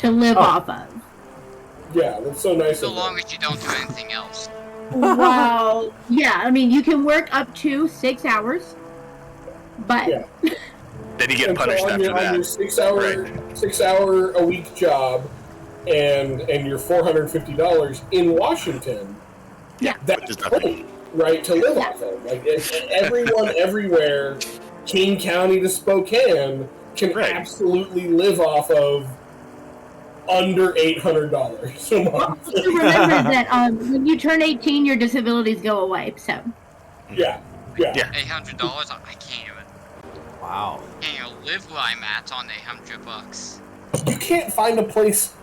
to live off of. Yeah, that's so nice. So long as you don't do anything else. Well, yeah, I mean, you can work up to 6 hours, but... Yeah. Then you get punished after that. On your 6 hour a week job, and your $450 in Washington. Yeah. That's great, right, to live off of. Like, everyone everywhere, King County to Spokane, can absolutely live off of under $800 a month. So remember that when you turn 18, your disabilities go away, so... Yeah. $800? I can't even. Wow. Can't even live where I'm at on $800. You can't find a place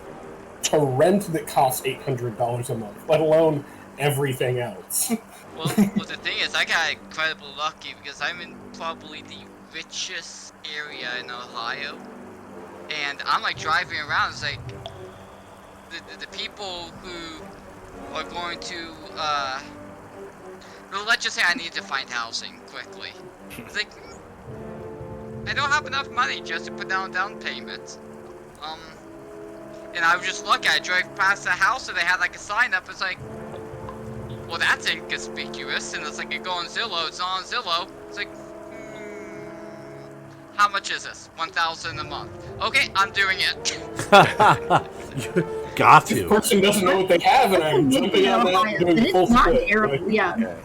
to rent that costs $800 a month, let alone everything else. Well, the thing is, I got incredibly lucky because I'm in probably the richest area in Ohio, and I'm like driving around. It's like the people who are going to well, let's just say I need to find housing quickly. It's like I don't have enough money just to put down payment. And I was just lucky. I drove past the house and they had like a sign up. It's like, well, that's inconspicuous. And it's like, you go on Zillow. It's not on Zillow. It's like, how much is this? $1,000 a month. Okay, I'm doing it. Got to. This person doesn't know what they have, and I'm jumping on that and doing full split. Yeah.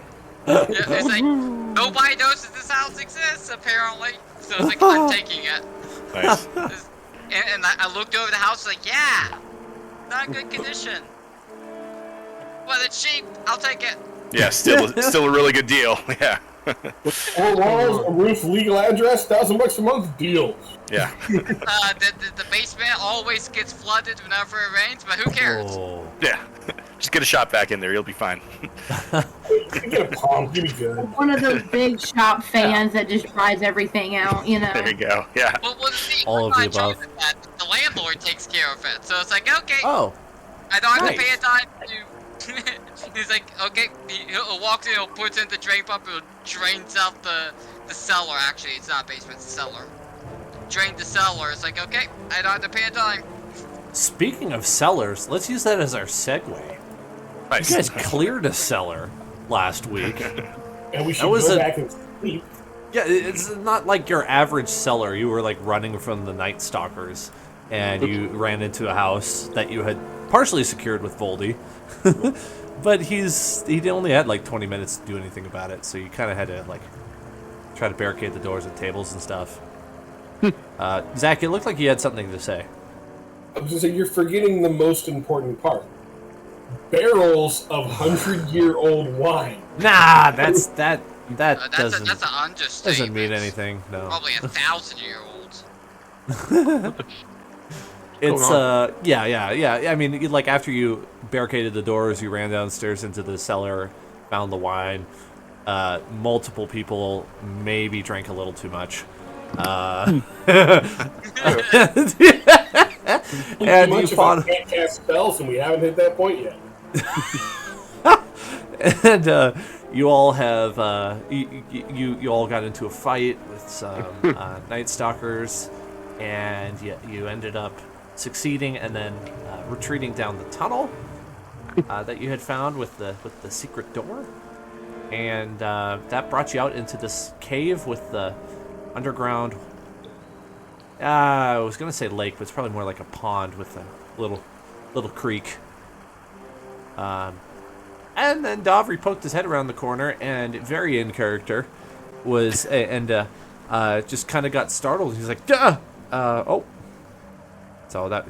It's like, nobody knows that this house exists, apparently. So it's like, I'm taking it. Nice. And I looked over the house, like, yeah, not in good condition. Well, it's cheap. I'll take it. Yeah, still a really good deal. Yeah. 4 walls, a roof, legal address, $1,000 a month, deal. Yeah. The basement always gets flooded whenever it rains, but who cares? Oh. Yeah. Just get a shop vac in there. You'll be fine. Get a pump. You'll be good. One of those big shop fans that just dries everything out, you know. There you go. Yeah. Well, the thing, all of the above. that the landlord takes care of it, so it's like, okay. Oh. I don't have to nice. pay a dime to. He's like, okay. He'll walk in, he'll put in the drain pump, he'll drains out the cellar. Actually, it's not a basement, it's a cellar. Drain the cellar. It's like, okay, I don't have to pay a dime. Speaking of cellars, let's use that as our segue. Nice. You guys cleared a cellar last week. And we should go back and sleep. Yeah, it's not like your average cellar. You were like running from the Night Stalkers, and you ran into a house that you had partially secured with Voldy. But he only had like 20 minutes to do anything about it, so you kind of had to like try to barricade the doors and tables and stuff. Zach, it looked like you had something to say. I was going to say, you're forgetting the most important part. Barrels of 100-year-old wine. Nah, that doesn't That's an understatement. doesn't mean anything. No. Probably 1,000-year-old. It's yeah. I mean, like after you barricaded the doors, you ran downstairs into the cellar, found the wine. Multiple people maybe drank a little too much. And you fought. Can't cast spells, and we haven't hit that point yet. And you all have you all got into a fight with some Night Stalkers, and you ended up succeeding and then retreating down the tunnel that you had found with the secret door, and that brought you out into this cave with the underground. I was gonna say lake, but it's probably more like a pond with a little creek. And then Davri poked his head around the corner, and very in character, was just kind of got startled. He's like, "Duh!" Oh. So that,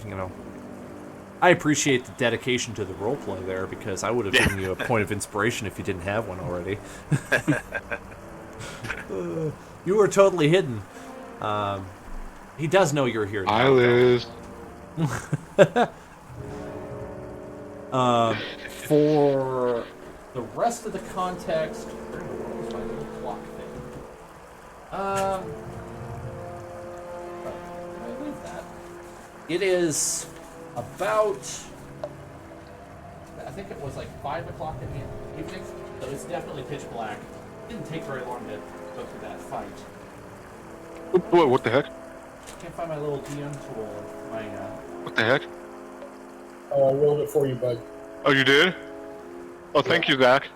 I appreciate the dedication to the roleplay there, because I would have given you a point of inspiration if you didn't have one already. You were totally hidden. He does know you're here now. I lose. For the rest of the context, where's my little clock thing? Where did I leave that? It is about, I think it was like 5 o'clock in the evening, so it's definitely pitch black. It didn't take very long to go through that fight. What the heck? I can't find my little DM tool, my What the heck? Oh, I rolled it for you, bud. Oh, you did? Oh, thank you, Zach.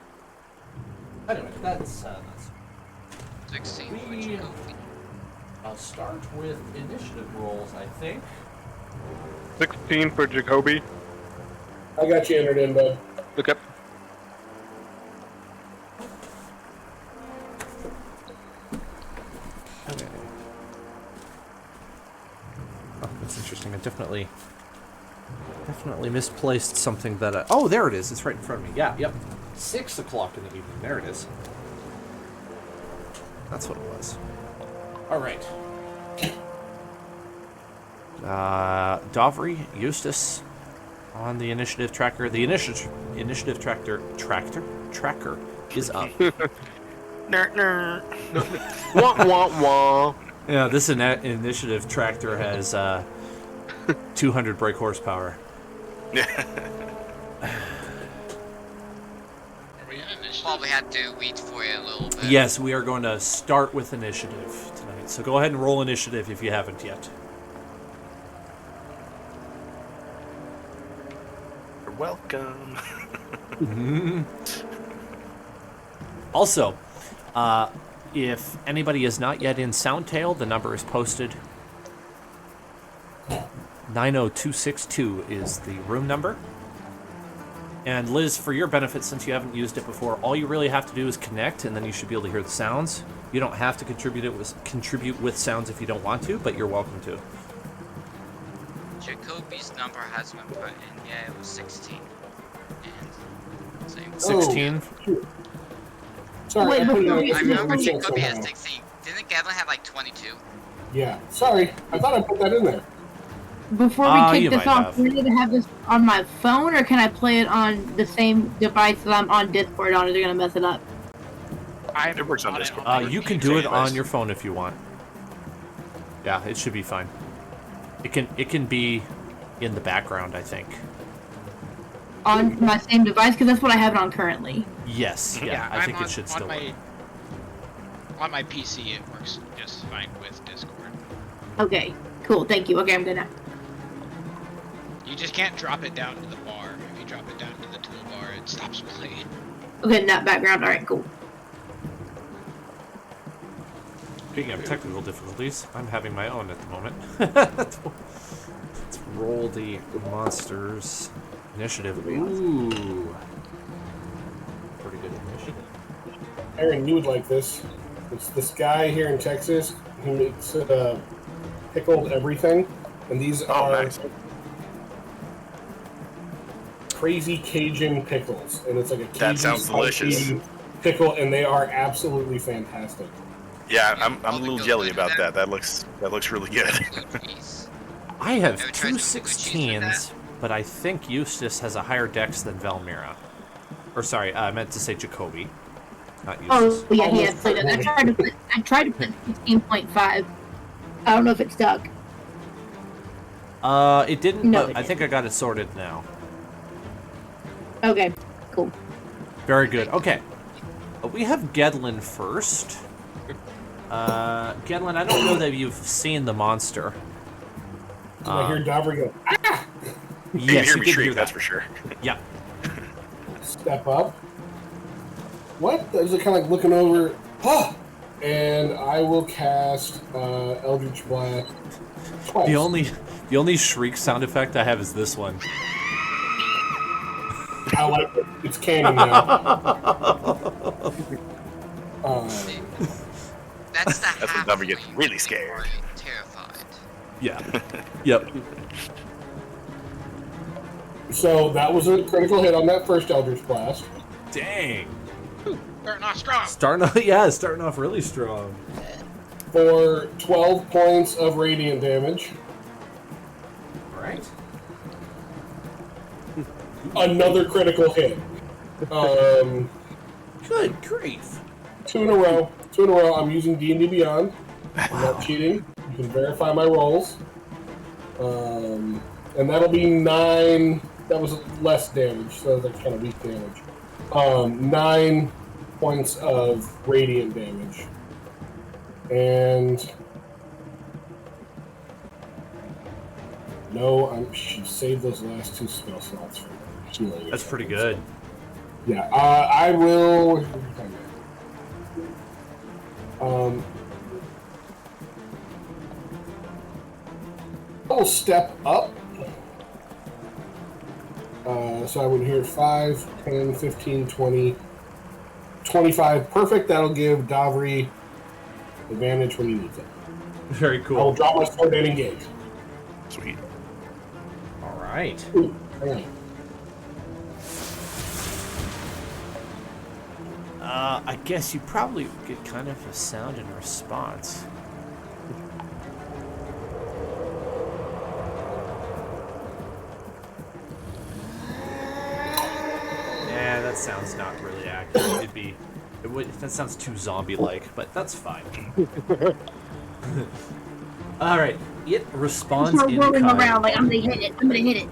Anyway, that's 16 for We- Jacoby. I'll start with initiative rolls, I think. 16 for Jacoby. I got you entered in, bud. Look up. Okay. Oh, that's interesting. I definitely misplaced something that I... Oh, there it is. It's right in front of me. Yeah, yep. 6 o'clock in the evening. There it is. That's what it was. All right. Dovry, Eustace on the initiative tracker. The initiative tracker is up. Wah, wah, wah. Yeah, this initiative tractor has 200 brake horsepower. Probably had to wait for it a little bit. Yes, we are going to start with initiative tonight. So go ahead and roll initiative if you haven't yet. You're welcome. Also, if anybody is not yet in Soundtail, the number is posted. 90262 is the room number. And Liz, for your benefit, since you haven't used it before, all you really have to do is connect, and then you should be able to hear the sounds. You don't have to contribute with sounds if you don't want to, but you're welcome to. Jacoby's number has been put in. Yeah, it was 16. And same. 16. Shoot. Sorry, Wait, I put it before in we- I remember the Jacoby somehow. had 16. Didn't Gavin have like 22? Yeah, sorry. I thought I put that in there. Before we you kick this might off, have. do I need to have this on my phone, or can I play it on the same device that I'm on Discord on? Or they're gonna mess it up? It works on Discord. You can do it on your phone if you want. Yeah, it should be fine. It can be in the background, I think. On my same device, because that's what I have it on currently. Yes, yeah, I think it should still work. On my PC, it works just fine with Discord. Okay, cool. Thank you. Okay, I'm good now. You just can't drop it down to the bar. If you drop it down to the toolbar, it stops playing. Okay, not background. All right, cool. Speaking of technical difficulties, I'm having my own at the moment. Let's roll the monsters initiative. Ooh. Pretty good initiative. Aaron, you would like this. It's this guy here in Texas who makes pickled everything, and these are nice. crazy Cajun pickles, and it's like a Cajun That sounds delicious. spicy pickle, and they are absolutely fantastic. Yeah, I'm a little jelly about that. That looks really good. Blue cheese. I have Ever two tried some blue cheese with 16s, but I think Eustace has a higher dex than Valmira. Or sorry, I meant to say Jacoby, not Eustace. Oh yeah, he has played it. I tried to put 16.5. I don't know if it stuck. It didn't, No, but it I think I got it sorted now. Okay, cool. Very good. Okay. We have Gedlin first. Gedlin, I don't know that you've seen the monster. Did I hear Dobry go, ah! You Yes, hear you me did shriek, hear that's that. for sure. Yeah. Step up. What? I was kind of like looking over. Huh! And I will cast Eldritch Blast twice. The only shriek sound effect I have is this one. I like it. It's canon now. That's the That's when Dumber gets halfling really who scared. are terrified. Yeah. Yep. So that was a critical hit on that first Eldritch Blast. Dang. Starting off strong. Starting off really strong. For 12 points of radiant damage. All right. Another critical hit. Good grief. Two in a row. I'm using D&D Beyond. I'm not cheating. You can verify my rolls. And that'll be 9. That was less damage, so that's kind of weak damage. 9 points of radiant damage. And No, she saved those last 2 spell slots for healing. That's pretty good. Yeah, I will. I will step up. So I would hear 5, 10, 15, 20, 25. Perfect. That'll give Davri advantage when he needs it. Very I will cool. drop my sword and engage. Sweet. All right. Ooh, hang on. I guess you probably get kind of a sound in response. Yeah, that sounds not really accurate. That sounds too zombie-like, but that's fine. All right, it responds Start in rolling kind. around like I'm gonna hit it. I'm gonna hit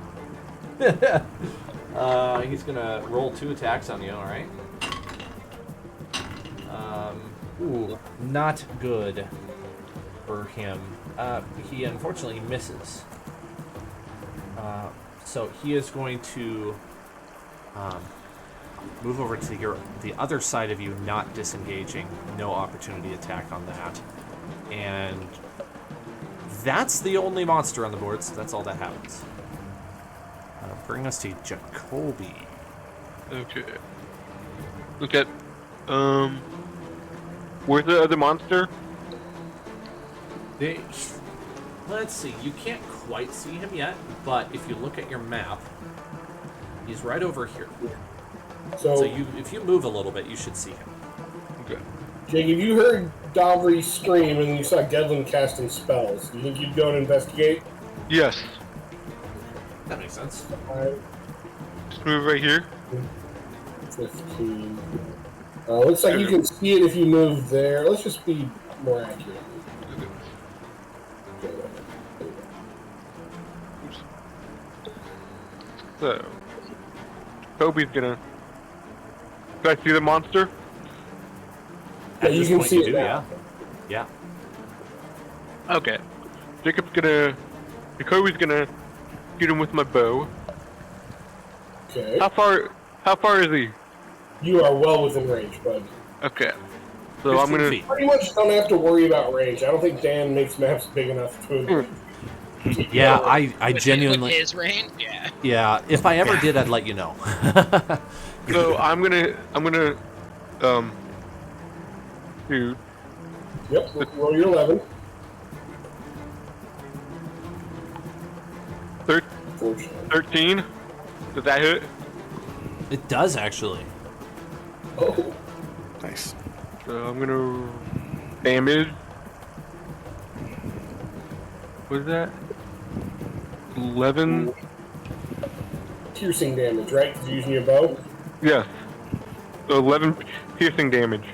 it. He's gonna roll 2 attacks on you. All right. Ooh, not good for him. He unfortunately misses. So he is going to move over to the other side of you, not disengaging. No opportunity attack on that. And that's the only monster on the board, so that's all that happens. Bring us to Jacoby. Okay. Look at, where's the other monster? Let's see, you can't quite see him yet, but if you look at your map, he's right over here. So if you move a little bit, you should see him. Okay. Jacob, you heard Davri scream and you saw Gedlin casting spells. Do you think you'd go and investigate? Yes. That makes sense. 5, Just move right here. 15. Looks like you can see it if you move there. Let's just be more accurate. So, Kobe's gonna. Can I see the monster? Yeah, At you this can point, see you it do, now. yeah. Okay. Jacob's gonna. Kobe's gonna shoot him with my bow. Okay. How far is he? You are well within range, bud. Okay. So 15 I'm gonna. feet. Pretty much don't have to worry about range. I don't think Dan makes maps big enough to. Yeah, I With genuinely. his range, yeah. Yeah, if I ever did, I'd let you know. So I'm gonna. Shoot. Yep. Roll your 11. Fortunately. 13. Does that hit? It does actually. Oh. Nice. So I'm gonna damage. What is that? 11. Piercing damage, right? Because you're using your bow. Yes. So 11 piercing damage.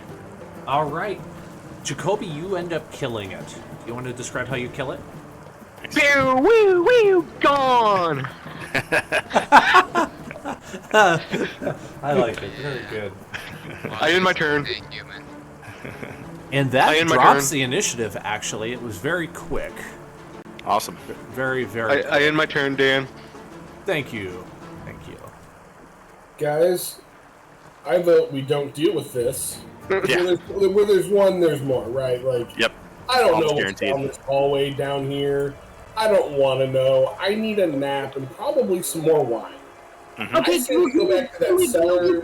All right, Jacoby, you end up killing it. Do you want to describe how you kill it? Pew, woo, woo, gone. I like it. Very good. I end my turn. Human. And I that end my drops turn. the initiative. Actually, it was very quick. Awesome. Very, very. I end my turn, Dan. Thank you. Thank you. Guys, I vote we don't deal with this. Yeah. Where there's one, there's more, right? Like, Yep. I don't Almost know what's guaranteed. down this hallway down here. I don't want to know. I need a nap and probably some more wine. Mhm. I say we go back to that cellar.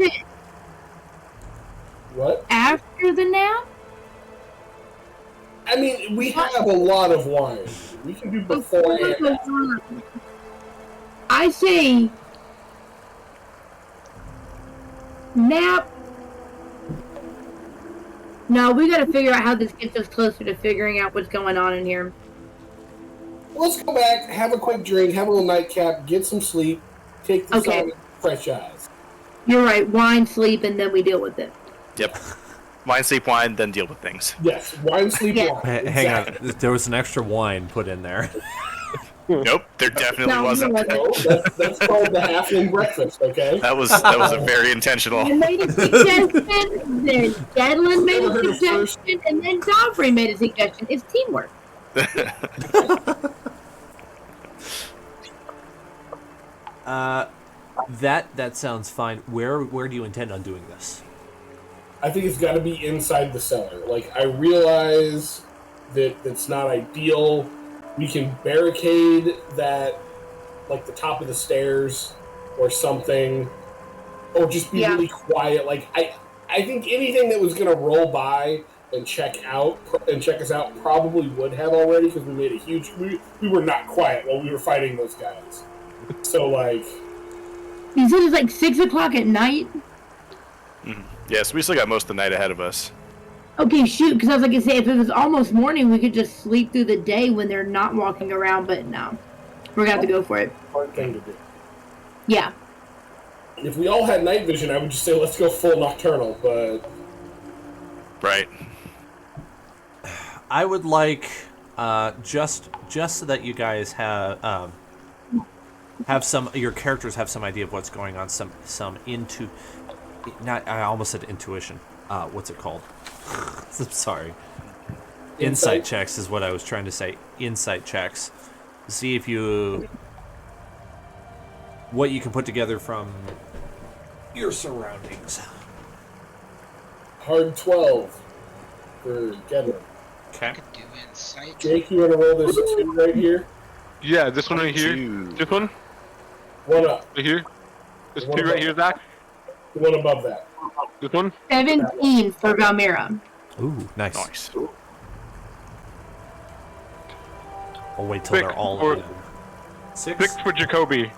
What? After the nap? I mean, we have a lot of wine. We can do before and after. I say nap. No, we gotta figure out how this gets us closer to figuring out what's going on in here. Let's go back, have a quick drink, have a little nightcap, get some sleep, take the Okay. sun with fresh eyes. You're right. Wine, sleep, and then we deal with it. Yep. Wine, sleep, wine, then deal with things. Yes, wine, sleep, Yeah. wine. Hang on. Exactly. There was an extra wine put in there. Nope, there definitely No, wasn't. no, No, that's called the halfling breakfast, okay? That was a very intentional. You made a suggestion, then Gedlin made Never heard a of first. suggestion, and then Joffrey made a suggestion. It's teamwork. That sounds fine. Where do you intend on doing this? I think it's got to be inside the cellar. Like, I realize that that's not ideal. We can barricade that, like, the top of the stairs or something, or just be really quiet. Like, I think anything that was going to roll by and check us out probably would have already, because we made a huge... We were not quiet while we were fighting those guys. So, like... You said it's like 6 o'clock at night? Mm-hmm. Yeah, so we still got most of the night ahead of us. Okay, shoot, because I was like to say, if it was almost morning, we could just sleep through the day when they're not walking around, but no. We're going to have to go for it. Hard thing to do. Yeah. If we all had night vision, I would just say let's go full nocturnal, but... Right. I would like, just so that you guys have some, your characters have some idea of what's going on, some I almost said intuition. What's it called? I'm sorry. Insight checks is what I was trying to say. Insight checks. See if what you can put together from your surroundings. Hard 12 for Gedwin. Okay. Could do insight. Jake, you want to roll this 2 right here? Yeah, this one right here. This one? 1 up. Right here? This One 2 right above. here, Zach? The one above that. This one? 17 for Valmira. Ooh, nice. Nice. I'll wait till they're all in. 6 for Jacoby.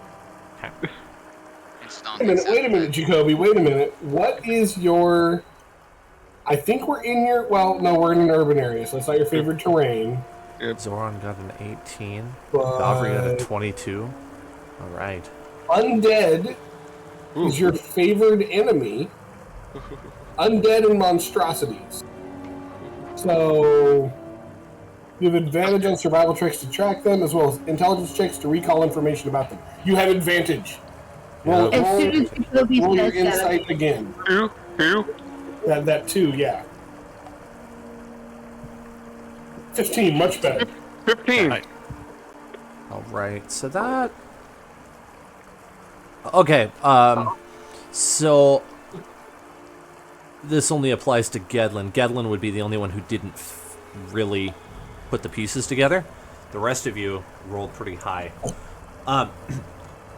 Wait a minute, Jacoby, wait a minute. What is your... I think we're in your... Well, no, we're in an urban area, so it's not your favorite terrain. Zoran got an 18. But... Gavri got a 22. All right. Undead is your favored enemy. Undead and monstrosities. So... You have advantage on survival checks to track them, as well as intelligence checks to recall information about them. You have advantage. Roll your insight again. 2? That 2, yeah. 15, much better. 15. Right. All right. So that. Okay. So this only applies to Gedlin. Gedlin would be the only one who didn't really put the pieces together. The rest of you rolled pretty high.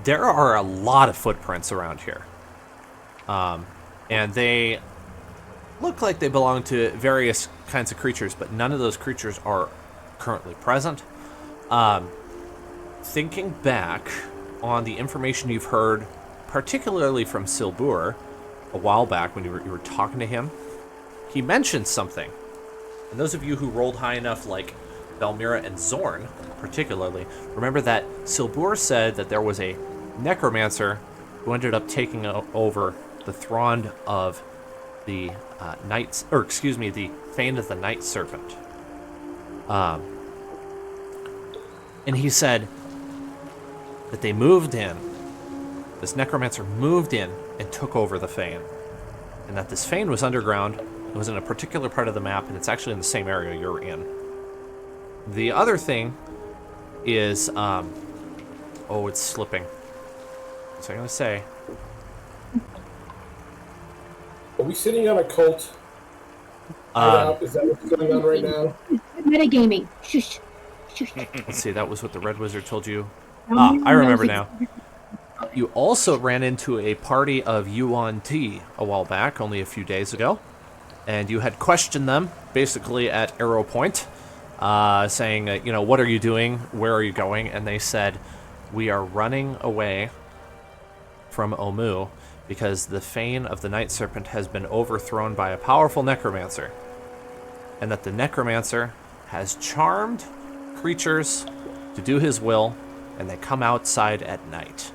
There are a lot of footprints around here. And they look like they belong to various kinds of creatures, but none of those creatures are currently present. Thinking back on the information you've heard, particularly from Sillbuur, a while back when you were talking to him, he mentioned something. And those of you who rolled high enough, like Valmira and Zorn, particularly, remember that Sillbuur said that there was a necromancer who ended up taking over the throne of the the Fane of the Night Serpent. And he said that they moved in. This necromancer moved in and took over the Fane. And that this Fane was underground. It was in a particular part of the map, and it's actually in the same area you're in. The other thing is, oh, it's slipping. So I'm going to say... Are we sitting on a cult? Is that what's going on right now? Metagaming. Shush. Shush. Let's see, that was what the Red Wizard told you. I remember now. You also ran into a party of Yuan Ti a while back, only a few days ago. And you had questioned them, basically at Arrow Point, saying, what are you doing? Where are you going? And they said, we are running away from Omu because the Fane of the Night Serpent has been overthrown by a powerful necromancer. And that the necromancer has charmed creatures to do his will, and they come outside at night.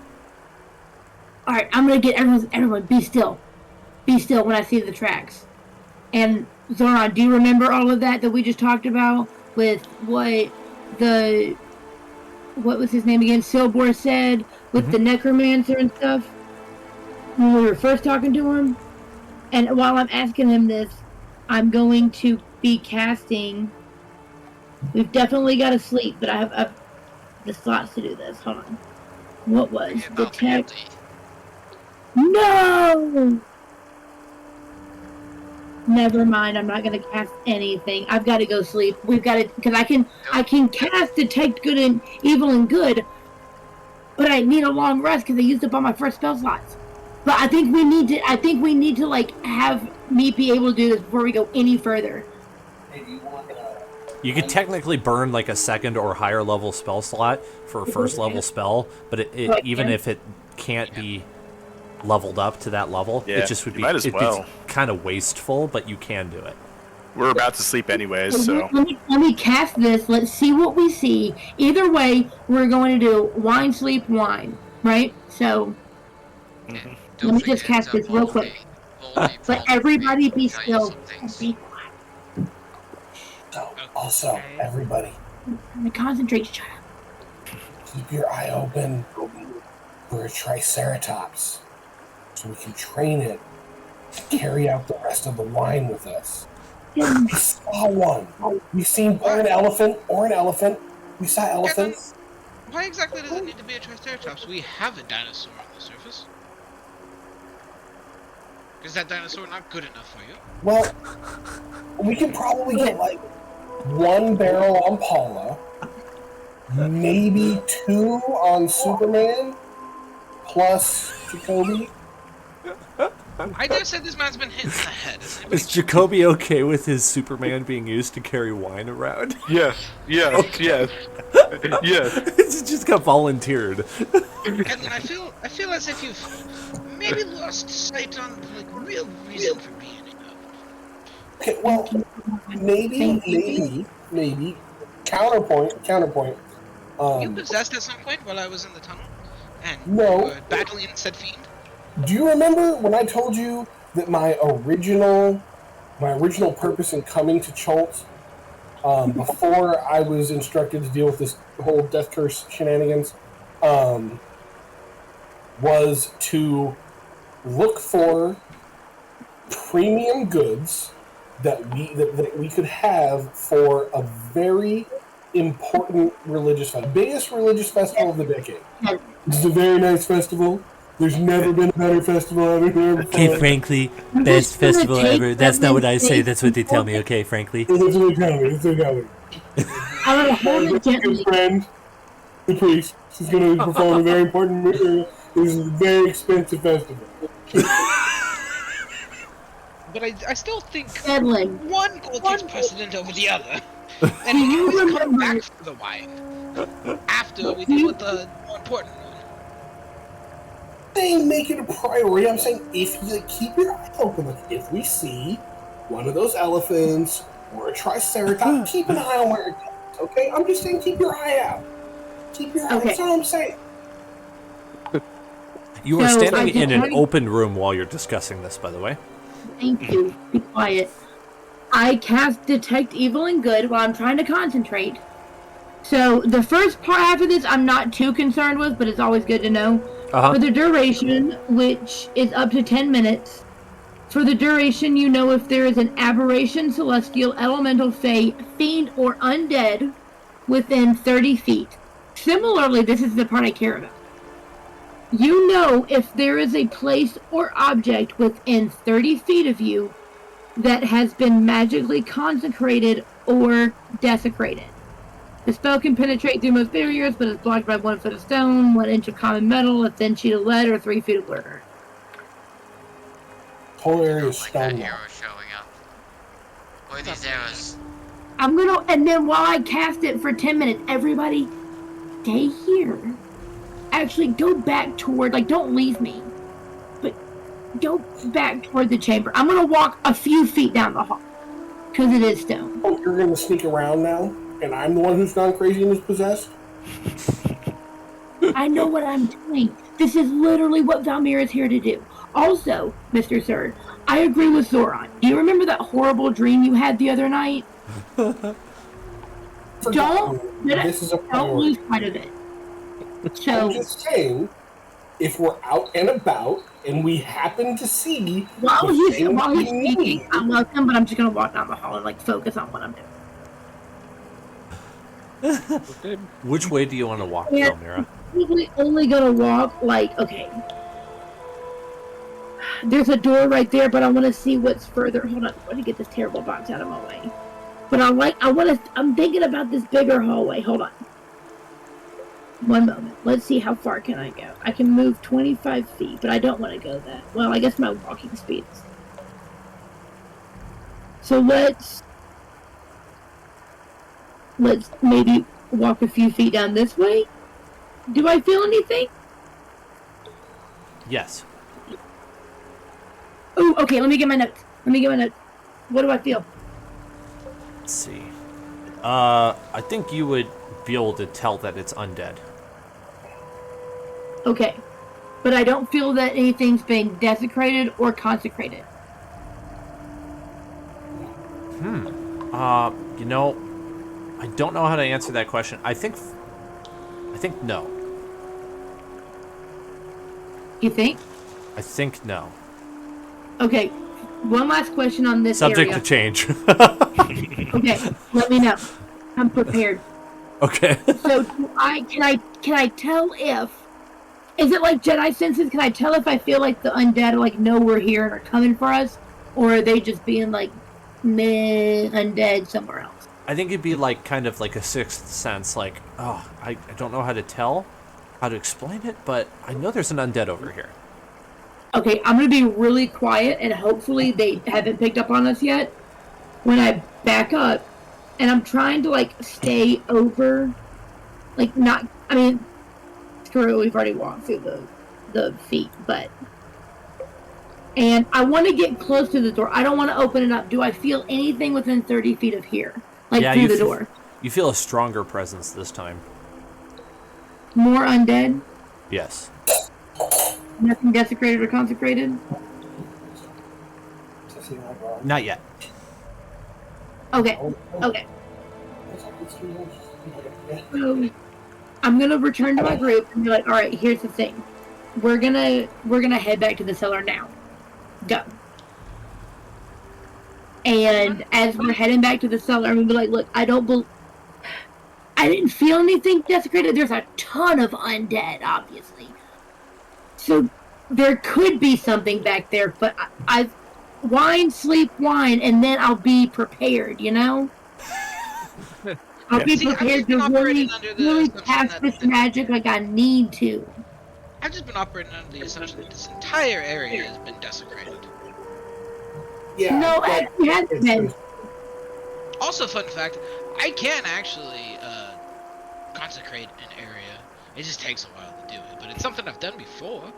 Alright, I'm gonna get everyone, be still. Be still when I see the tracks. And Zoran, do you remember all of that we just talked about? With what was his name again? Sillbuur said with the necromancer and stuff? When we were first talking to him? And while I'm asking him this, I'm going to be casting... We've definitely got to sleep, but I have the slots to do this. Hold on. What was Forget about detect? Baldy. No! Never mind, I'm not gonna cast anything. I've gotta go sleep. We've gotta, because I can cast detect good and evil and good, but I need a long rest because I used up all my first spell slots. But I think we need to like have me be able to do this before we go any further. Hey, do you want You could technically burn like a second or higher level spell slot for a first level spell, but even if it can't be leveled up to that level, Yeah, it just would you be might as well. kind of wasteful, but you can do it. We're about to sleep anyways, so. Let me cast this. Let's see what we see. Either way, we're going to do wine, sleep, wine, right? So Mhm. let me just cast this real quick. But everybody be still. Be quiet. So, also, everybody, I'm gonna concentrate. Shut up. keep your eye open for a Triceratops so we can train it to carry out the rest of the wine with us. We saw one. We've seen an elephant. We saw elephants. Why exactly does it need to be a Triceratops? We have a dinosaur on the surface. Is that dinosaur not good enough for you? Well, we can probably get like one barrel on Paula, maybe two on Superman, plus Jacoby. I just said this man's been hit in the head. Is Jacoby okay with his Superman being used to carry wine around? Yes, yes, yes, yes. It's just got volunteered. Catelyn, I feel as if you've maybe lost sight on like real reason for being here. Okay, well, maybe. Counterpoint. You possessed at some point while I was in the tunnel, and No. you were battling said fiend. Do you remember when I told you that my original purpose in coming to Cholt, before I was instructed to deal with this whole death curse shenanigans, was to look for premium goods that we could have for a very important religious festival, biggest religious festival of the decade. This is a very nice festival. There's never been a better festival I've ever heard before. Okay, frankly, best festival ever. That's not what I say. That's what they tell me. Okay, frankly. That's what they tell me. I'm gonna hold it My gently. good friend, the priest, is going to perform a very important mission. This is a very expensive festival. But I still think Catelyn, one goal takes precedent over the other. And we can always come back for the wine after we deal with the more important one. Saying make it a priority. I'm saying if you keep your eyes open, like if we see one of those elephants or a triceratops, keep an eye on where it goes. Okay, I'm just saying keep your eye out. Keep your eye. Okay. That's all I'm saying. You are So, standing I in an can- open room while you're discussing this, by the way. thank you. Be quiet. I cast detect evil and good while I'm trying to concentrate. So the first part after this, I'm not too concerned with, but it's always good to know. Uh-huh. For the duration, which is up to 10 minutes, for the duration, you know if there is an aberration, celestial, elemental, fey, fiend, or undead within 30 feet. Similarly, this is the part I care about. You know if there is a place or object within 30 feet of you that has been magically consecrated or desecrated. The spell can penetrate through most barriers, but is blocked by 1 foot of stone, 1 inch of common metal, a thin sheet of lead, or 3 feet of water. Whole area Oh is my god, stone. arrows showing up. What are these arrows? I'm gonna, and then while I cast it for 10 minutes, everybody stay here. Actually, go back toward, like, don't leave me, but go back toward the chamber. I'm gonna walk a few feet down the hall, because it is stone. Oh, you're going to sneak around now, and I'm the one who's gone crazy and is possessed. I know what I'm doing. This is literally what Valmir is here to do. Also, Mr. Third, I agree with Zoran. Do you remember that horrible dream you had the other night? This is a Don't priority. lose sight of it. I'm So, just saying, if we're out and about and we happen to see while the he's thing we speaking, need, I love him, but I'm just gonna walk down the hall and like focus on what I'm doing. Which way do you want to walk, Yeah. Elmira? probably only gonna walk like, okay. There's a door right there, but I want to see what's further. Hold on, I want to get this terrible box out of my way. But I'm thinking about this bigger hallway. Hold on. One moment. Let's see how far can I go. I can move 25 feet, but I don't want to go that. Well, I guess my walking speed is. So let's maybe walk a few feet down this way. Do I feel anything? Yes. Oh, okay, let me get my notes. What do I feel? Let's see. I think you would be able to tell that it's undead. Okay. But I don't feel that anything's being desecrated or consecrated. You know, I don't know how to answer that question. I think no. You think? I think no. Okay. One last question on this Subject area. to change. Okay, let me know. I'm prepared. Okay. So can I tell if is it like Jedi senses? Can I tell if I feel like the undead like know we're here and are coming for us, or are they just being like meh undead somewhere else? I think it'd be like kind of like a sixth sense, like, oh, I don't know how to explain it, but I know there's an undead over here. Okay, I'm gonna be really quiet and hopefully they haven't picked up on us yet. When I back up, and I'm trying to like stay over, like not. I mean, screw it. We've already walked through the feet, but. And I want to get close to the door. I don't want to open it up. Do I feel anything within 30 feet of here? Like through the door? You feel a stronger presence this time. More undead? Yes. Nothing desecrated or consecrated? Not yet. Okay. I'm gonna return to my group and be like, all right, here's the thing. We're gonna head back to the cellar now. Go. And as we're heading back to the cellar, I'm gonna be like, look, I didn't feel anything desecrated. There's a ton of undead, obviously. So there could be something back there, but I wine, sleep, wine, and then I'll be prepared, you know? I'll be prepared to really cast this magic like I need to. I've just been operating under the assumption that this entire area has been desecrated. Yeah. No, it hasn't been. Also, fun fact, I can actually consecrate an area. It just takes a while to do it, but it's something I've done before.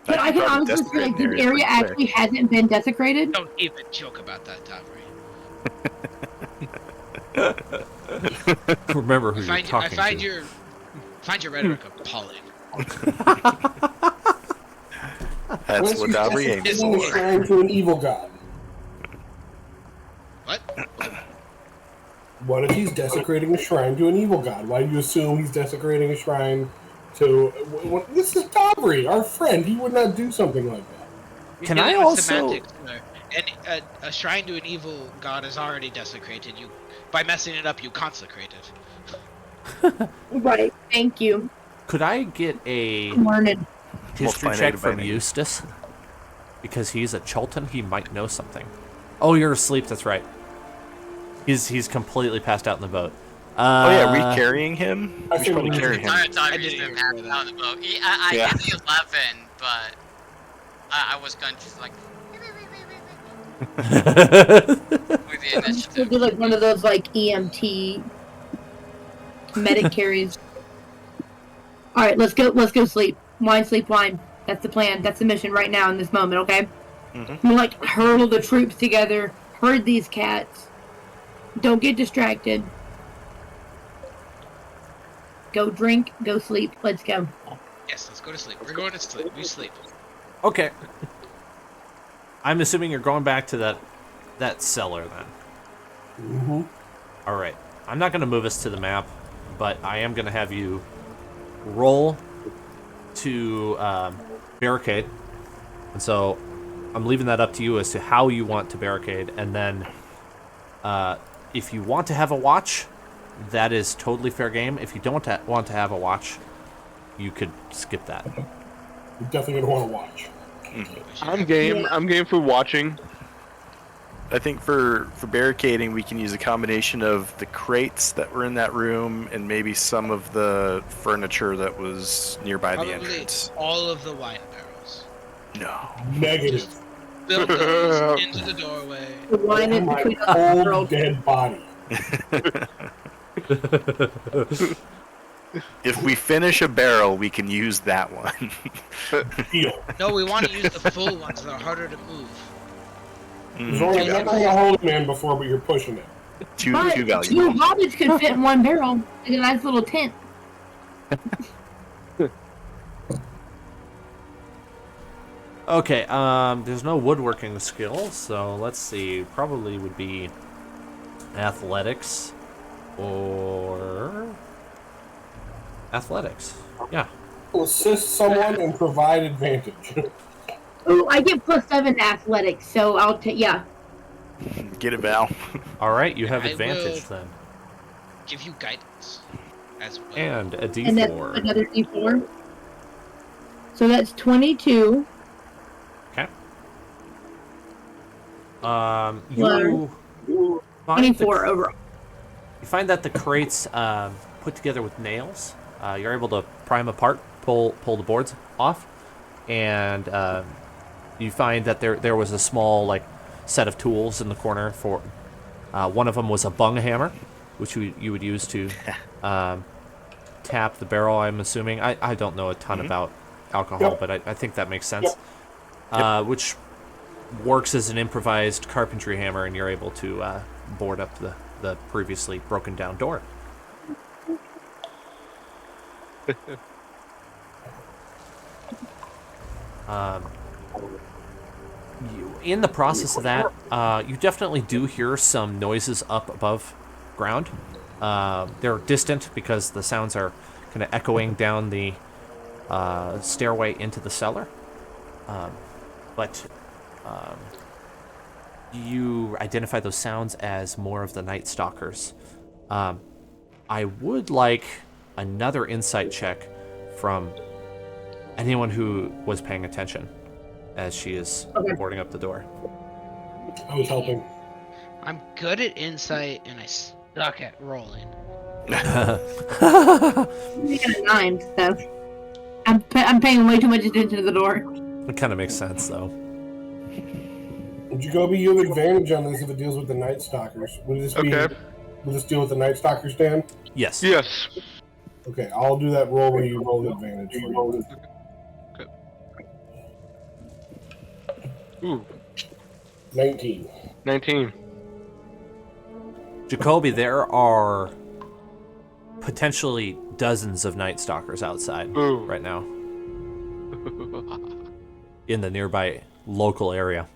But I can honestly say like, the area actually hasn't been desecrated. Don't even joke about that, Tavri. Remember who you're talking to. I find your rhetoric appalling. That's what Dobry aims for. Shrine to an evil god. What? What if he's desecrating a shrine to an evil god? Why do you assume he's desecrating a shrine to... This is Dobry, our friend. He would not do something like that. Can I also... And a shrine to an evil god is already desecrated. By messing it up, you consecrate it. Right, thank you. Could I get a history check from Eustace? Because he's a Chultan, he might know something. Oh, you're asleep, that's right. He's completely passed out in the boat. Oh yeah, are we carrying him? We should probably carry him. He's been passed out in the boat. I did the 11, but I was going to just like... with the initiative. It'll be like one of those like EMT medic carries. All right, let's go sleep. Wine, sleep, wine. That's the plan. That's the mission right now in this moment. Okay. We'll like hurdle the troops together. Herd these cats. Don't get distracted. Go drink. Go sleep. Let's go. Yes, let's go to sleep. We're going to sleep. We sleep. Okay. I'm assuming you're going back to that cellar then. All right. I'm not going to move us to the map, but I am going to have you roll to barricade. And so I'm leaving that up to you as to how you want to barricade. And then if you want to have a watch, that is totally fair game. If you don't want to have a watch, you could skip that. You're definitely gonna want to watch. I'm game. I'm game for watching. I think for barricading, we can use a combination of the crates that were in that room and maybe some of the furniture that was nearby the Probably entrance. all of the wine barrels. No. Negative. Build those into the doorway. The wine in My between us cold girls. dead body. If we finish a barrel, we can use that one. Deal. No, we want to use the full ones that are harder to move. There's only enough to hold him in before, but you're pushing it. Too But valuable. 2 hobbits could fit in one barrel. Like a nice little tent. Okay, there's no woodworking skill, so let's see. Probably would be athletics or athletics. Yeah. Assist someone and provide advantage. Oh, I get +7 to athletics, so I'll take, yeah. Get it, Val. All right, you have I advantage will- then. Give you guidance as well. And a And then D4. another D4. So that's 22. Okay. You find 24 overall. You find that the crates put together with nails. You're able to pry them apart, pull the boards off, and you find that there was a small set of tools in the corner. For one of them was a bung hammer, which you would use to tap the barrel. I'm assuming. I don't know a ton about alcohol, but I think that makes sense. Which works as an improvised carpentry hammer, and you're able to board up the previously broken down door. In the process of that, you definitely do hear some noises up above ground. They're distant because the sounds are kind of echoing down the stairway into the cellar. But you identify those sounds as more of the Night Stalkers. I would like another insight check from anyone who was paying attention as she is boarding up the door. I was helping. I'm good at insight and I suck at rolling. We got a 9, so I'm paying way too much attention to the door. It kind of makes sense, though. Would you go be you have advantage on this if it deals with the Night Stalkers? Would this be? Okay. Will this deal with the Night Stalkers, Dan? Yes. Yes. Okay, I'll do that roll where you roll advantage. Ooh, 19. 19. Jacoby, there are potentially dozens of Night Stalkers outside Ooh. right now in the nearby local area.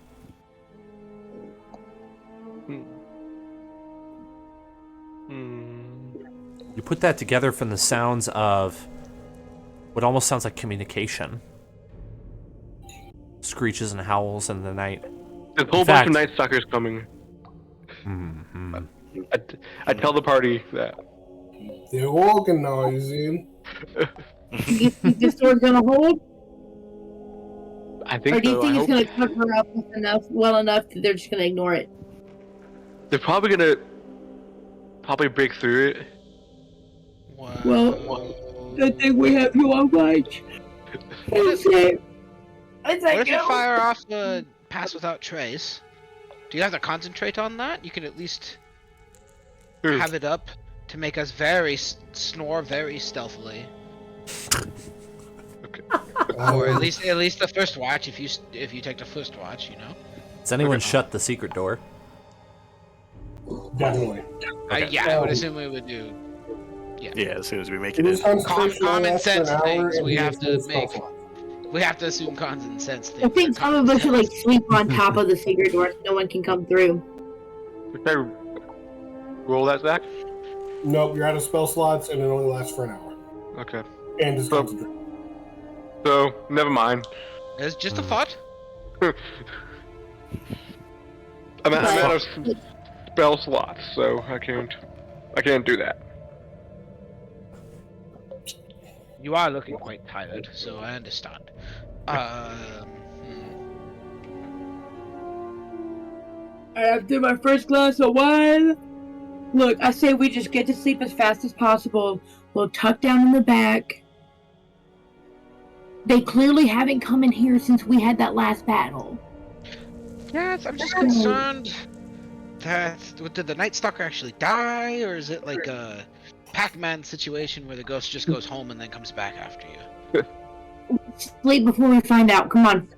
You put that together from the sounds of what almost sounds like communication. Screeches and howls in the night. There's a whole bunch of Night Stalkers coming. Mm-hmm. I tell the party that. They're organizing. You think this door's gonna hold? I Or think do you so. think I it's hope gonna cover up well enough that they're just gonna ignore it? they're probably gonna break through it. Wow. Well, I think we have you on watch. Let's What if you fire off the pass without trace? Do you have to concentrate on that? You can at least have it up to make us snore very stealthily. Or at least the first watch if you take the first watch, you know. Does anyone shut the secret door? Definitely. Okay. Yeah, I would assume we would do. Yeah, as soon as we make It it is in. Common sense things we we have to make. We have to assume common sense things. I think some of us should sleep on top of the secret door so no one can come through. Should I roll that, Zach? Nope, you're out of spell slots and it only lasts for an hour. Okay. And just concentrate. So, never mind. It's just a thought. I'm out of spell slots, so I can't do that. You are looking quite tired, so I understand. After my first glass of wine, look, I say we just get to sleep as fast as possible. We'll tuck down in the back. They clearly haven't come in here since we had that last battle. Yes, I'm just concerned that did the Night Stalker actually die, or is it like a Pac-Man situation where the ghost just goes home and then comes back after you? Sleep before we find out. Come on.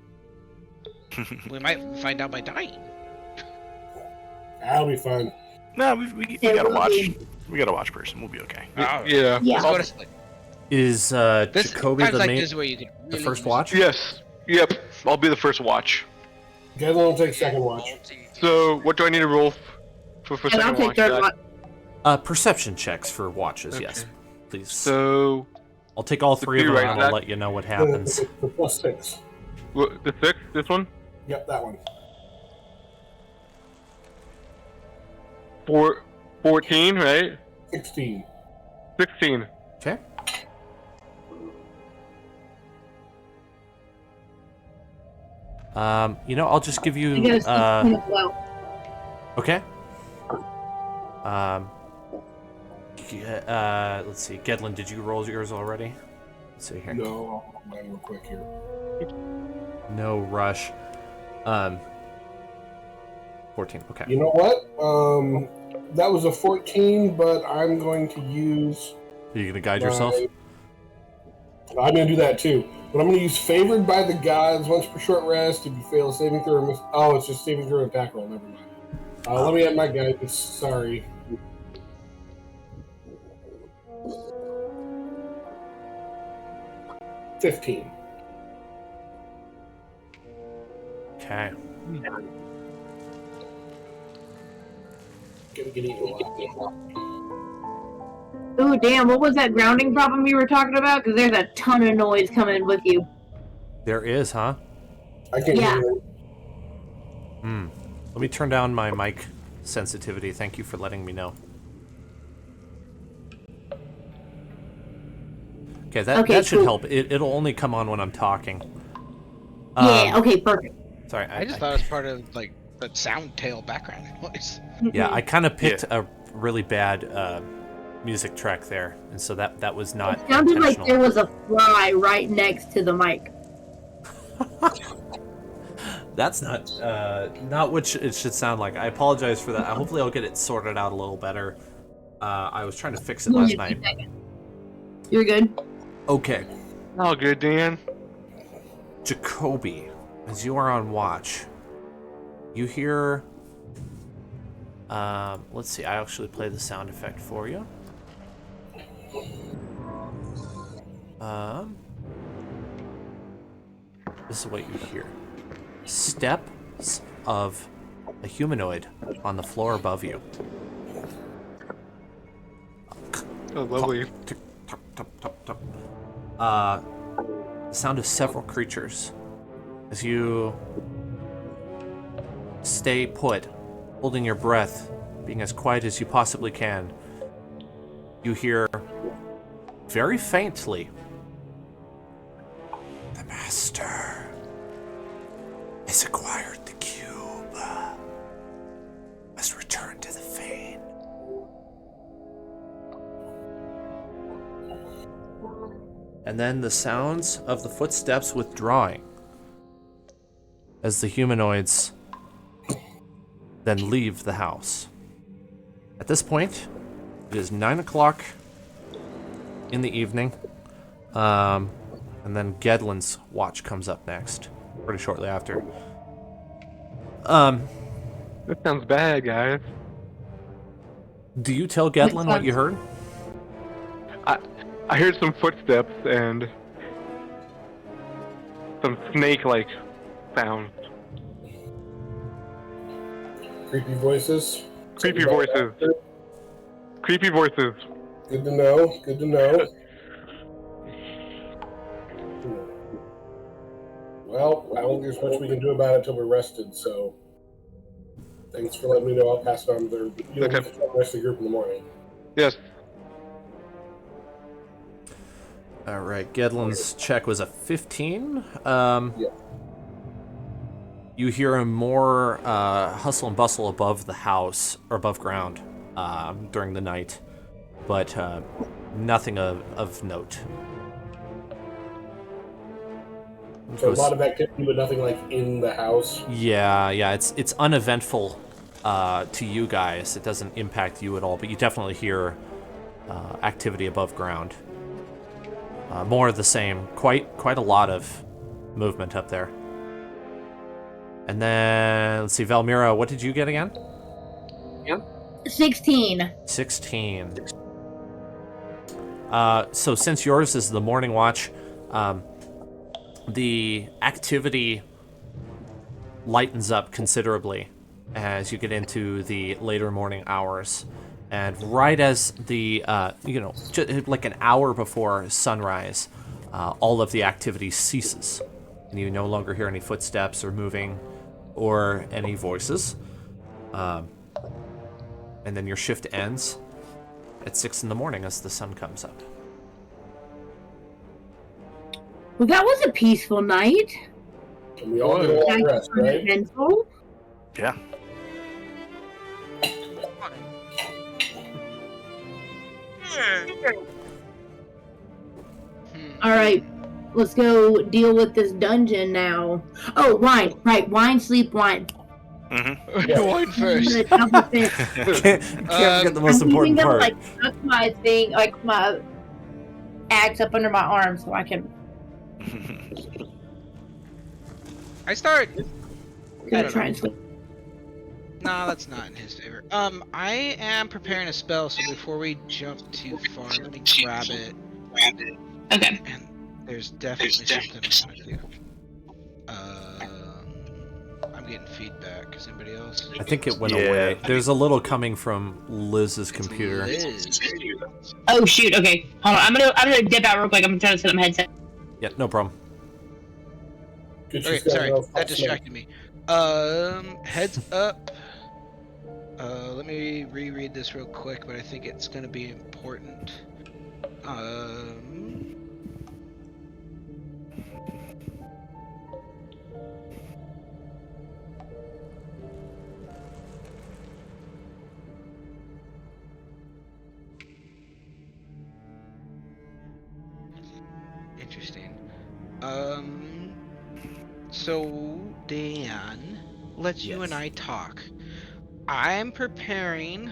We might find out by dying. That'll be fun. No, we gotta watch. We gotta watch person. We'll be okay. Yeah. Let's go to sleep. Is Jacoby the like main, this where you can the really first use- watch? Yes. Yep. I'll be the first watch. Gedlin will take second watch. So, what do I need to roll for And I'll second take watch? third watch. Perception checks for watches, Okay. yes, please. So, I'll take all three of them, right and back. I'll let you know what happens. The +6. the 6, this one? Yep, that one. 14, right? 16. 16. Okay. I'll just give you. You gotta sleep well. Okay. Let's see. Gedlin, did you roll yours already? Let's see here. No, I'll roll mine real quick here. No rush. 14. Okay. You know what? That was a 14, but I'm going to use... Are you gonna guide yourself? I'm going to do that too. But I'm going to use Favored by the Gods once per short rest. If you fail a saving throw or miss... Oh, it's just saving throw and attack roll. Never mind. Let me add my guidance. Sorry. $15. Okay. Get eaten a lot. Ooh, damn, what was that grounding problem you were talking about? Because there's a ton of noise coming with you. There is, huh? I can't Yeah. hear it. Let me turn down my mic sensitivity. Thank you for letting me know. Okay, that should cool. help. It'll only come on when I'm talking. Yeah, okay, perfect. Sorry, I just thought it was part of like the sound tail background noise. Yeah, I kind of picked a really bad music track there, and so that was not It sounded like intentional. there was a fly right next to the mic. That's not what it should sound like. I apologize for that. Hopefully I'll get it sorted out a little better. I was trying to fix it last night. You're good. Okay. All good, Dan. Jacoby, as you are on watch, you hear... let's see, I actually play the sound effect for you. This is what you hear. Steps of a humanoid on the floor above you. Oh, lovely. Tup, tup, tup, tup, tup. The sound of several creatures as you stay put, holding your breath, being as quiet as you possibly can. You hear very faintly, "The Master has acquired the cube. Must return to the Fane." And then the sounds of the footsteps withdrawing as the humanoids then leave the house. At this point, it is 9 o'clock in the evening, and then Gedlin's watch comes up next, pretty shortly after. That sounds bad, guys. Do you tell Gedlin what you heard? I heard some footsteps and some snake-like sounds. Creepy voices. Creepy voices. Creepy voices. Good to know. Good to know. Well, I don't think there's much we can do about it until we're rested, so thanks for letting me know. I'll pass it on to the rest of the group in the morning. Yes. All right, Gedlin's check was a 15. You hear a more hustle and bustle above the house, or above ground, during the night, but nothing of note. So a lot of activity, but nothing like in the house. Yeah, it's uneventful to you guys. It doesn't impact you at all, but you definitely hear activity above ground. More of the same. Quite a lot of movement up there. And then, let's see, Valmira, what did you get again? Yep. 16. 16. So since yours is the morning watch, the activity lightens up considerably as you get into the later morning hours. And right as the, like an hour before sunrise, all of the activity ceases. And you no longer hear any footsteps or moving or any voices. And then your shift ends at 6 in the morning as the sun comes up. Well, that was a peaceful night. And we all get a long rest, right? Eventful. Yeah. All right, let's go deal with this dungeon now. Oh, wine. Right, wine, sleep, wine. Mm-hmm. Wine first. Can't forget the most important part. Like, tuck my thing, like my axe up under my arm so I can... I start. Gotta try and sleep. No, that's not in his favor. I am preparing a spell, so before we jump too far, let me grab it. Okay. And there's definitely something I'm gonna do. I'm getting feedback. Is anybody else? I think it went away. There's a little coming from Liz's computer. Liz. Oh shoot! Okay, hold on. I'm gonna dip out real quick. I'm trying to set up my headset. Yeah, no problem. Okay, sorry, that distracted me. Heads up. Let me reread this real quick, but I think it's gonna be important. Interesting. So Dan, let's you and I talk. I'm preparing.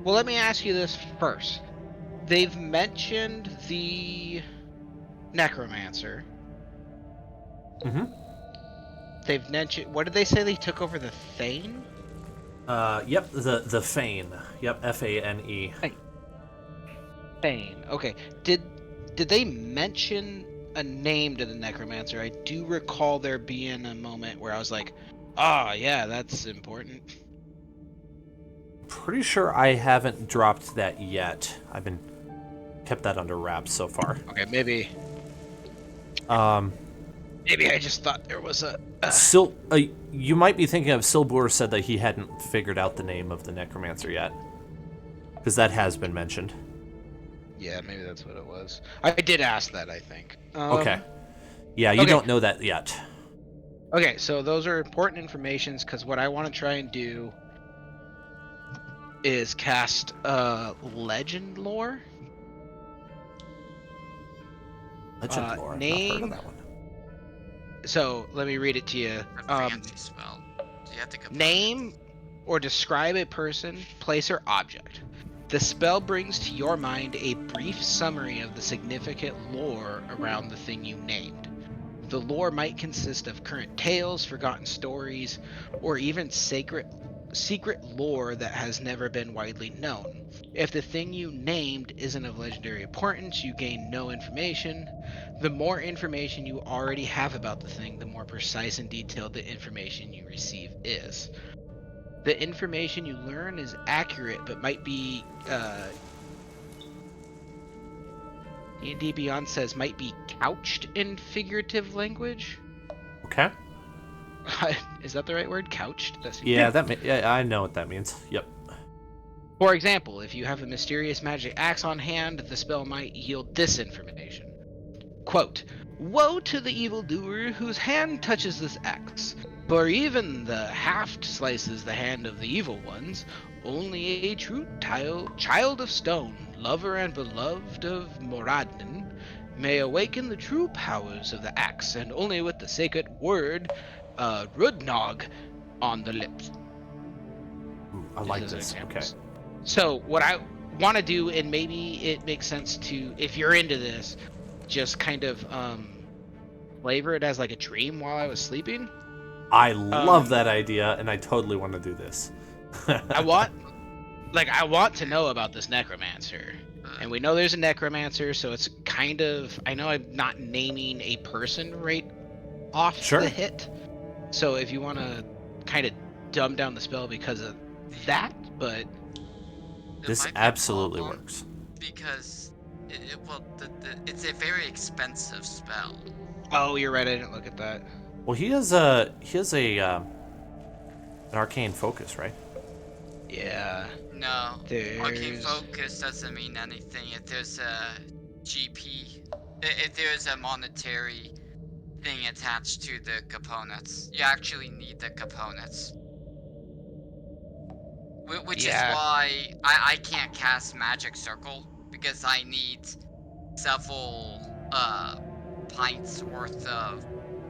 Well, let me ask you this first. They've mentioned the necromancer. Mm-hmm. They've mentioned. What did they say? They took over the Thane. Yep, the Fane. Yep, Fane. Thane. Okay. Did they mention a name to the necromancer? I do recall there being a moment where I was like, "Ah, yeah, that's important." Pretty sure I haven't dropped that yet. I've been kept that under wraps so far. Okay, maybe. Maybe I just thought there was a. You might be thinking of Sillbuur said that he hadn't figured out the name of the necromancer yet, because that has been mentioned. Yeah, maybe that's what it was. I did ask that, I think. Okay. Yeah, you don't know that yet. Okay, so those are important informations, because what I want to try and do is cast legend lore. Legend lore. Name. I've heard of that one. So let me read it to you. Spell. You have to Name or describe a person, place, or object. The spell brings to your mind a brief summary of the significant lore around the thing you named. The lore might consist of current tales, forgotten stories, or even secret lore that has never been widely known. If the thing you named isn't of legendary importance, you gain no information. The more information you already have about the thing, the more precise and detailed the information you receive is. The information you learn is accurate, but might be, D&D Beyond says might be couched in figurative language. Okay. Is that the right word? Couched? Yeah, I know what that means. Yep. For example, if you have a mysterious magic axe on hand, the spell might yield this information. quote, "Woe to the evildoer whose hand touches this axe, for even the haft slices the hand of the evil ones. Only a true child of stone, lover and beloved of Moradnin, may awaken the true powers of the axe, and only with the sacred word, Rudnog, on the lips." Ooh, I like this. Okay. So what I want to do, and maybe it makes sense to, if you're into this, just kind of flavor it as like a dream while I was sleeping. I love that idea, and I totally want to do this. I want to know about this necromancer, and we know there's a necromancer, so it's kind of, I know I'm not naming a person right off the hit, so if you want to kind of dumb down the spell because of that, but this absolutely works because it's a very expensive spell. Oh, you're right. I didn't look at that. Well, he has an arcane focus, right? Yeah. No. Arcane focus doesn't mean anything. If there's a GP, if there's a monetary thing attached to the components, you actually need the components. Which is why I can't cast Magic Circle, because I need several pints worth of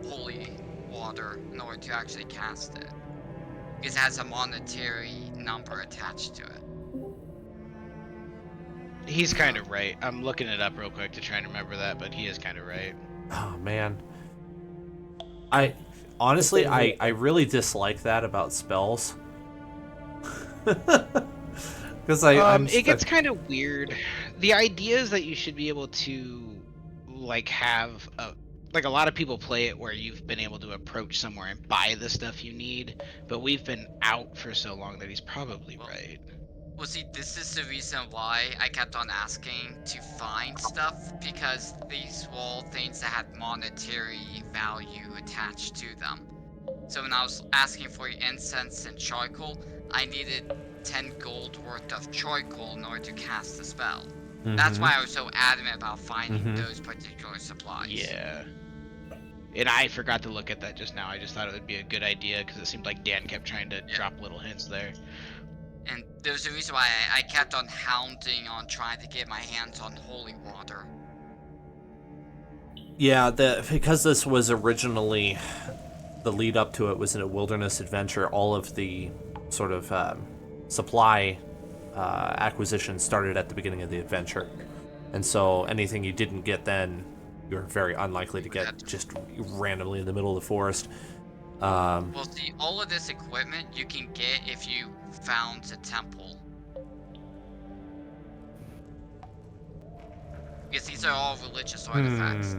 holy water in order to actually cast it. Because it has a monetary number attached to it. He's kind of right. I'm looking it up real quick to try and remember that, but he is kind of right. Oh man. I really dislike that about spells. Because it gets kind of weird. The idea is that you should be able to like have a lot of people play it where you've been able to approach somewhere and buy the stuff you need, but we've been out for so long that he's probably right. Well, see, this is the reason why I kept on asking to find stuff, because these were all things that had monetary value attached to them. So when I was asking for incense and charcoal, I needed 10 gold worth of charcoal in order to cast the spell. Mm-hmm. That's why I was so adamant about finding those particular supplies. Yeah. And I forgot to look at that just now. I just thought it would be a good idea because it seemed like Dan kept trying to drop little hints there. And there's a reason why I kept on hounding on trying to get my hands on holy water. Yeah, because this was originally, the lead up to it was in a wilderness adventure, all of the sort of supply acquisition started at the beginning of the adventure. And so anything you didn't get then, you're very unlikely to get just randomly in the middle of the forest. Well, see, all of this equipment you can get if you found a temple. Because these are all religious artifacts.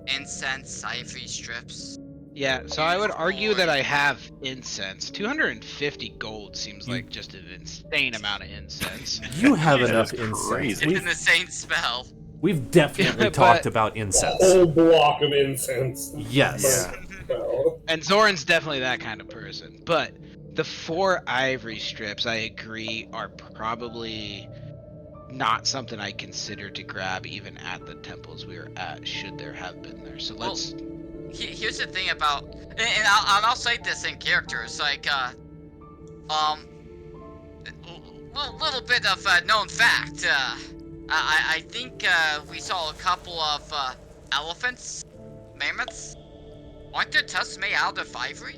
Incense, ivory strips. Yeah, so I would argue that I have incense. 250 gold seems like just an insane amount of incense. You have enough incense. It's an insane spell. We've definitely talked about incense. A whole block of incense. Yes. Yeah. And Zoran's definitely that kind of person. But the 4 ivory strips, I agree, are probably not something I consider to grab even at the temples we were at, should there have been there. So let's... Here's the thing about... And I'll say this in character. It's like, little bit of known fact. I think we saw a couple of elephants, mammoths. Aren't their tusks made out of ivory?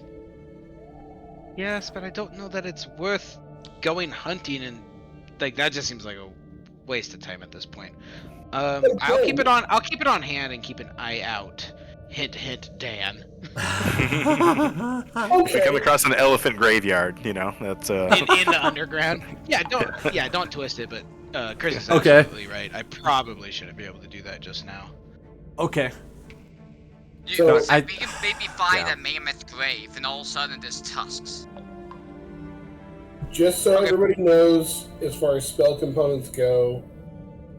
Yes, but I don't know that it's worth going hunting, and like that just seems like a waste of time at this point. I'll keep it on hand and keep an eye out. Hint, hint, Dan. We come across an elephant graveyard, you know. That's in the underground. Don't twist it, but Chris is absolutely right. I probably shouldn't be able to do that just now. Okay. We can maybe find a mammoth grave, and all of a sudden there's tusks. Just so everybody knows, as far as spell components go,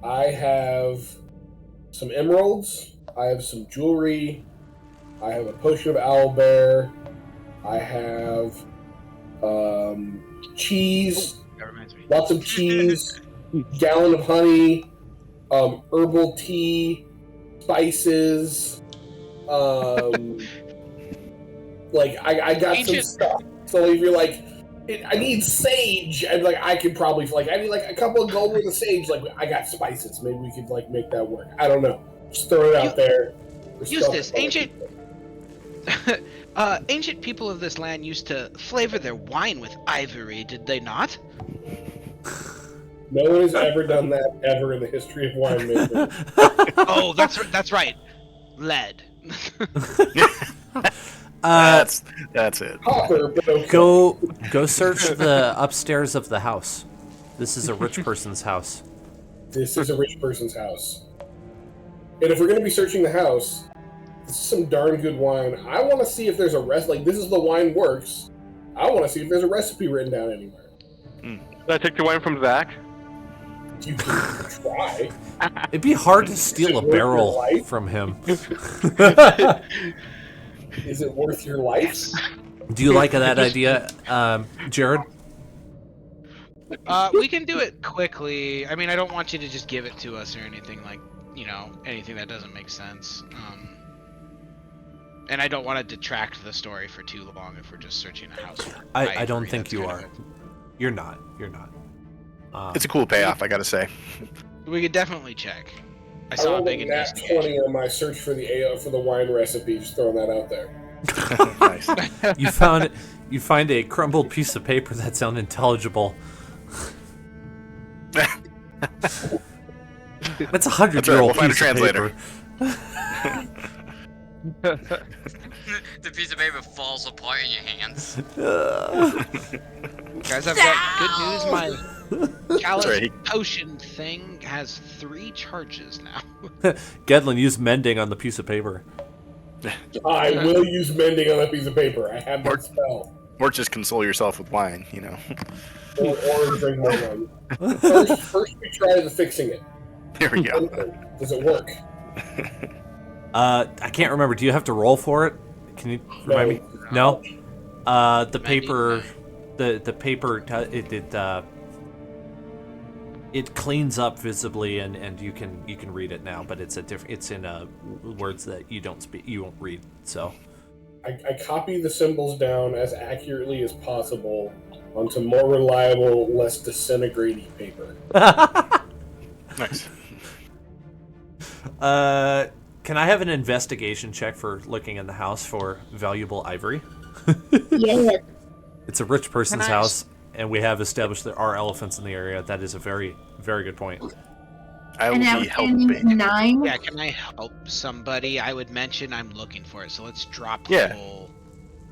I have some emeralds, I have some jewelry, I have a potion of owlbear, I have cheese, lots of cheese, gallon of honey, herbal tea, spices. Like I got some stuff. So if you're like, I need sage, and like I could probably I need like a couple of gold worth of sage. Like I got spices. Maybe we could like make that work. I don't know. Just throw it out there. Use this ancient. Ancient people of this land used to flavor their wine with ivory, did they not? No one has ever done that ever in the history of winemaking. Oh, that's right. Lead. That's it. Copper, but okay. Go search the upstairs of the house. This is a rich person's house. This is a rich person's house. And if we're going to be searching the house, this is some darn good wine. I want to see if there's a like this is the wine works. I want to see if there's a recipe written down anywhere. Can I take the wine from Zach? You can try. It'd be hard to steal a barrel from him. Is it worth your life? Do you like that idea, Jared? We can do it quickly. I mean, I don't want you to just give it to us or anything like, anything that doesn't make sense. And I don't want to detract the story for too long if we're just searching a house. I don't think you are. You're not. It's a cool payoff, I gotta say. We could definitely check. I I saw a rolled big a nat investigation. 20 on my search for the wine recipe. Just throwing that out there. Nice. You find a crumbled piece of paper that's unintelligible. That's 100-year-old That's right, we'll find a piece of translator. paper. The piece of paper falls apart in your hands. Guys, I've got good news. My chalice Sorry. potion thing has 3 charges now. Gedlin, use mending on the piece of paper. I will use mending on that piece of paper. I have that spell. Or just console yourself with wine, Or drink more wine. First we try the fixing it. Here we go. Does it work? I can't remember. Do you have to roll for it? Can you remind me? No. The paper, the paper, it cleans up visibly, and you can read it now. But it's in words that you won't read. So. I copy the symbols down as accurately as possible onto more reliable, less disintegrating paper. Nice. Can I have an investigation check for looking in the house for valuable ivory? Yeah. It's a rich person's house, and we have established there are elephants in the area. That is a very, very good point. I will And be outstanding helping. 9. Yeah, can I help somebody? I would mention I'm looking for it, so let's drop Yeah. the whole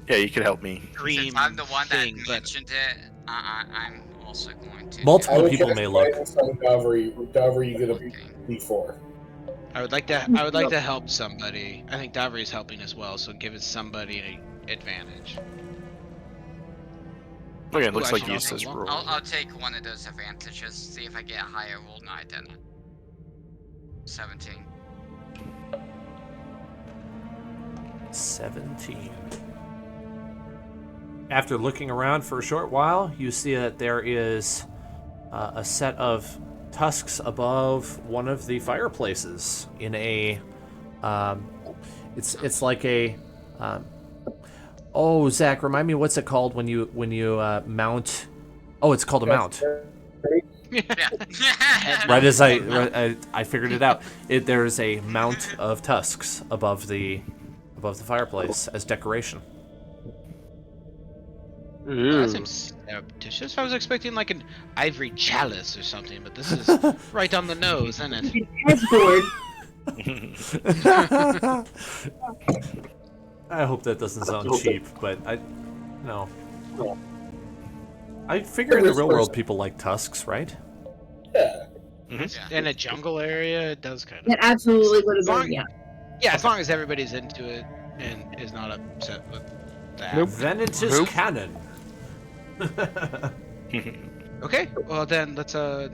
Yeah, you could help me. dream Since I'm the one thing, that but mentioned it, I'm also going to. Multiple people may look. Dovry, you get a D4. I would like to help somebody. I think Davri is helping as well, so give it somebody an advantage. Okay, it looks Ooh, like actually, you says roll. I'll take one of those advantages. See if I get a higher roll than I did. 17. 17. After looking around for a short while, you see that there is a set of tusks above one of the fireplaces in a it's like a oh, Zach, remind me, what's it called when you mount? Oh, it's called a mount. Right as I figured it out. There's a mount of tusks above the fireplace as decoration. Well, that seems surreptitious. I was expecting like an ivory chalice or something, but this is right on the nose, isn't it? Headboard. I hope that doesn't sound cheap, but no. I figure in the real world people like tusks, right? Yeah. Mm-hmm. In a jungle area, it does kind of. That absolutely would have Long- been, yeah. Yeah, as long as everybody's into it and is not upset with that. Nope. Then it is Nope. canon. Okay, well then let's head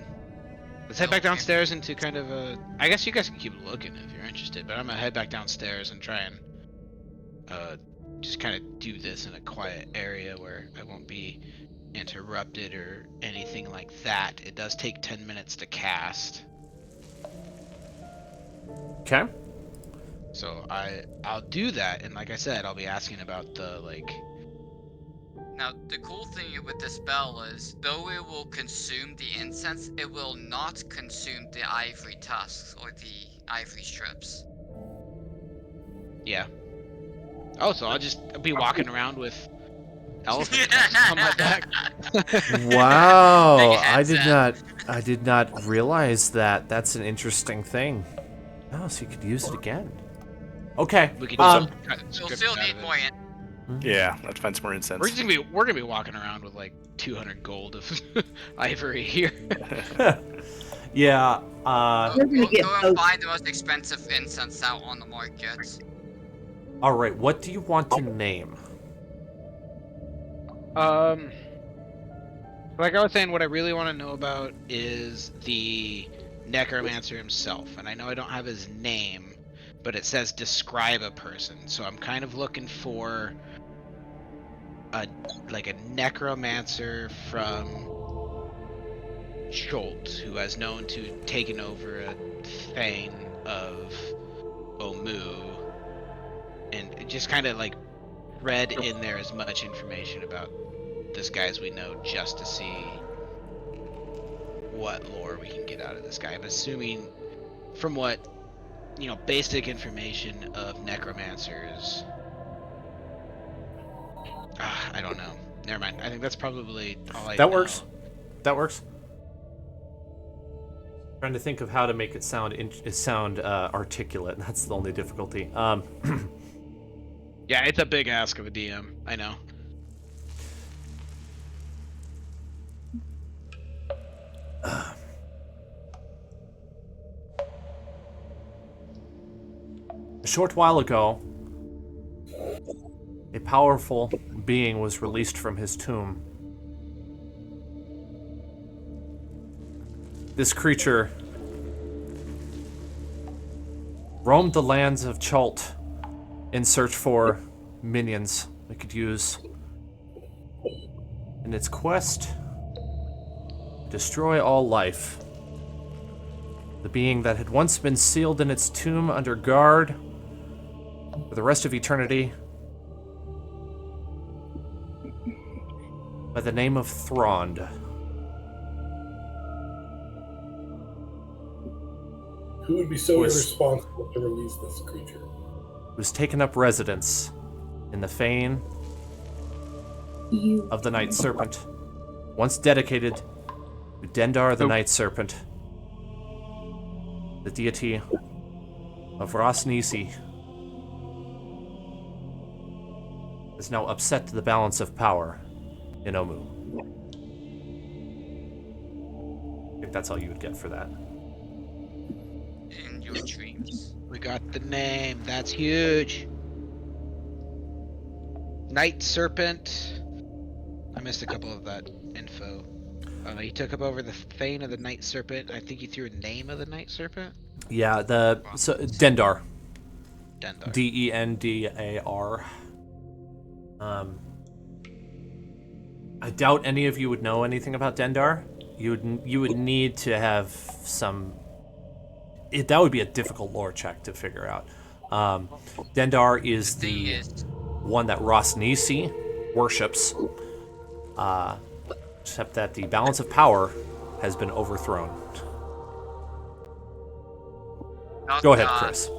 back downstairs into kind of a. I guess you guys can keep looking if you're interested, but I'm gonna head back downstairs and try and just kind of do this in a quiet area where I won't be interrupted or anything like that. It does take 10 minutes to cast. Okay. So I'll do that, and like I said, I'll be asking about the like. Now, the cool thing with the spell is, though it will consume the incense, it will not consume the ivory tusks or the ivory strips. Yeah. Oh, so I'll just be walking around with elephant tusks on my back. Wow, Big I headset. did not realize that. That's an interesting thing. Oh, so you could use it again. Okay. We could We'll strip still it out need of more it. Yeah, that finds more incense. We're gonna be walking around with like 200 gold of ivory here. Yeah. We're gonna get go and both. find the most expensive incense out on the market. All right. What do you want to name? Like I was saying, what I really want to know about is the necromancer himself, and I know I don't have his name, but it says describe a person, so I'm kind of looking for a necromancer from Scholt, who has known to taken over a thane of Omu, and just kind of like read in there as much information about this guy as we know, just to see what lore we can get out of this guy. I'm assuming from what, basic information of necromancers. I don't know. Never mind. I think that's probably all I know. That works. That works. Trying to think of how to make it sound articulate. That's the only difficulty. Yeah, it's a big ask of a DM. I know. A short while ago, a powerful being was released from his tomb. This creature roamed the lands of Chult in search for minions it could use in its quest to destroy all life. The being that had once been sealed in its tomb under guard for the rest of eternity by the name of Thrond. Who would be so irresponsible to release this creature? Was taken up residence in the fane of the Night Serpent, once dedicated to Dendar the Night Serpent, the deity of Rosnisi, is now upset the balance of power in Omu. I think that's all you would get for that. In your dreams. We got the name. That's huge. Night Serpent. I missed a couple of that info. He took up over the Thane of the Night Serpent. I think he threw a name of the Night Serpent. Yeah, Dendar. Dendar. Dendar. I doubt any of you would know anything about Dendar. You would need to have some. That would be a difficult lore check to figure out. Dendar is the one that Rosnisi worships, except that the balance of power has been overthrown. Go ahead, Chris.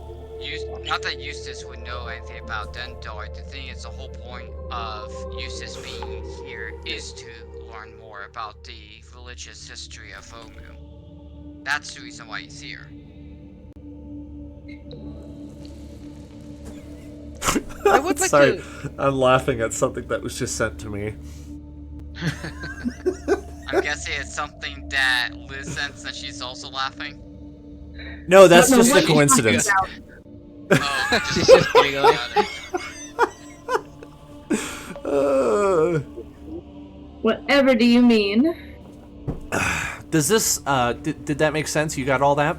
Not that Eustace would know anything about Dendar. The thing is, the whole point of Eustace being here is to learn more about the religious history of Omu. That's the reason why he's here. I would like Sorry, to... I'm laughing at something that was just sent to me. I'm guessing it's something that Liz sends and she's also laughing. No, that's just a coincidence. Oh, She's just giggling. Whatever do you mean? Does this, did that make sense? You got all that?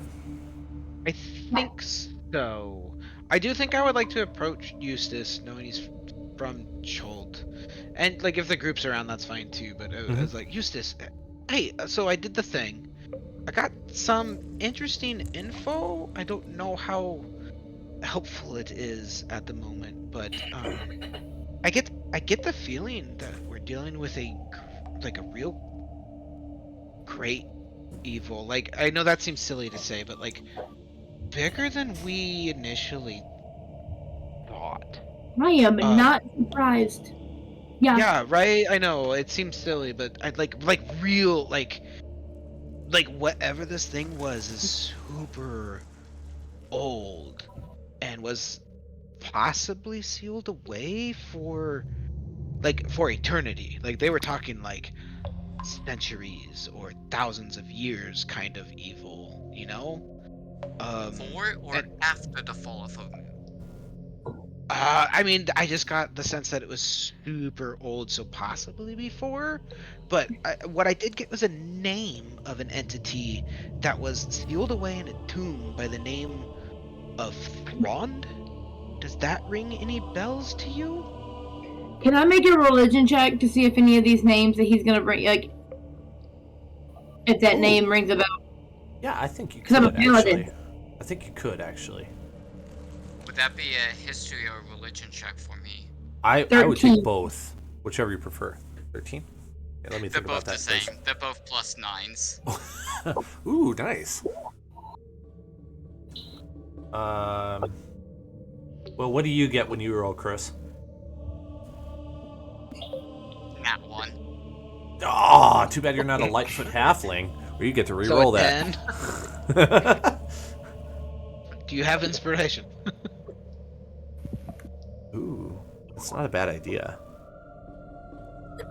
I think so. I do think I would like to approach Eustace, knowing he's from Chult. And, like, if the group's around, that's fine too, but I was like, Eustace, hey, so I did the thing. I got some interesting info. I don't know how helpful it is at the moment, but I get the feeling that we're dealing with a real great evil. Like, I know that seems silly to say, but like bigger than we initially thought. I am not surprised. Yeah. Yeah, right. I know it seems silly, but I'd like real like whatever this thing was is super old and was possibly sealed away for eternity. Like they were talking like centuries or thousands of years kind of evil, you know? Before or after the fall of a moon? I mean, I just got the sense that it was super old, so possibly before. But what I did get was a name of an entity that was sealed away in a tomb by the name of Thrond. Does that ring any bells to you? Can I make a religion check to see if any of these names that he's gonna bring, like, if that name rings a bell? Yeah, I think you 'Cause I'm a could paladin. actually. I think you could actually. Would that be a history or religion check for me? I would take both, whichever you prefer. 13. Yeah, let me They're think both about that. the same. They're both +9s. Ooh, nice. Well, what do you get when you roll, Chris? Nat 1. Oh, too bad you're not a Lightfoot halfling, where you get to re-roll So that. 10. Do you have inspiration? Ooh, that's not a bad idea.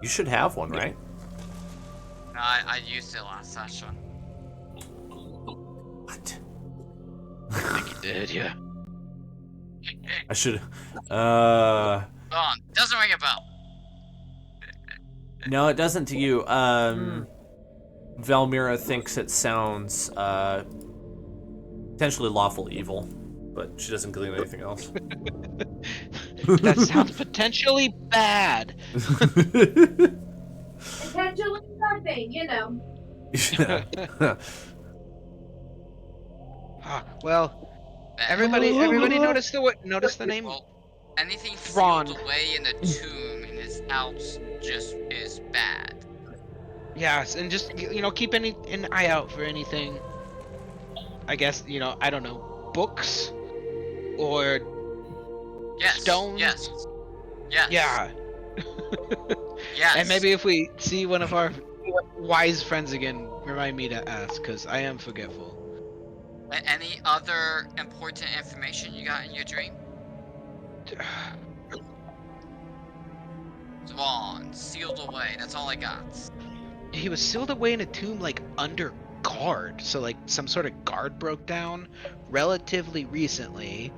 You should have one, right? No, I used it last session. What? I think you did, yeah. I should. Hold on, doesn't ring a bell. No, it doesn't to you. Valmira thinks it sounds potentially lawful evil, but she doesn't glean anything else. That sounds potentially bad. Potentially nothing, you know. Well, everybody notice the name. Well, anything Thrawn. sealed away in a tomb and is out just is bad. Yes, and just keep an eye out for anything. I guess I don't know, books or stones. Yes. Yeah. Yes. And maybe if we see one of our wise friends again, remind me to ask, because I am forgetful. Any other important information you got in your dream? Thrawn, sealed away. That's all I got. He was sealed away in a tomb, like under guard. So like some sort of guard broke down relatively recently.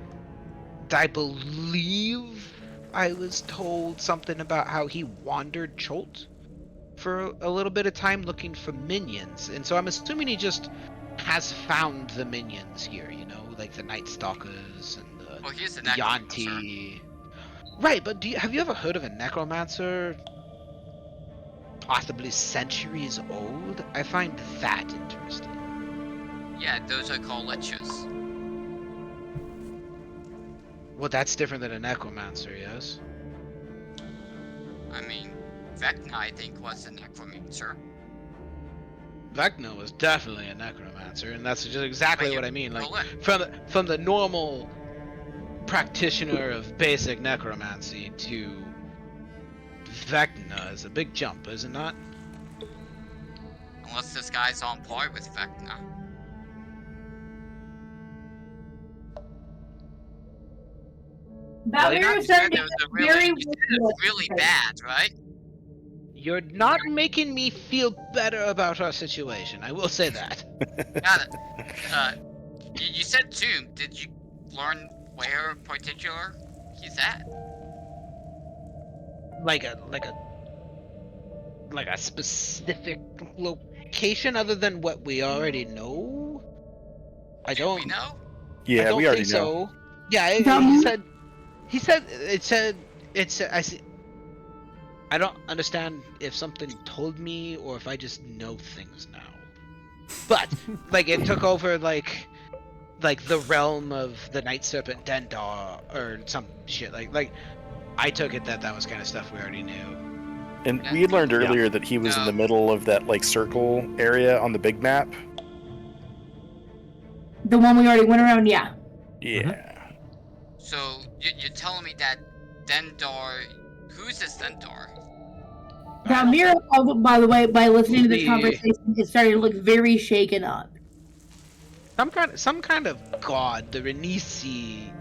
I believe I was told something about how he wandered Cholt for a little bit of time looking for minions, and so I'm assuming he just has found the minions here, like the Night Stalkers and the Yanti. Right, but have you ever heard of a necromancer possibly centuries old? I find that interesting. Yeah, those are called liches. Well, that's different than a necromancer, yes? I mean, Vecna, I think, was a necromancer. Vecna was definitely a necromancer, and that's just exactly what I mean. Like, from the normal practitioner of basic necromancy to Vecna is a big jump, is it not? Unless this guy's on par with Vecna. Valmira said it was really bad, right? You're not making me feel better about our situation, I will say that. Got it. You said tomb. Did you learn where in particular he's at? Like a specific location other than what we already know? I don't. Do we know? Yeah, I don't we already think know. so. Yeah, he said I see. I don't understand if something told me or if I just know things now. But like it took over like like the realm of the Night Serpent Dendar or some shit. Like I took it that was kind of stuff we already knew. And we had learned earlier that he was in the middle of that like circle area on the big map. The one we already went around, yeah. Yeah. So you're telling me that Dendar? Who's this Dendar? Now, Mira, by the way, by listening to this conversation, is starting to look very shaken up. Some kind of god, the Renisi.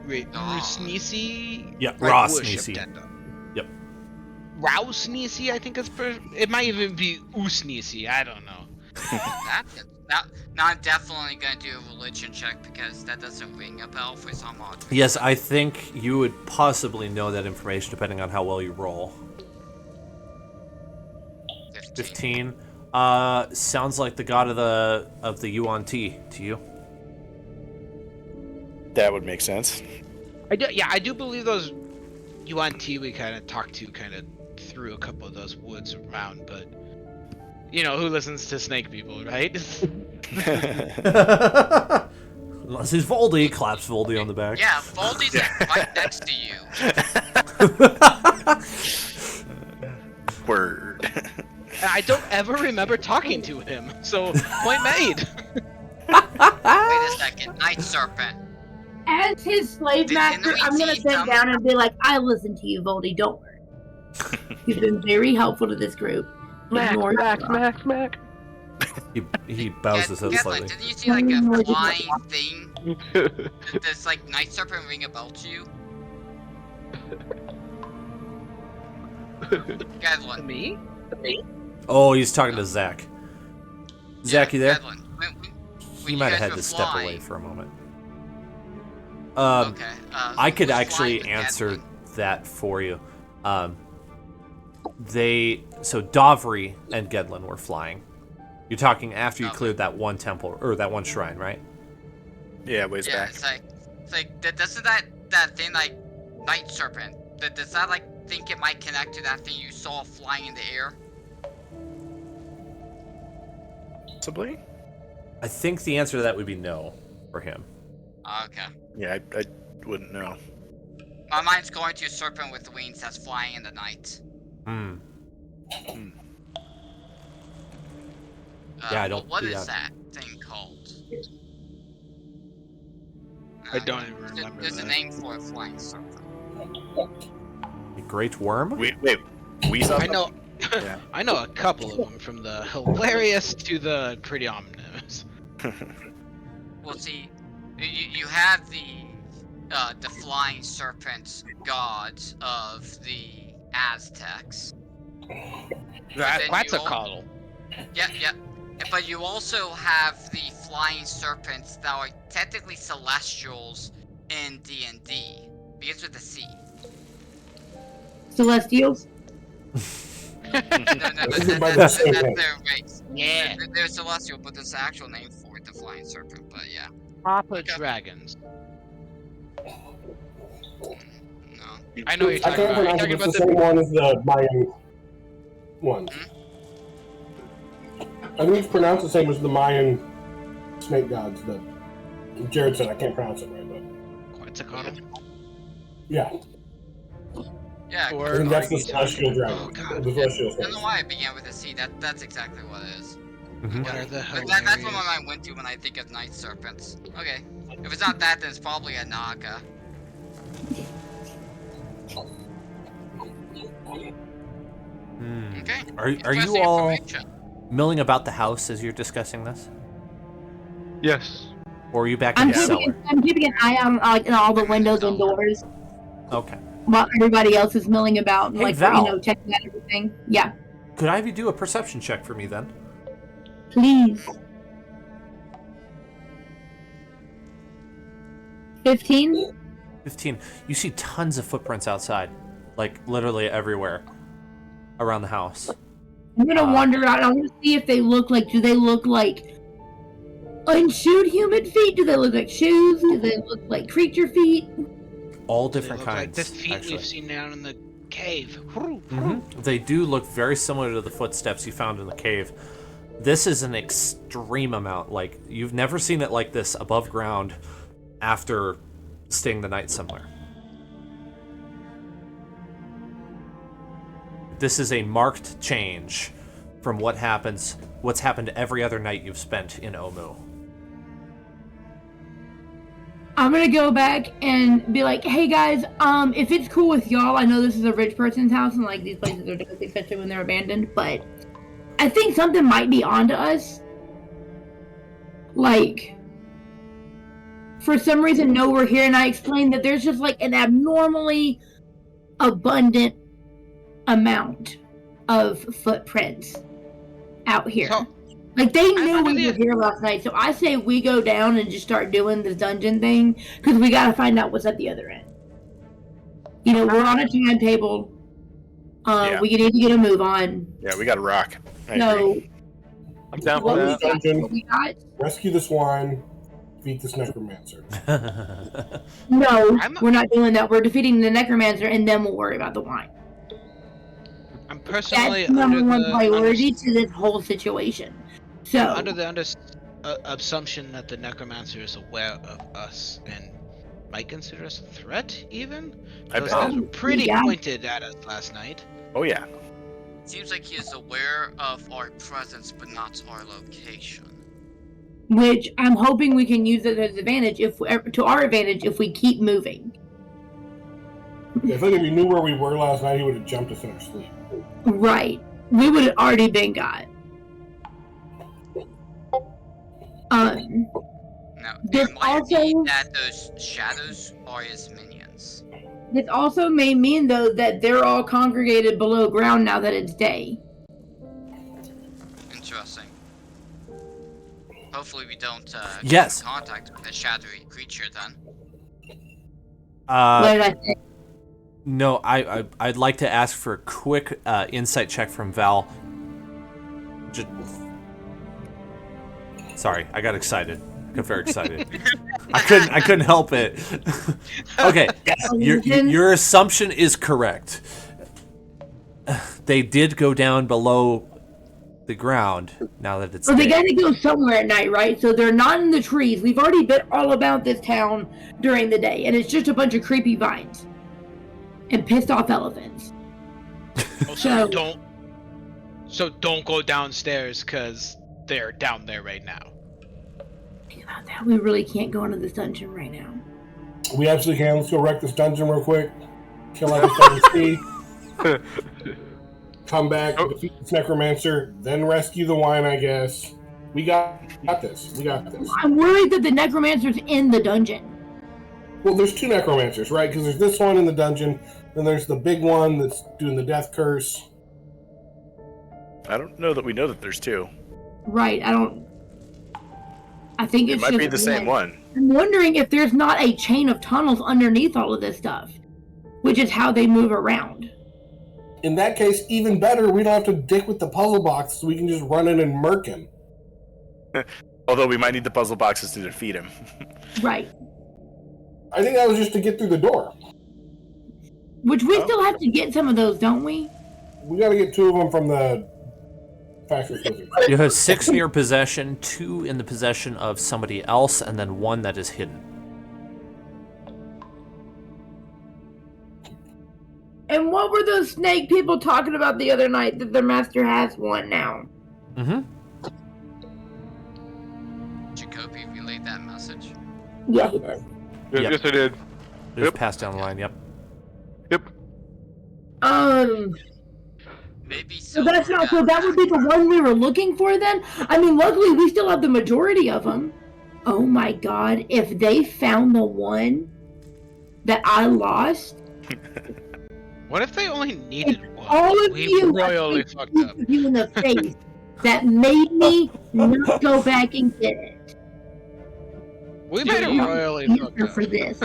Rusnisi? Yeah, Rosnisi. Yep. Rousnisi, I think it might even be Usnisi, I don't know. Now I'm definitely gonna do a religion check because that doesn't ring a bell for some odd reason. Yes, I think you would possibly know that information depending on how well you roll. 15. Sounds like the god of the Yuan Ti to you. That would make sense. I do believe those Yuan Ti we kind of talked to kind of threw a couple of those woods around, but you know who listens to snake people, right? Unless he's Voldy, claps Voldy on the back. Yeah, Voldy's like right next to you. Word. I don't ever remember talking to him, so point made. Wait a second, Night Serpent. As his slave master, I'm gonna sit down and be like, I listen to you, Voldy, don't worry. You've been very helpful to this group. Smack. He bows his head slightly. Didn't you see like a flying thing? Does like Night Serpent ring a bell to you? Gadlin. Me? Oh, he's talking to Zach. Zach, you there? Gadlin, He might have had to step away for a moment. Okay. I could actually answer that for you. So Dovry and Gedlin were flying. You're talking after you cleared that one temple or that one shrine, right? Yeah, ways back. It's like doesn't that thing like Night Serpent? Does that like think it might connect to that thing you saw flying in the air? Possibly. I think the answer to that would be no for him. Okay. Yeah, I wouldn't know. My mind's going to a serpent with wings that's flying in the night. Yeah, I don't. What is that thing called? I don't even remember. There's a name for a flying serpent. A great worm? Wait, we saw. I know. Yeah. I know a couple of them, from the hilarious to the pretty ominous. Well, see, you have the flying serpent gods of the Aztecs. That's a coddle. Yeah. But you also have the flying serpents that are technically celestials in D&D. Begins with a C. Celestials? No, that's their race. Yeah. They're celestial, but there's an actual name for it, the flying serpent, but yeah. Papa dragons. No. I know what you're talking about. You're talking It's about the same one as the Mayan one. I think it's pronounced the same as the Mayan snake gods that Jared said. I can't pronounce it right, but Quetzalcoatl. yeah. Yeah, Or- I think that's the celestial dragon. Oh, God. The celestial I don't know snake. why it began with a C. That's exactly what it is. What are the But that's what my hilarious- mind went to when I think of night serpents. Okay. If it's not that, then it's probably a Naga. Okay. Are you Interesting all information. milling about the house as you're discussing this? Yes. Or are you back in the cellar? I'm keeping an eye on like all the windows and doors Okay. while everybody else is milling about and Hey, like Val. checking out everything. Yeah, Could I have you do a perception check for me then? please. 15? 15. You see tons of footprints outside. Like, literally everywhere. Around the house. I'm gonna wander out. I want to see if they look like. Do they look like unshoed human feet? Do they look like shoes? Do they look like creature feet? All They different look like kinds, the feet actually. we've seen down in the cave. They do look very similar to the footsteps you found in the cave. This is an extreme amount. Like, you've never seen it like this above ground after staying the night somewhere. This is a marked change from what's happened every other night you've spent in Omu. I'm gonna go back and be like, hey guys, if it's cool with y'all, I know this is a rich person's house and like these places are different, especially when they're abandoned, but I think something might be onto us. Like, for some reason, no, we're here, and I explained that there's just like an abnormally abundant amount of footprints out here. So, like, they knew we were here last night, so I say we go down and just start doing this dungeon thing, because we gotta find out what's at the other end. You know, we're on a timetable. We need to get a move on. Yeah, we got to rock. So, I'm down What for we that. got- dungeon. what we got? Rescue the swine. Defeat this necromancer. No, I'm not- we're not doing that. We're defeating the necromancer, and then we'll worry about the wine. I'm personally That's number under one the priority to this whole situation. So, under the assumption that the necromancer is aware of us and might consider us a threat, even. I Those bet. guys were pretty Yeah. pointed at us last night. Oh yeah. Seems like he is aware of our presence, but not our location. which I'm hoping we can use it as advantage to our advantage if we keep moving. I think if he knew where we were last night, he would have jumped us in our sleep. Right. We would have already been got. Now, This it might be also- that those shadows are his minions. This also may mean, though, that they're all congregated below ground now that it's day. Interesting. Hopefully we don't Yes. get in contact with a shadowy creature then. What did I say? No, I'd like to ask for a quick insight check from Val. Sorry, I got excited. Got very excited. I couldn't help it. Okay, your assumption is correct. They did go down below the ground now that it's So they day. gotta go somewhere at night, right? So they're not in the trees. We've already been all about this town during the day, and it's just a bunch of creepy vines and pissed off elephants. Also, don't go downstairs because they're down there right now. Think about that. We really can't go into this dungeon right now. We absolutely can. Let's go wreck this dungeon real quick. Kill everything we see. Come back, defeat this necromancer, then rescue the wine, I guess. We got this. We got this. I'm worried that the necromancer's in the dungeon. Well, there's two necromancers, right? Because there's this one in the dungeon, then there's the big one that's doing the death curse. I don't know that we know that there's two. Right, I think It it's might just be the same one. I'm wondering if there's not a chain of tunnels underneath all of this stuff, which is how they move around. In that case, even better, we don't have to dick with the puzzle box, so we can just run in and murk him. Although we might need the puzzle boxes to defeat him. Right. I think that was just to get through the door. Which we still have to get some of those, don't we? We got to get two of them from the factory wizard. You have 6 in your possession, 2 in the possession of somebody else, and then 1 that is hidden. And what were those snake people talking about the other night that their master has one now? Mm-hmm. Jacoby relayed that message. Yeah, he does. Yep. Yes, I did. Just Yep. passed down the line, yep. Yep. Maybe So that's not, so that would be the back. one we were looking for then? I mean, luckily we still have the majority of them. Oh my god, if they found the one that I lost, What if they only needed one? all of We you, royally fucked up. you in the face that made me not go back and get it. We made it You royally answer fucked up. for this.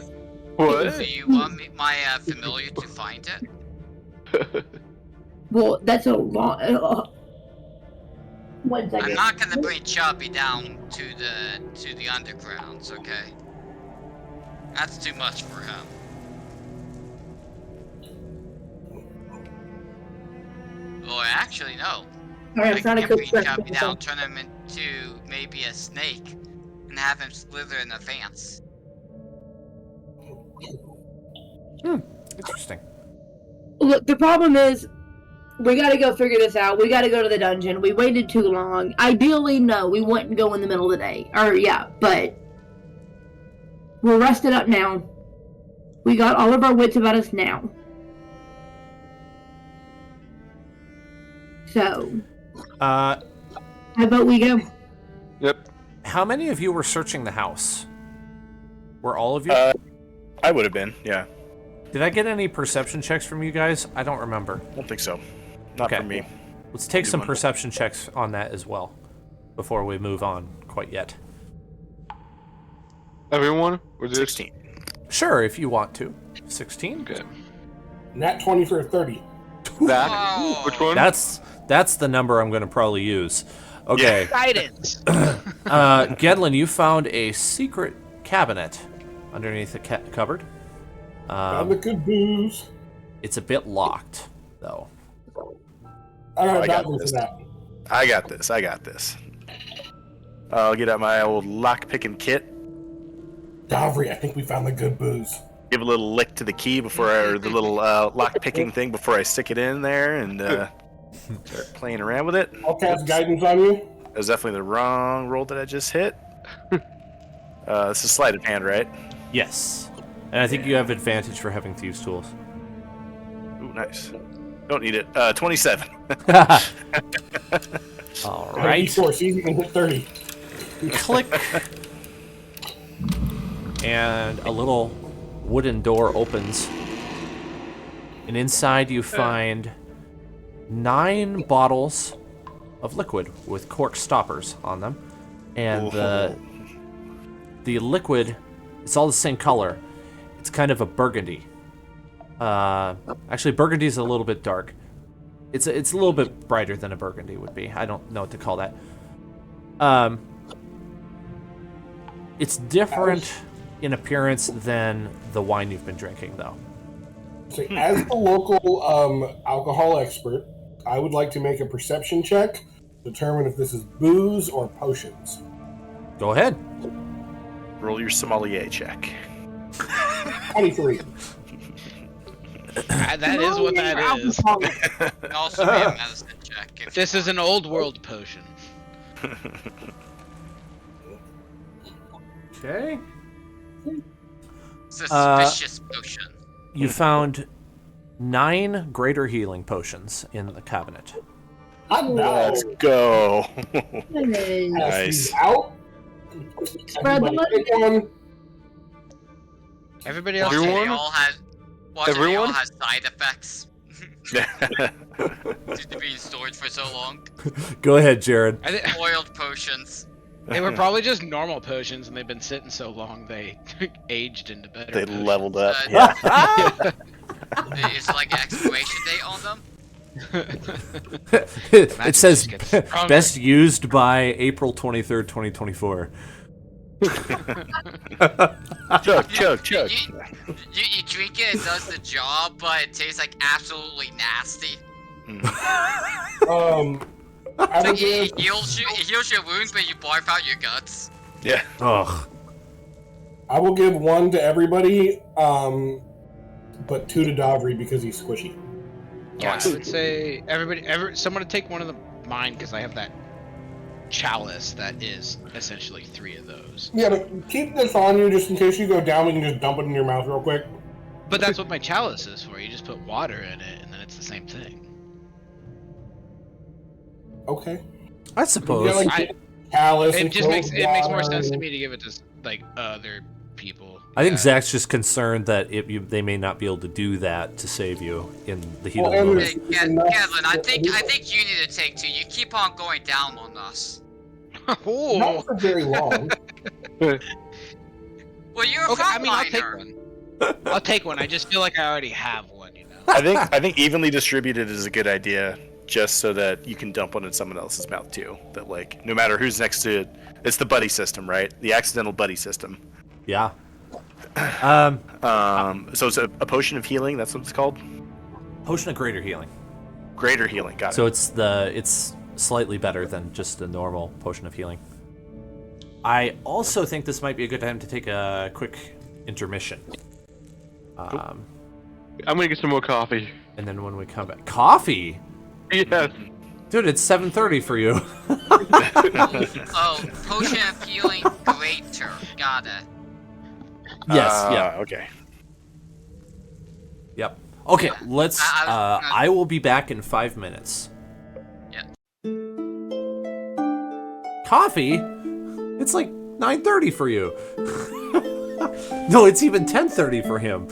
What? Do you want me, my familiar to find it? Well, that's a long. 1 second. I'm not gonna bring Chubby down to the undergrounds, okay? That's too much for him. Or actually, no. Sorry, I'm I trying to can cook reach shrimp. up down, turn him into maybe a snake, and have him slither in the fence. Interesting. Look, the problem is, we gotta go figure this out. We gotta go to the dungeon. We waited too long. Ideally, no, we wouldn't go in the middle of the day. But we're rested up now. We got all of our wits about us now. So, how about we go? Yep. How many of you were searching the house? Were all of you? I would have been, yeah. Did I get any perception checks from you guys? I don't remember. I don't think so. Not Okay. for me. Let's take some perception checks on that as well before we move on quite yet. Everyone? Or just 16. Sure, if you want to. 16? Okay. Nat 20 for a 30. That? Whoa. Which one? That's the number I'm going to probably use. Okay. Guidance. Gedlin, you found a secret cabinet underneath the cupboard. Found the good booze. It's a bit locked, though. I I got got for this. that. I got this. I'll get out my old lock-picking kit. Davri, I think we found the good booze. Give a little lick to the key or the little lock-picking thing before I stick it in there and start playing around with it. I'll cast guidance on you. That was definitely the wrong roll that I just hit. This is sleight of hand, right? Yes. And I think you have advantage for having thieves' tools. Ooh, nice. Don't need it. 27. All right. See if you can hit 30. Click. And a little wooden door opens. And inside you find 9 bottles of liquid with cork stoppers on them. And the liquid, it's all the same color. It's kind of a burgundy. Actually, burgundy is a little bit dark. It's a little bit brighter than a burgundy would be. I don't know what to call that. It's different in appearance than the wine you've been drinking, though. So, as the local alcohol expert, I would like to make a perception check to determine if this is booze or potions. Go ahead. Roll your sommelier check. 23. That is what that is. And also be a medicine check. If This is an old world potion. Okay. Suspicious potion. You found 9 greater healing potions in the cabinet. Let's go. Hey. Nice. Out. Spread the Everybody pick one. Everybody else. Watching Everyone? they all has watching they Everyone? all has side effects. Due to being stored for so long. Go ahead, Jared. Oiled potions. They were probably just normal potions, and they've been sitting so long they aged into better. They potions. leveled up. Uh, Yeah. It's like an expiration date on them. It says just gets stronger. best used by April 23rd, 2024. Chug. You drink it, it does the job, but it tastes like absolutely nasty. I will Like give, it heals your wounds, but you barf out your guts. Yeah. Ugh. I will give 1 to everybody, but 2 to Davri because he's squishy. Yeah, I would say someone to take one of the mine because I have that chalice that is essentially 3 of those. Yeah, but keep this on you just in case you go down. We can just dump it in your mouth real quick. But that's what my chalice is for. You just put water in it, and then it's the same thing. Okay. I suppose. Yeah, like, chalice It and just makes more water sense to and- me to give it to like other people. I think Yeah. Zach's just concerned that they may not be able to do that to save you in the heat of the Well, and moment. Hey, There's enough- Gadlin, I think you need to take 2. You keep on going down on us. Oh. Not for very long. Well, you're a Okay, I mean, I'll take frontliner. one. I'll take one. I just feel like I already have one, you know. I think evenly distributed is a good idea, just so that you can dump one in someone else's mouth too. That like no matter who's next to it, it's the buddy system, right? The accidental buddy system. Yeah. So it's a potion of healing. That's what it's called. Potion of greater healing. Greater healing. Got it. So it's slightly better than just a normal potion of healing. I also think this might be a good time to take a quick intermission. I'm gonna get some more coffee. And then when we come back, coffee. Yes. Dude, it's 7:30 for you. Oh, potion of healing greater. Got it. Yes. Yeah. Okay. Yep. Okay. Yeah. Let's. I will be back in 5 minutes. Yeah. Coffee? It's like 9:30 for you. No, it's even 10:30 for him.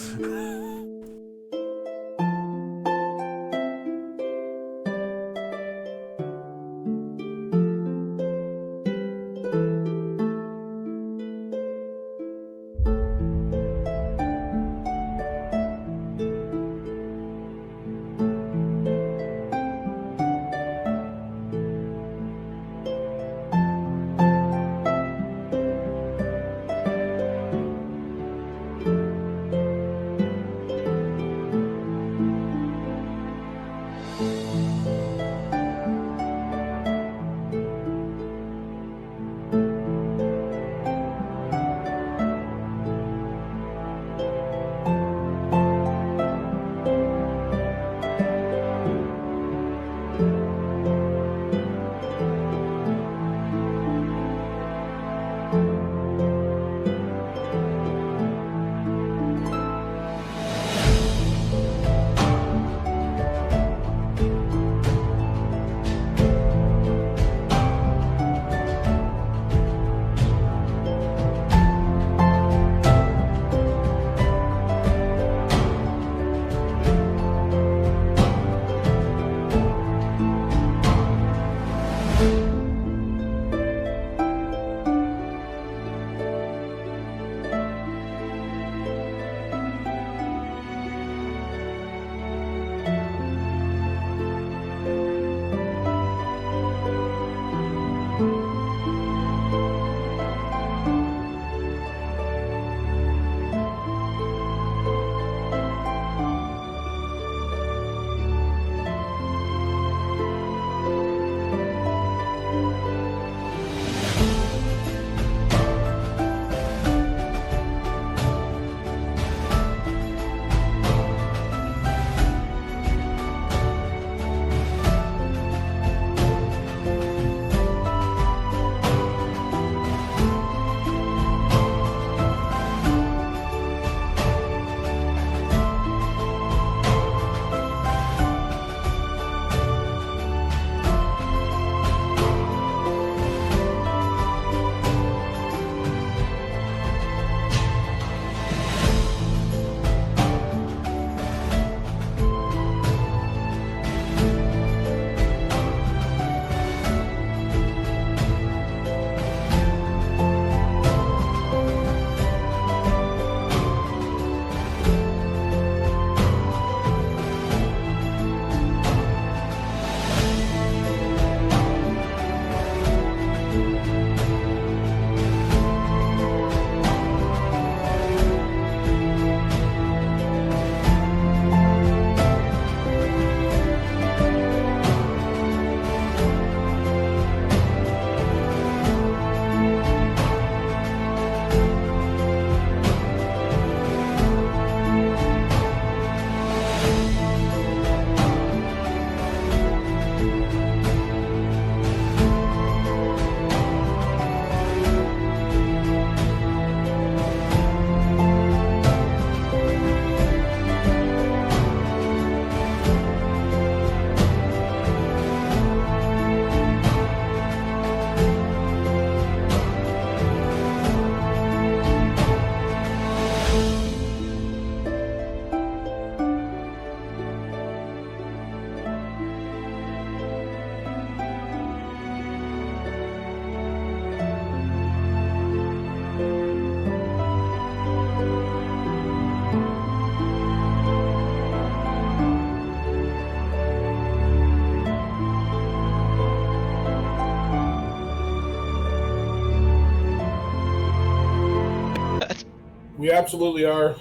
We absolutely are.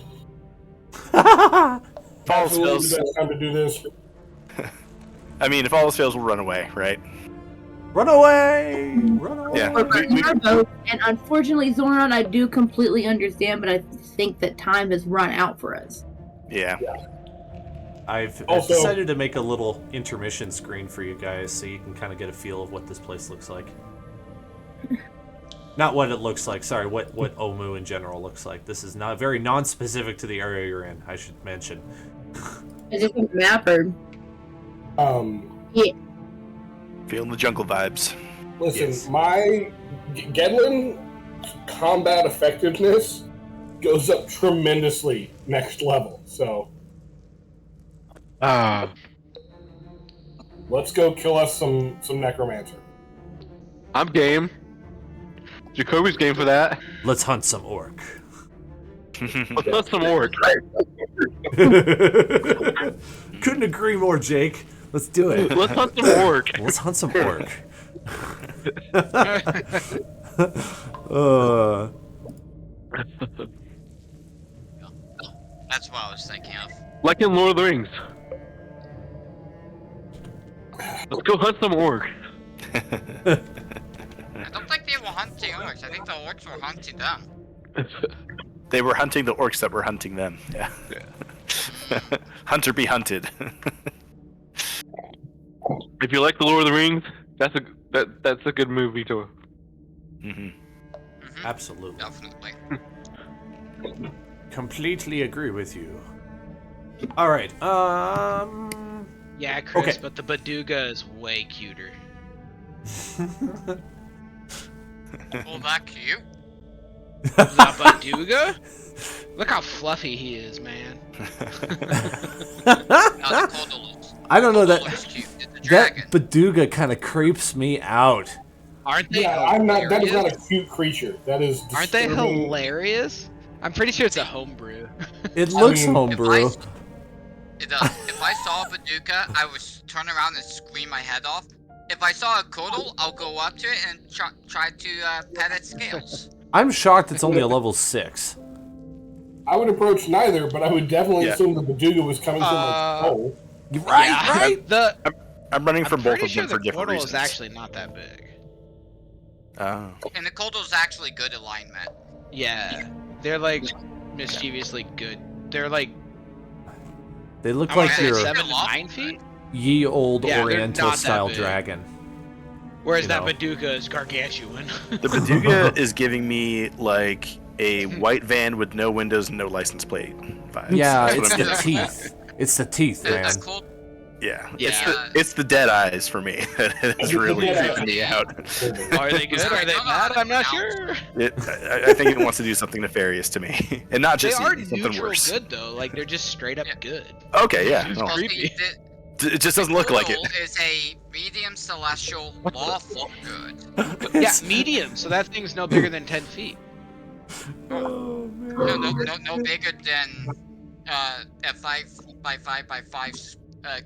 Falls Absolutely fails. the best time to do this. I mean, if all else fails, we'll run away, right? Run away! Run away! Yeah. And unfortunately, Zoran, I do completely understand, but I think that time has run out for us. Yeah. I've Also- decided to make a little intermission screen for you guys so you can kind of get a feel of what this place looks like. Not what it looks like, sorry, what Omu in general looks like. This is not very non-specific to the area you're in, I should mention. Is it a map or? Yeah. Feeling the jungle vibes. Listen, Yes. my Gedlin combat effectiveness goes up tremendously next level. So let's go kill us some necromancer. I'm game. Jacoby's game for that. Let's hunt some orc. Let's hunt some orc. Couldn't agree more, Jake. Let's do it. Let's hunt some orc. Let's hunt some orc. That's what I was thinking of. Like in Lord of the Rings. Let's go hunt some orc. I don't think they were hunting orcs. I think the orcs were hunting them. They were hunting the orcs that were hunting them. Yeah. Hunter be hunted. If you like the Lord of the Rings, that's a good movie to. Absolutely. Definitely. Completely agree with you. Alright, Yeah, Chris, Okay. but the Baduga is way cuter. Well, that cute. The Baduga? Look how fluffy he is, man. Now the Kodo looks. I don't know Kodo that looks cute. It's a dragon. that Baduga kind of creeps me out. Aren't they Yeah, I'm not. That is not hilarious? a cute creature. That is. Aren't they disturbing. hilarious? I'm pretty sure it's a homebrew. It looks mean, homebrew. It does. If I saw a Baduka, I would turn around and scream my head off. If I saw a Kodo, I'll go up to it and try to pet its scales. I'm shocked it's only a level 6. I would approach neither, but I would definitely Yeah. assume the Baduga was coming from my soul. Right, Yeah, right? I'm running for I'm both pretty of sure them the for different portal reasons. is actually not that big. Oh. And the Kodo's actually good alignment. Yeah, they're like mischievously good. They're like They look I wanna like say your 7 to 9 feet, ye old Yeah, they're Oriental not that style big. dragon. whereas You that know. Baduga is gargantuan. The Baduga is giving me like a white van with no windows and no license plate vibes. Yeah, That's what it's I'm the getting. teeth. It's the teeth, The man. Kodo, Yeah. Yeah. It's the dead eyes for me. It's really freaking me out. Are they good? Are they bad? I'm not sure. I think it wants to do something nefarious to me, and not They just are something neutral worse. good though. Like they're just straight up Yeah. good. Okay, yeah. It's no. well, creepy. see, It just doesn't look like it. Kodo is a medium celestial lawful good. Yeah, medium. So that thing's no bigger than 10 feet. Oh, No bigger than a 5x5x5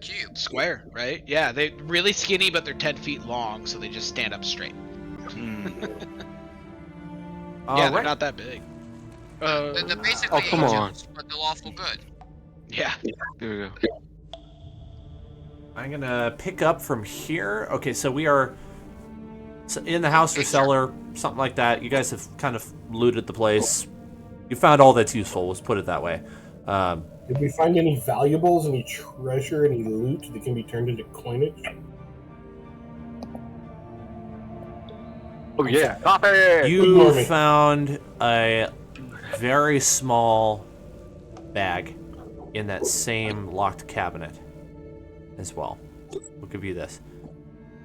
cube. Square, right? Yeah, they're really skinny, but they're 10 feet long, so they just stand up straight. Yeah, they're not that big. They're basically come on. angels, but they're lawful good. Yeah. Here we go. I'm gonna pick up from here. Okay, so we are in the house or cellar, something like that. You guys have kind of looted the place. You found all that's useful. Let's put it that way. Did we find any valuables, any treasure, any loot that can be turned into coinage? Oh yeah, copy. You Ignore me. found a very small bag in that same locked cabinet as well. We'll give you this.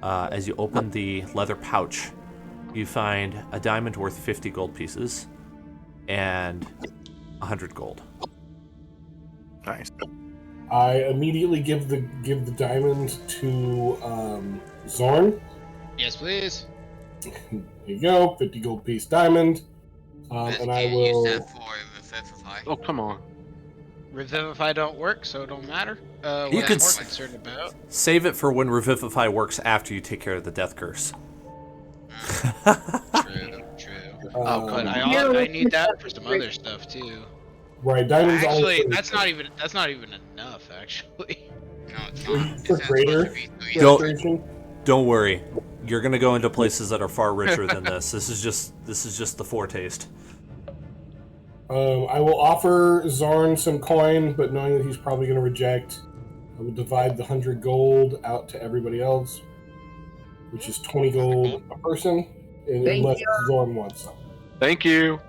As you open the leather pouch, you find a diamond worth 50 gold pieces and 100 gold. Nice. I immediately give the diamond to Zorn. Yes, please. Here you go, 50 gold piece diamond. And I Use will. that for Revivify. Oh come on. Revivify don't work, so it don't matter. What You I'm could more s- concerned about. Save it for when Revivify works after you take care of the death curse. True. um, But I need that for some other stuff too. Right, diamonds Actually, only that's not even enough. Actually. No, it's for not. It's greater supposed to be 3. Don't- illustration. Don't worry. You're gonna go into places that are far richer than this. This is just the foretaste. I will offer Zorn some coin, but knowing that he's probably going to reject, I will divide the 100 gold out to everybody else, which is 20 gold a person, unless Zorn wants some. Thank you.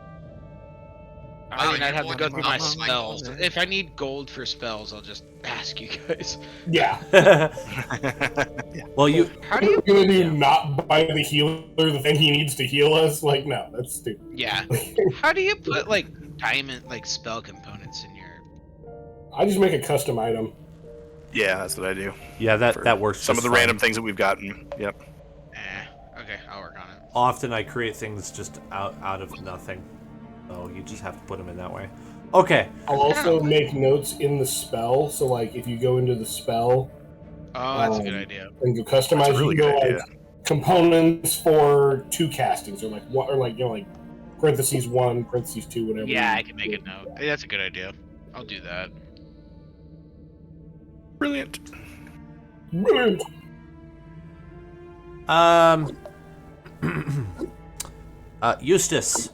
I mean, I'd have to go through my spells. If I need gold for spells, I'll just ask you guys. Yeah. Well, How do you gonna do not buy the healer the thing he needs to heal us? Like, no, that's stupid. Yeah. How do you put like diamond spell components in your? I just make a custom item. Yeah, that's what I do. Yeah, that works. Some of the fine. random things that we've gotten. Yep. Okay, I'll work on it. Often I create things just out of nothing. So you just have to put them in that way. Okay. I'll also make notes in the spell, so like if you go into the spell, that's a good idea. And go customize, really you can go good like components for 2 castings, or like what, or like like parentheses 1, parentheses 2, whatever. Yeah, I can make a note. Hey, that's a good idea. I'll do that. Brilliant. Brilliant. Eustace.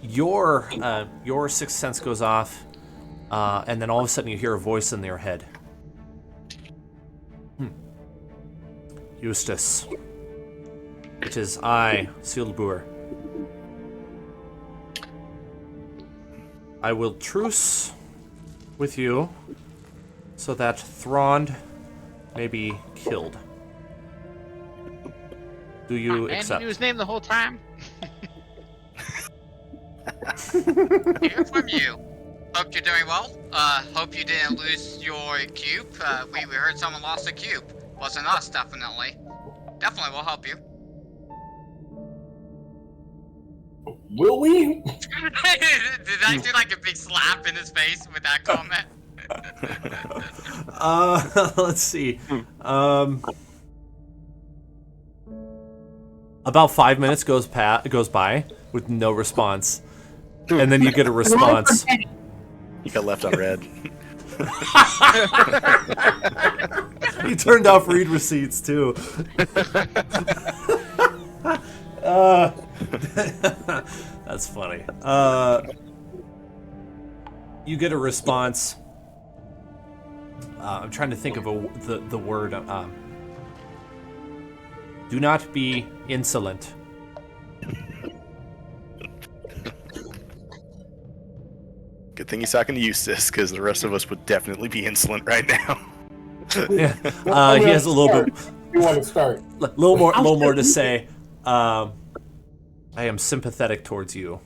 Your sixth sense goes off, and then all of a sudden you hear a voice in your head. Eustace. It is I, Sillbuur. I will truce with you so that Thrond may be killed. Do you accept? And he knew his name the whole time. Hear from you. Hope you're doing well. Hope you didn't lose your cube. We heard someone lost a cube. Wasn't us, definitely. Definitely will help you. Will we? Did I do like a big slap in his face with that comment? Let's see. About 5 minutes goes by with no response, and then you get a response. You got left on red. You turned off read receipts too. That's funny. You get a response. I'm trying to think of the word. Do not be insolent. Good thing he's talking to Eustace, because the rest of us would definitely be insolent right now. Yeah, he has a little bit. You want to start? Little more to say. I am sympathetic towards you.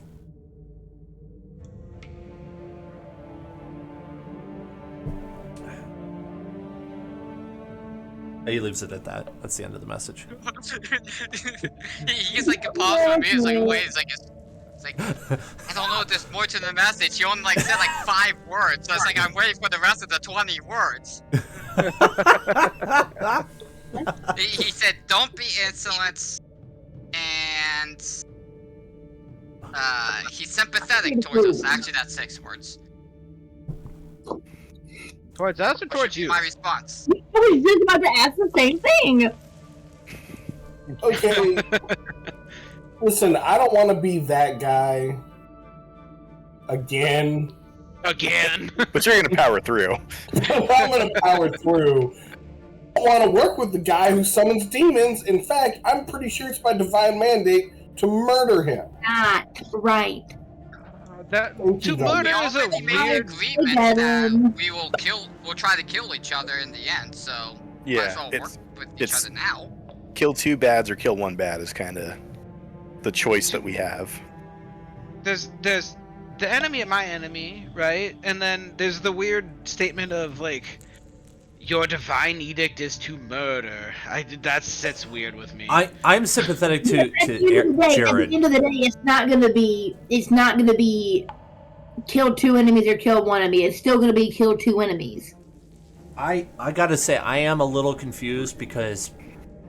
He leaves it at that. That's the end of the message. He's like a pause for me. It's like, wait, it's like, I don't know if there's more to the message. He only like said like 5 words. So it's like I'm waiting for the rest of the 20 words. He said, "Don't be insolent," and he's sympathetic towards us. Actually, that's 6 words. Towards us or towards you? My response. I was just about to ask the same thing. Okay. Listen, I don't want to be that guy again. But you're gonna power through. I'm going to power through. I want to work with the guy who summons demons. In fact, I'm pretty sure it's by divine mandate to murder him. Not right. To murder is a We made an weird. agreement that we'll try to kill each other in the end. So might Yeah, as well work with each other now. Kill 2 bads or kill 1 bad is kind of the choice that we have. There's the enemy of my enemy, right? And then there's the weird statement of like, your divine edict is to murder. That's weird with me. I'm sympathetic to At the Jared. end of the day, it's not gonna be kill 2 enemies or kill 1 enemy. It's still gonna be kill 2 enemies. I gotta say I am a little confused because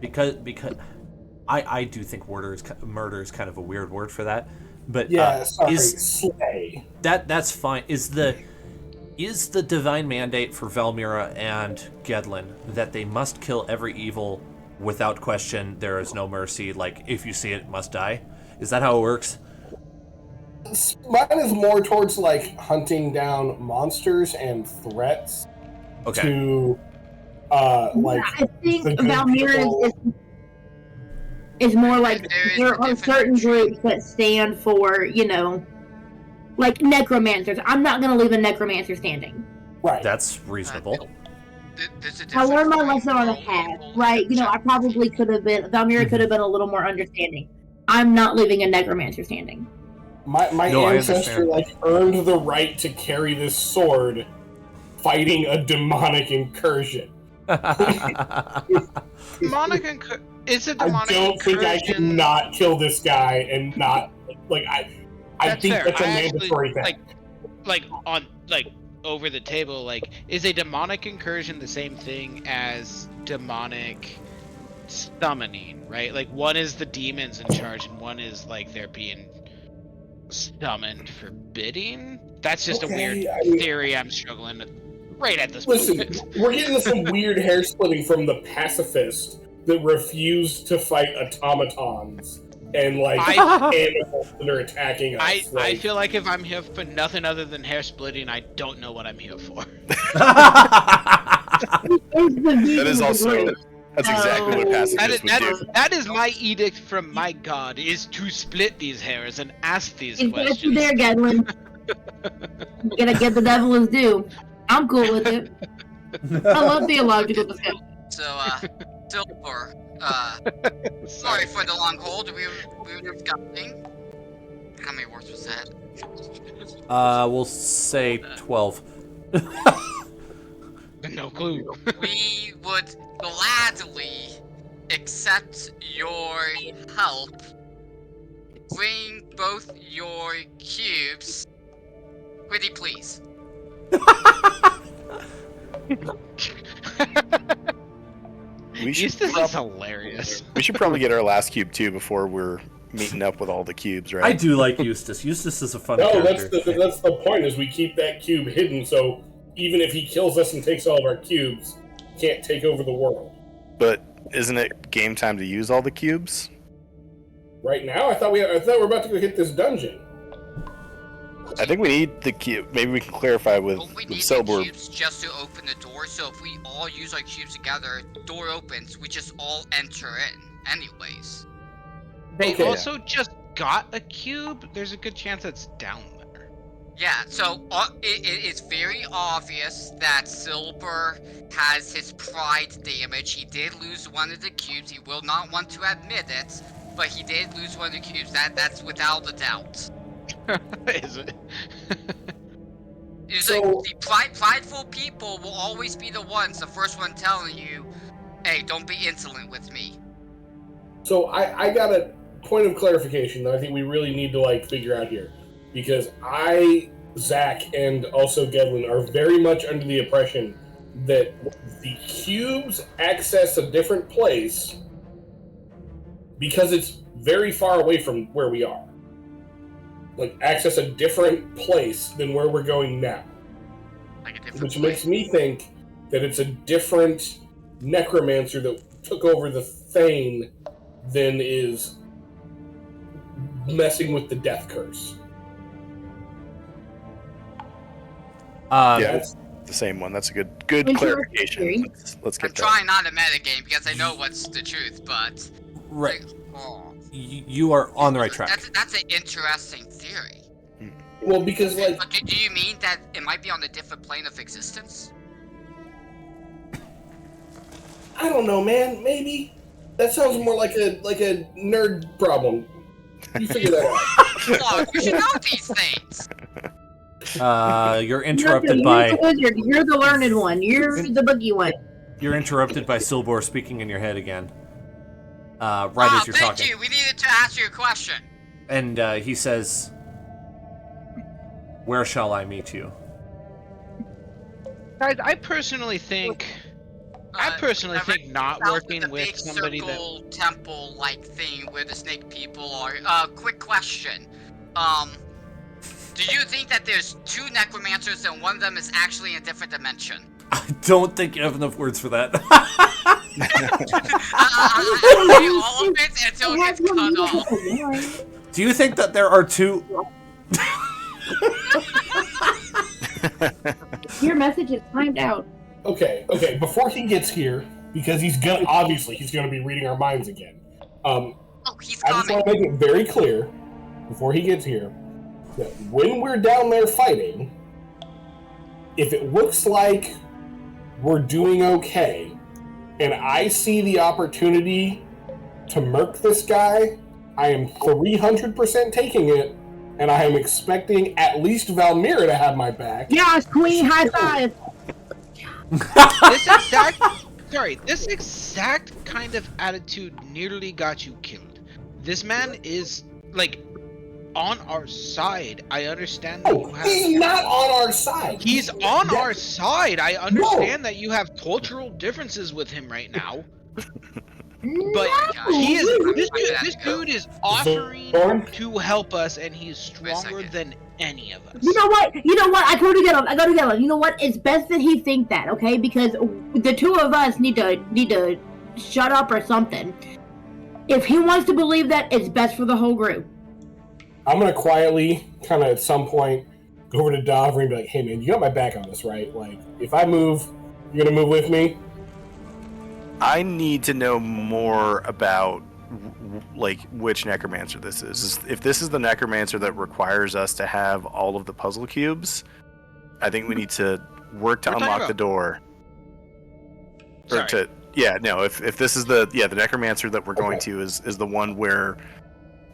I do think murder is kind of a weird word for that. But Yeah, sorry, slay. that's fine. Is the divine mandate for Valmira and Gedlin that they must kill every evil without question? There is no mercy. Like, if you see it, must die. Is that how it works? Mine is more towards like hunting down monsters and threats to like. I think Valmira is more like there are certain groups that stand for, you know, like necromancers. I'm not going to leave a necromancer standing. Right. That's reasonable. I learned my lesson on a hat. Right. You know, I probably could have been, Valmira could have been a little more understanding. I'm not leaving a necromancer standing. My ancestor like earned the right to carry this sword fighting a demonic incursion. Demonic incursion? Is it demonic incursion? I don't think I can not kill this guy and not, like, I think fair. That's a mandatory thing. Like, over the table, like, is a demonic incursion the same thing as demonic summoning, right? Like, one is the demons in charge and one is, like, they're being summoned for bidding? That's just a weird theory I'm struggling with right at this point. Listen, we're getting some weird hair splitting from the pacifist that refused to fight automatons and like animals that are attacking us. I feel like if I'm here for nothing other than hair splitting, I don't know what I'm here for. That is also... That's exactly what pacifists would do. That is my edict from my god, is to split these hairs and ask these questions. Get you there, Gedlin. You gotta get the devil his due. I'm cool with it. I love theological discussion. So, Sillbuur, sorry for the long hold. We were discussing. How many words was that? We'll say 12. No clue. We would gladly accept your help. Bring both your cubes. Pretty please. This is hilarious. We should probably get our last cube too before we're meeting up with all the cubes, right? I do like Eustace. Eustace is a fun character. character. That's the point, is we keep that cube hidden, so even if he kills us and takes all of our cubes, he can't take over the world. But isn't it game time to use all the cubes? Right now? I thought we're about to go hit this dungeon. I think we need the cube. Maybe we can clarify with we need Sillbuur. The cubes just to open the door, so if we all use our cubes together, door opens, we just all enter in anyways. They also just got a cube. There's a good chance it's down there. Yeah, so it's very obvious that Sillbuur has his pride damage. He did lose one of the cubes. He will not want to admit it, but he did lose one of the cubes. That's without a doubt. Is it? It's like the prideful people will always be the ones, the first one telling you, "Hey, don't be insolent with me." So I got a point of clarification that I think we really need to figure out here, because Zach, and also Gedlin are very much under the impression that the cubes access a different place because it's very far away from where we are. Access a different place than where we're going now. Which makes me think that it's a different necromancer that took over the Thane than is messing with the death curse. Yeah, it's the same one. That's a good clarification. Let's get I'm trying not to metagame because I know what's the truth, but... Right. You are on the right track. That's an interesting theory. Well, because do you mean that it might be on a different plane of existence? I don't know, man. Maybe. That sounds more like a nerd problem. You figure that out. Oh, you should know these things. You're interrupted by... You're the learned one. You're the boogie one. You're interrupted by Sillbuur speaking in your head again. Right as you're talking. Thank you. We needed to ask you a question. And he says, "Where shall I meet you?" Guys, I personally think not working with somebody that temple-like thing where the snake people are. Quick question. Do you think that there's 2 necromancers and one of them is actually in a different dimension? I don't think you have enough words for that. I'll read all of it until it gets cut off. Do you think that there are 2... Your message is timed out. Okay. Before he gets here, because he's gonna be reading our minds again. He's I just coming. want to make it very clear before he gets here that when we're down there fighting, if it looks like we're doing okay, and I see the opportunity to murk this guy, I am 300% taking it, and I am expecting at least Valmira to have my back. Yes, Queen, high five. This exact kind of attitude nearly got you killed. This man is, like, on our side. I understand that you have... He's not on our side. He's on our side. I understand that you have cultural differences with him right now. But he is... This dude is offering to help us, and he's stronger than any of us. You know what? I go to get him. You know what? It's best that he think that, okay? Because the 2 of us need to shut up or something. If he wants to believe that, it's best for the whole group. I'm gonna quietly, kind of at some point, go over to Davri and be like, "Hey man, you got my back on this, right? Like, if I move, you're gonna move with me." I need to know more about like which necromancer this is. If this is the necromancer that requires us to have all of the puzzle cubes, I think we need to work to unlock the door. Or to if this is the necromancer that we're going to is the one where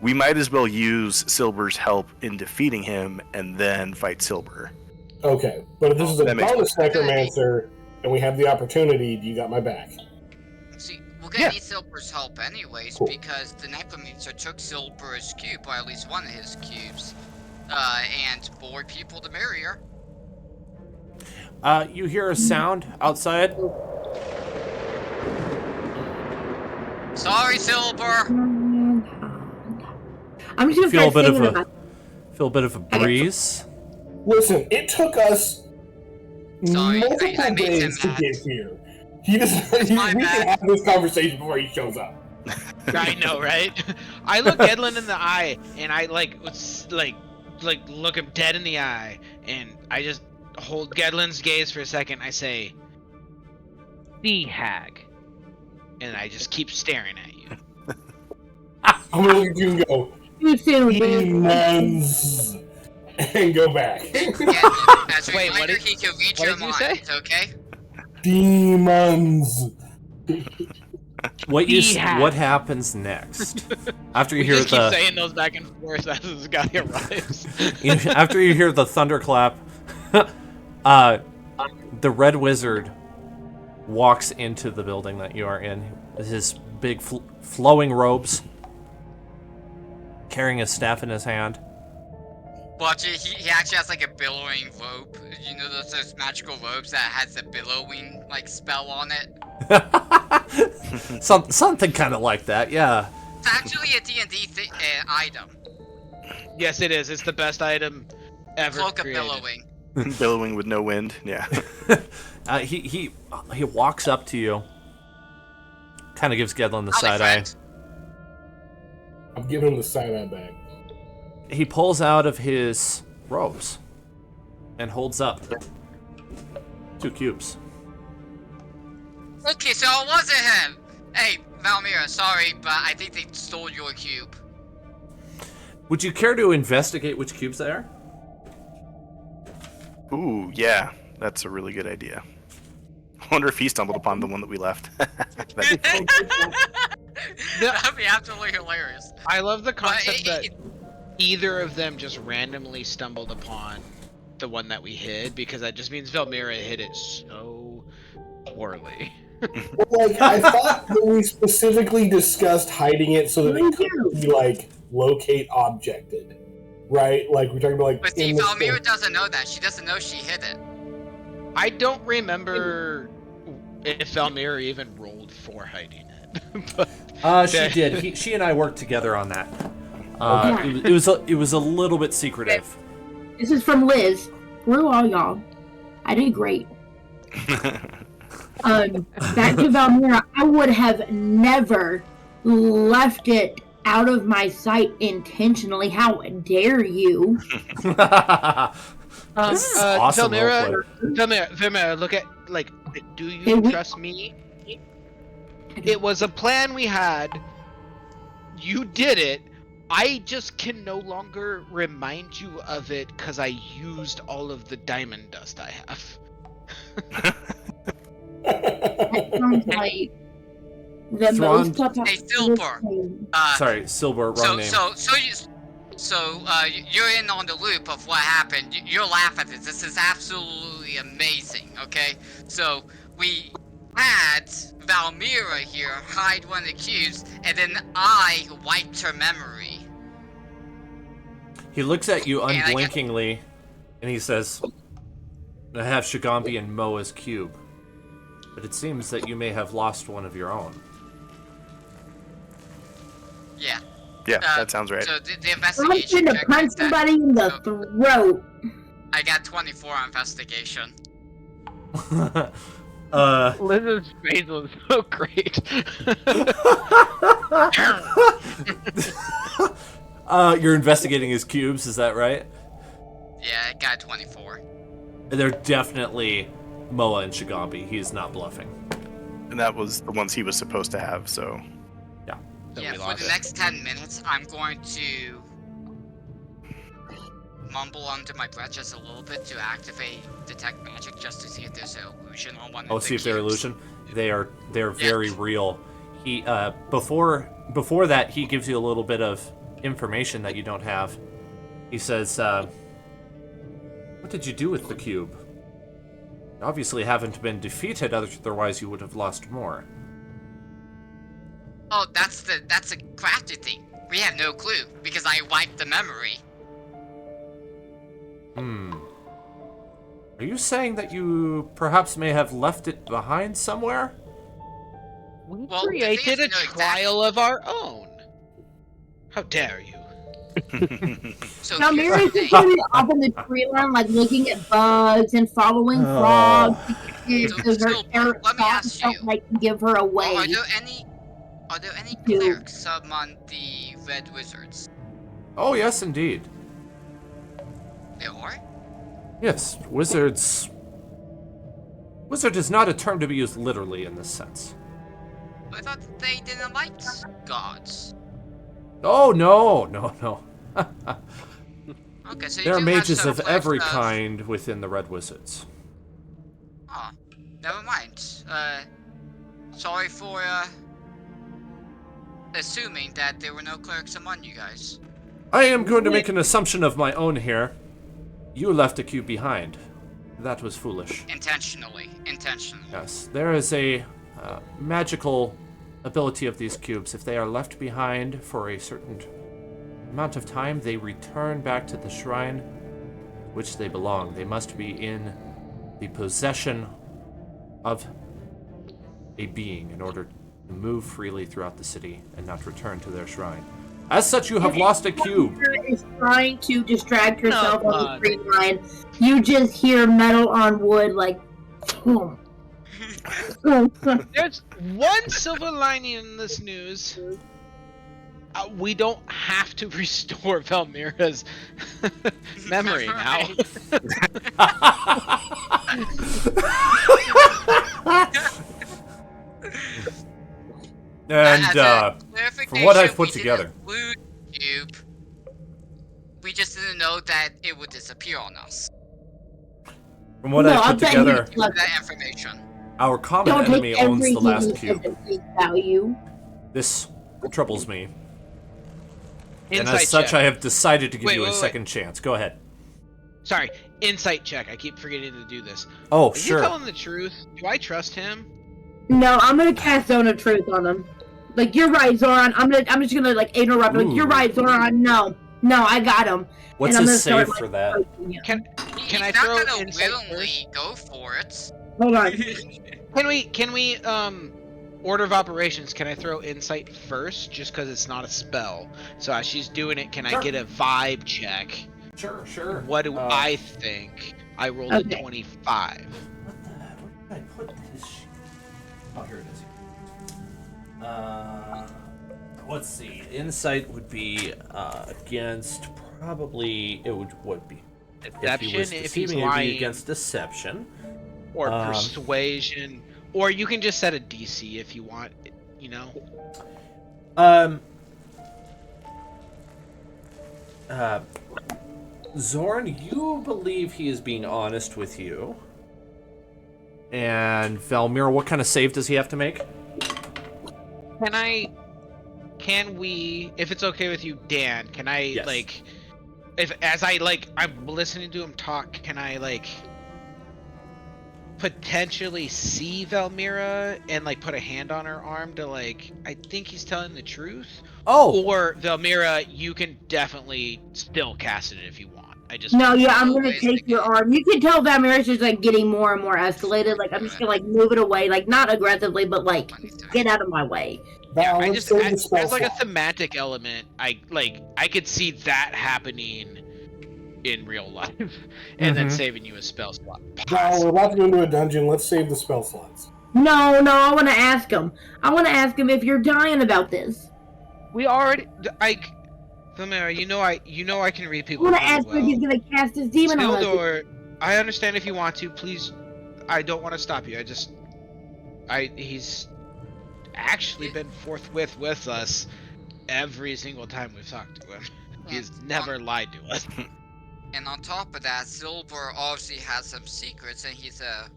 we might as well use Sillbuur's help in defeating him and then fight Sillbuur. Okay, but if this is a bonus necromancer and we have the opportunity, you got my back. See, we're gonna need Sillbuur's help anyways, because the necromancer took Sillbuur's cube, or at least one of his cubes, and more people the merrier. You hear a sound outside. Sorry, Sillbuur. I'm just gonna feel a bit of a breeze. Listen, it took us multiple I made days to get here. We can have this conversation before he shows up. I know, right? I look Gedlin in the eye, and I like look him dead in the eye, and I just hold Gedlin's gaze for a second. I say, "The hag," and I just keep staring at you. I'm gonna look at you and go, "Demons," and go back. As a reminder, he can read your mind, okay? Demons. What happens next? After you hear keep saying those back and forth as this guy arrives. After you hear the thunderclap, the Red Wizard walks into the building that you are in. His big flowing robes, carrying a staff in his hand. Watch it, he actually has like a billowing robe. You know those magical robes that has a billowing like spell on it? Something kind of like that, yeah. It's actually a D&D item. Yes, it is. It's the best item ever Cloak created. of billowing. Billowing with no wind, yeah. He walks up to you, kind of gives Gedlin the side eye. I'm giving him the side eye back. He pulls out of his robes and holds up 2 cubes. Okay, so it wasn't him. Hey, Valmira, sorry, but I think they stole your cube. Would you care to investigate which cubes they are? Ooh, yeah, that's a really good idea. I wonder if he stumbled upon the one that we left. That'd be absolutely hilarious. I love the concept that either of them just randomly stumbled upon the one that we hid, because that just means Valmira hid it so poorly. Well, like, I thought that we specifically discussed hiding it so that it could be, like, locate objected. Right? Like, we're talking about, like... But see, Valmira doesn't know that. She doesn't know she hid it. I don't remember if Valmira even rolled for hiding it. But she did. She and I worked together on that. Okay. It was a little bit secretive. This is from Liz. Screw all y'all. I did great. Back to Valmira. I would have never left it out of my sight intentionally. How dare you? This is awesome. Valmira, look at, like, do you trust me? It was a plan we had. You did it. I just can no longer remind you of it because I used all of the diamond dust I have. That sounds like the most Hey, Sillbuur. Sorry, Sillbuur, wrong name. So you're in on the loop of what happened. You're laughing at this. This is absolutely amazing, okay? So, we had Valmira here hide one of the cubes, and then I wiped her memory. He looks at you unblinkingly, and he says, I have Shigambi and Moa's cube, but it seems that you may have lost one of your own. Yeah. Yeah, that sounds right. So the investigation check. I'm punch somebody in the throat. I got 24 on investigation. Liz's face was so great. You're investigating his cubes, is that right? Yeah, I got 24. They're definitely Moa and Shigambi. He is not bluffing. And that was the ones he was supposed to have, so... Yeah, for the next 10 minutes, I'm going to mumble under my breath just a little bit to activate detect magic, just to see if there's an illusion on one of the see if they're cubes. illusion. They're very real. He before that he gives you a little bit of information that you don't have. He says, "What did you do with the cube? You obviously haven't been defeated, otherwise you would have lost more." Oh, that's a crafted thing. We have no clue, because I wiped the memory. Are you saying that you perhaps may have left it behind somewhere? We created a trial of our own. How dare you? So now Mary's just gonna be up in the tree line, like looking at bugs and following frogs. Let me ask you. Like give her away. Are there any clerics among the Red Wizards? Oh, yes, indeed. There are? Yes, wizards... Wizard is not a term to be used literally in this sense. I thought they didn't like gods. Oh, no. Okay, so there are mages of every kind within the Red Wizards. Oh, never mind. Sorry for, assuming that there were no clerics among you guys. I am going to make an assumption of my own here. You left a cube behind. That was foolish. Intentionally. Yes, there is a magical ability of these cubes. If they are left behind for a certain amount of time, they return back to the shrine which they belong. They must be in the possession of a being in order to move freely throughout the city and not return to their shrine. As such, you have lost a cube. Is trying to distract herself on the tree line. You just hear metal on wood, like. There's one silver lining in this news. We don't have to restore Valmira's memory now. And from what I've put together, cube, we just didn't know that it would disappear on us. From what I've put together, that information. Our common enemy owns the last cube. Value. This troubles me. Insight and as such, check. I have decided to give you a second chance. Go ahead. Sorry, insight check. I keep forgetting to do this. Oh, Are sure. you telling the truth? Do I trust him? No, I'm gonna cast Zone of Truth on him. Like, you're right, Zoran. I'm just gonna like interrupt. Like, you're right, Zoran. No, I got him. What's his save for that? Can I He's throw not gonna insight willingly go for it. Hold on. Can we order of operations? Can I throw insight first, just because it's not a spell? So as she's doing it, can I get a vibe check Sure. What do I think? I rolled a 25. What the heck? Where did I put his sheet? Oh, here it is. Let's see. Insight would be against probably it would be Deception if he's lying against deception or persuasion, or you can just set a DC if you want. You know. Zorn, you believe he is being honest with you. And Valmira, what kind of save does he have to make? Can we, if it's okay with you, Dan, can I, yes. I'm listening to him talk, can I, potentially see Valmira and, put a hand on her arm to, I think he's telling the truth? Oh! Or, Valmira, you can definitely still cast it if you want. I'm gonna take your arm. You can tell Valmira's just getting more and more escalated. I'm just gonna move it away, not aggressively, but get out of my way. Yeah, as a thematic element, I could see that happening in real life, and then saving you a spell slot. Val, we're about to go into a dungeon. Let's save the spell slots. No, I want to ask him. I want to ask him if you're dying about this. We already, Valmira, you know I can read people. I want to ask him if he's gonna cast his demon on us. Sillbuur, I understand if you want to. Please, I don't want to stop you. He's actually been forthwith with us every single time we've talked to him. He's never lied to us. And on top of that, Sillbuur obviously has some secrets, and he's a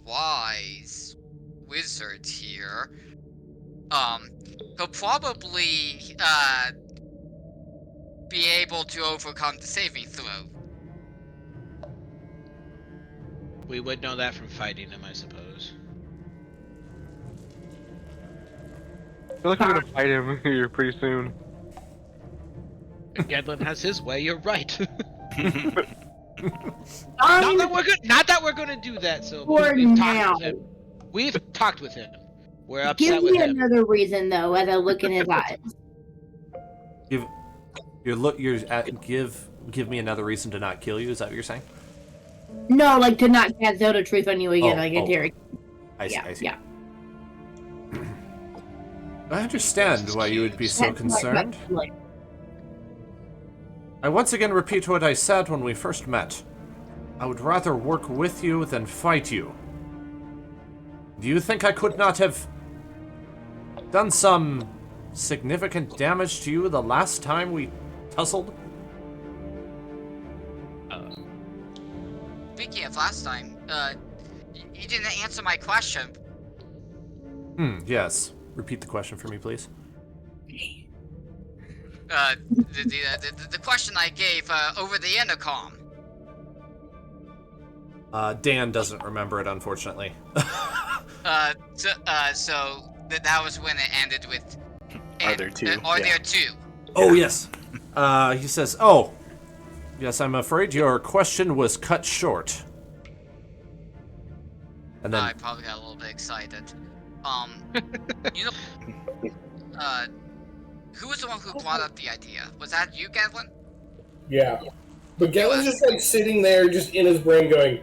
wise wizard here. He'll probably be able to overcome the saving throw. We would know that from fighting him, I suppose. I feel like we're gonna fight him here pretty soon. Gedlin has his way, you're right. Not that we're gonna do that, so we've talked with him. We're upset with him. Give me another reason, though, as I look in his eyes. Give me another reason to not kill you. Is that what you're saying? No, to not cast Zelda Truth on you again. I see. Yeah. I understand why you would be so concerned. I once again repeat what I said when we first met. I would rather work with you than fight you. Do you think I could not have done some significant damage to you the last time we tussled? Speaking of last time, you didn't answer my question. Yes. Repeat the question for me, please. The question I gave over the intercom. Dan doesn't remember it, unfortunately. So that was when it ended with. Are there two? There two? Oh yes. He says, "Oh, yes. I'm afraid your question was cut short." And then I probably got a little bit excited. Who was the one who brought up the idea? Was that you, Gedlin? Yeah. But Gedlin's just sitting there, just in his brain going,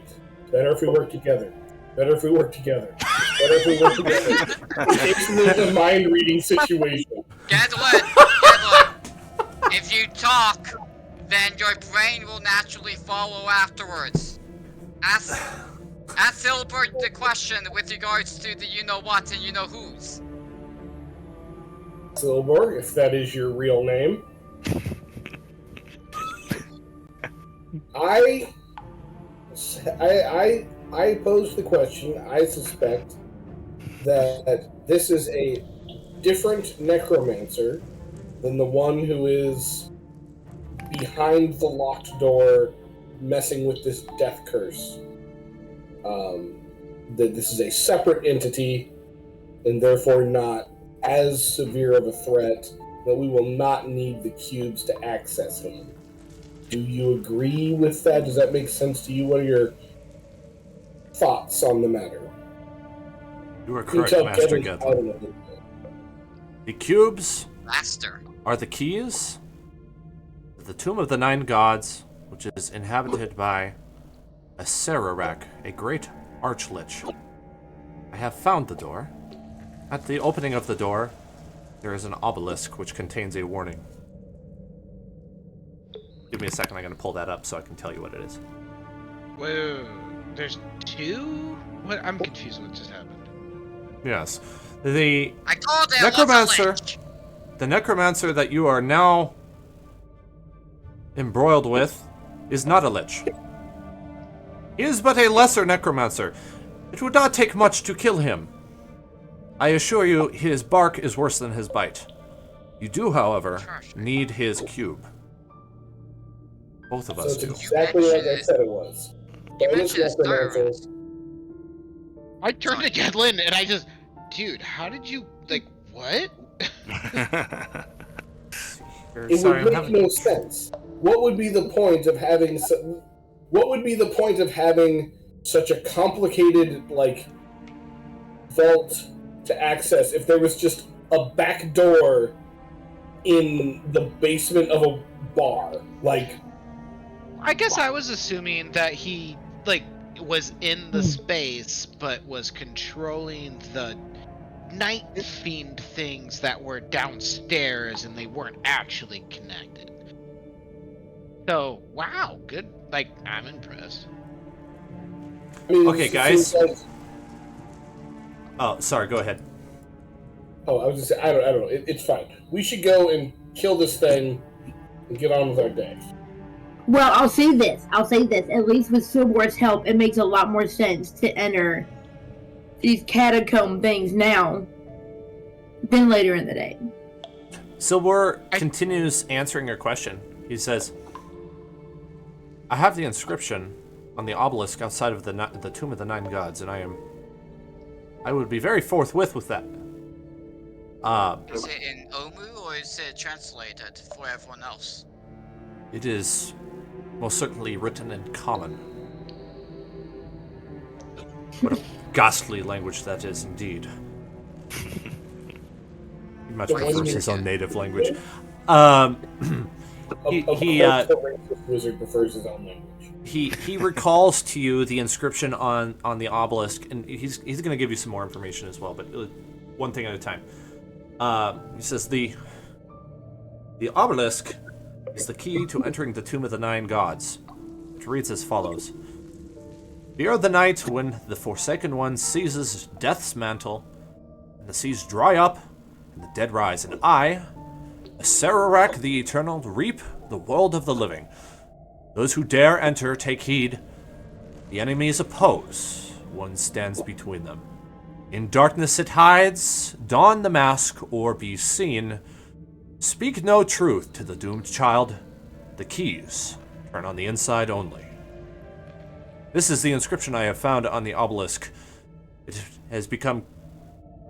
better if we work together. Better if we work together. Better if we work together. It's a mind-reading situation. Gedlin, if you talk, then your brain will naturally follow afterwards. Ask Sillbuur the question with regards to the you-know-what and you-know-whos. Sillbuur, if that is your real name. I pose the question. I suspect that this is a different necromancer than the one who is behind the locked door messing with this death curse. That this is a separate entity and therefore not as severe of a threat, that we will not need the cubes to access him. Do you agree with that? Does that make sense to you? What are your thoughts on the matter? You are correct, Master Gedlin. The cubes Master are the keys to the Tomb of the Nine Gods which is inhabited by a Sararak, a great archlich. I have found the door. At the opening of the door, there is an obelisk which contains a warning. Give me a second, I'm going to pull that up so I can tell you what it is. Whoa, there's two? What? I'm confused what just happened. Yes. The I called it necromancer, the necromancer that you are now embroiled with is not a lich. He is but a lesser necromancer. It would not take much to kill him. I assure you, his bark is worse than his bite. You do, however, need his cube. Both of us so do. It's exactly like I said it was. Bonus necromancer. I turned to Gedlin and I just, dude, how did you, like, what? It would make no sense. What would be the point of having such a complicated, like, vault to access if there was just a back door in the basement of a bar? Like, I guess I was assuming that he, like, was in the space, but was controlling the night fiend things that were downstairs and they weren't actually connected. So, wow, good. Like, I'm impressed. I mean, Okay, guys. Oh, sorry, go ahead. Oh, I was just saying, I don't know. It's fine. We should go and kill this thing and get on with our day. Well, I'll say this. At least with Sillbuur's help, it makes a lot more sense to enter these catacomb things now than later in the day. Sillbuur continues answering your question. He says, I have the inscription on the obelisk outside of the Tomb of the Nine Gods, and I would be very forthwith with that. Is it in Omu or is it translated for everyone else? It is most certainly written in common. What a ghastly language that is, indeed. He much prefers his own native language. Wizard prefers his own language. He recalls to you the inscription on the obelisk, and he's going to give you some more information as well, but one thing at a time. He says the obelisk is the key to entering the Tomb of the Nine Gods. It reads as follows. Fear the night when the Forsaken One seizes Death's mantle, and the seas dry up, and the dead rise, and I, Sararak the Eternal, reap the world of the living. Those who dare enter take heed. The enemies oppose. One stands between them. In darkness it hides. Don the mask or be seen. Speak no truth to the doomed child. The keys turn on the inside only. This is the inscription I have found on the obelisk. It has become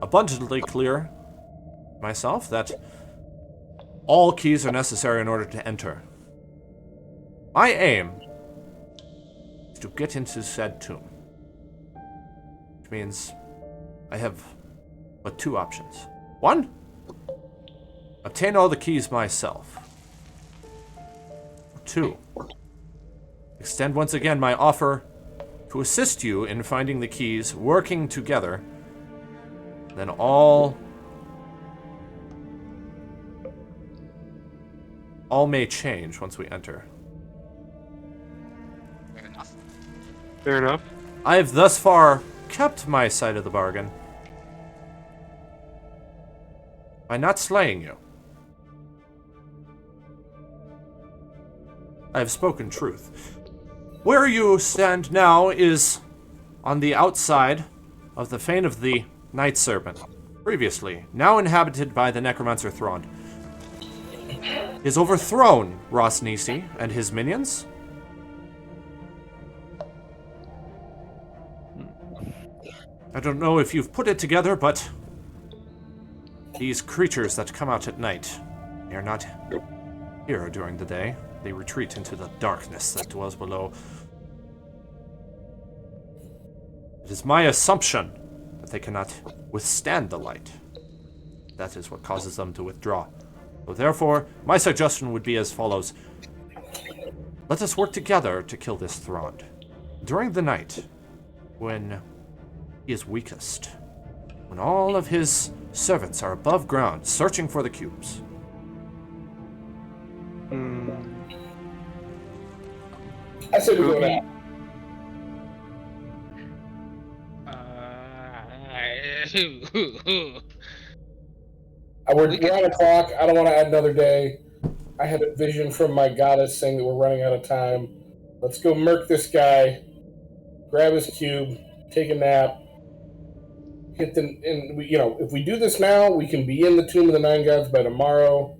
abundantly clear myself that all keys are necessary in order to enter. My aim is to get into said tomb, which means I have but two options. One, obtain all the keys myself. Two, extend once again my offer to assist you in finding the keys, working together. Then all may change once we enter. Fair enough. I have thus far kept my side of the bargain by not slaying you. I have spoken truth. Where you stand now is on the outside of the fane of the Night Serpent, previously, now inhabited by the Necromancer Thrond. He has overthrown Ross Nisi and his minions. I don't know if you've put it together, but these creatures that come out at night, they are not here during the day. They retreat into the darkness that dwells below. It is my assumption that they cannot withstand the light. That is what causes them to withdraw. So therefore, my suggestion would be as follows. Let us work together to kill this Thrond. During the night, when he is weakest, when all of his servants are above ground searching for the cubes. I said we go now. We're on a clock. I don't want to add another day. I had a vision from my goddess saying that we're running out of time. Let's go murk this guy, grab his cube, take a nap, if we do this now, we can be in the Tomb of the Nine Gods by tomorrow.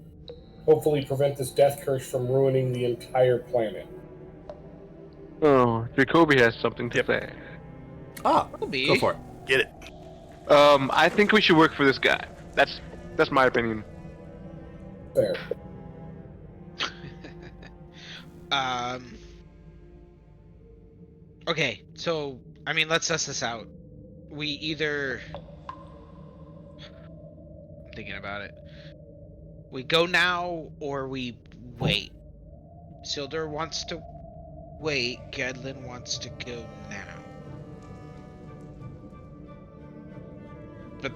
Hopefully prevent this death curse from ruining the entire planet. Oh, Jacoby has something to say. Ah, go for it. Get it. I think we should work for this guy. That's my opinion. Fair. Okay, so I mean, let's suss this out. We either, I'm thinking about it. We go now or we wait. Sillbuur wants to wait. Gedlin wants to go now. But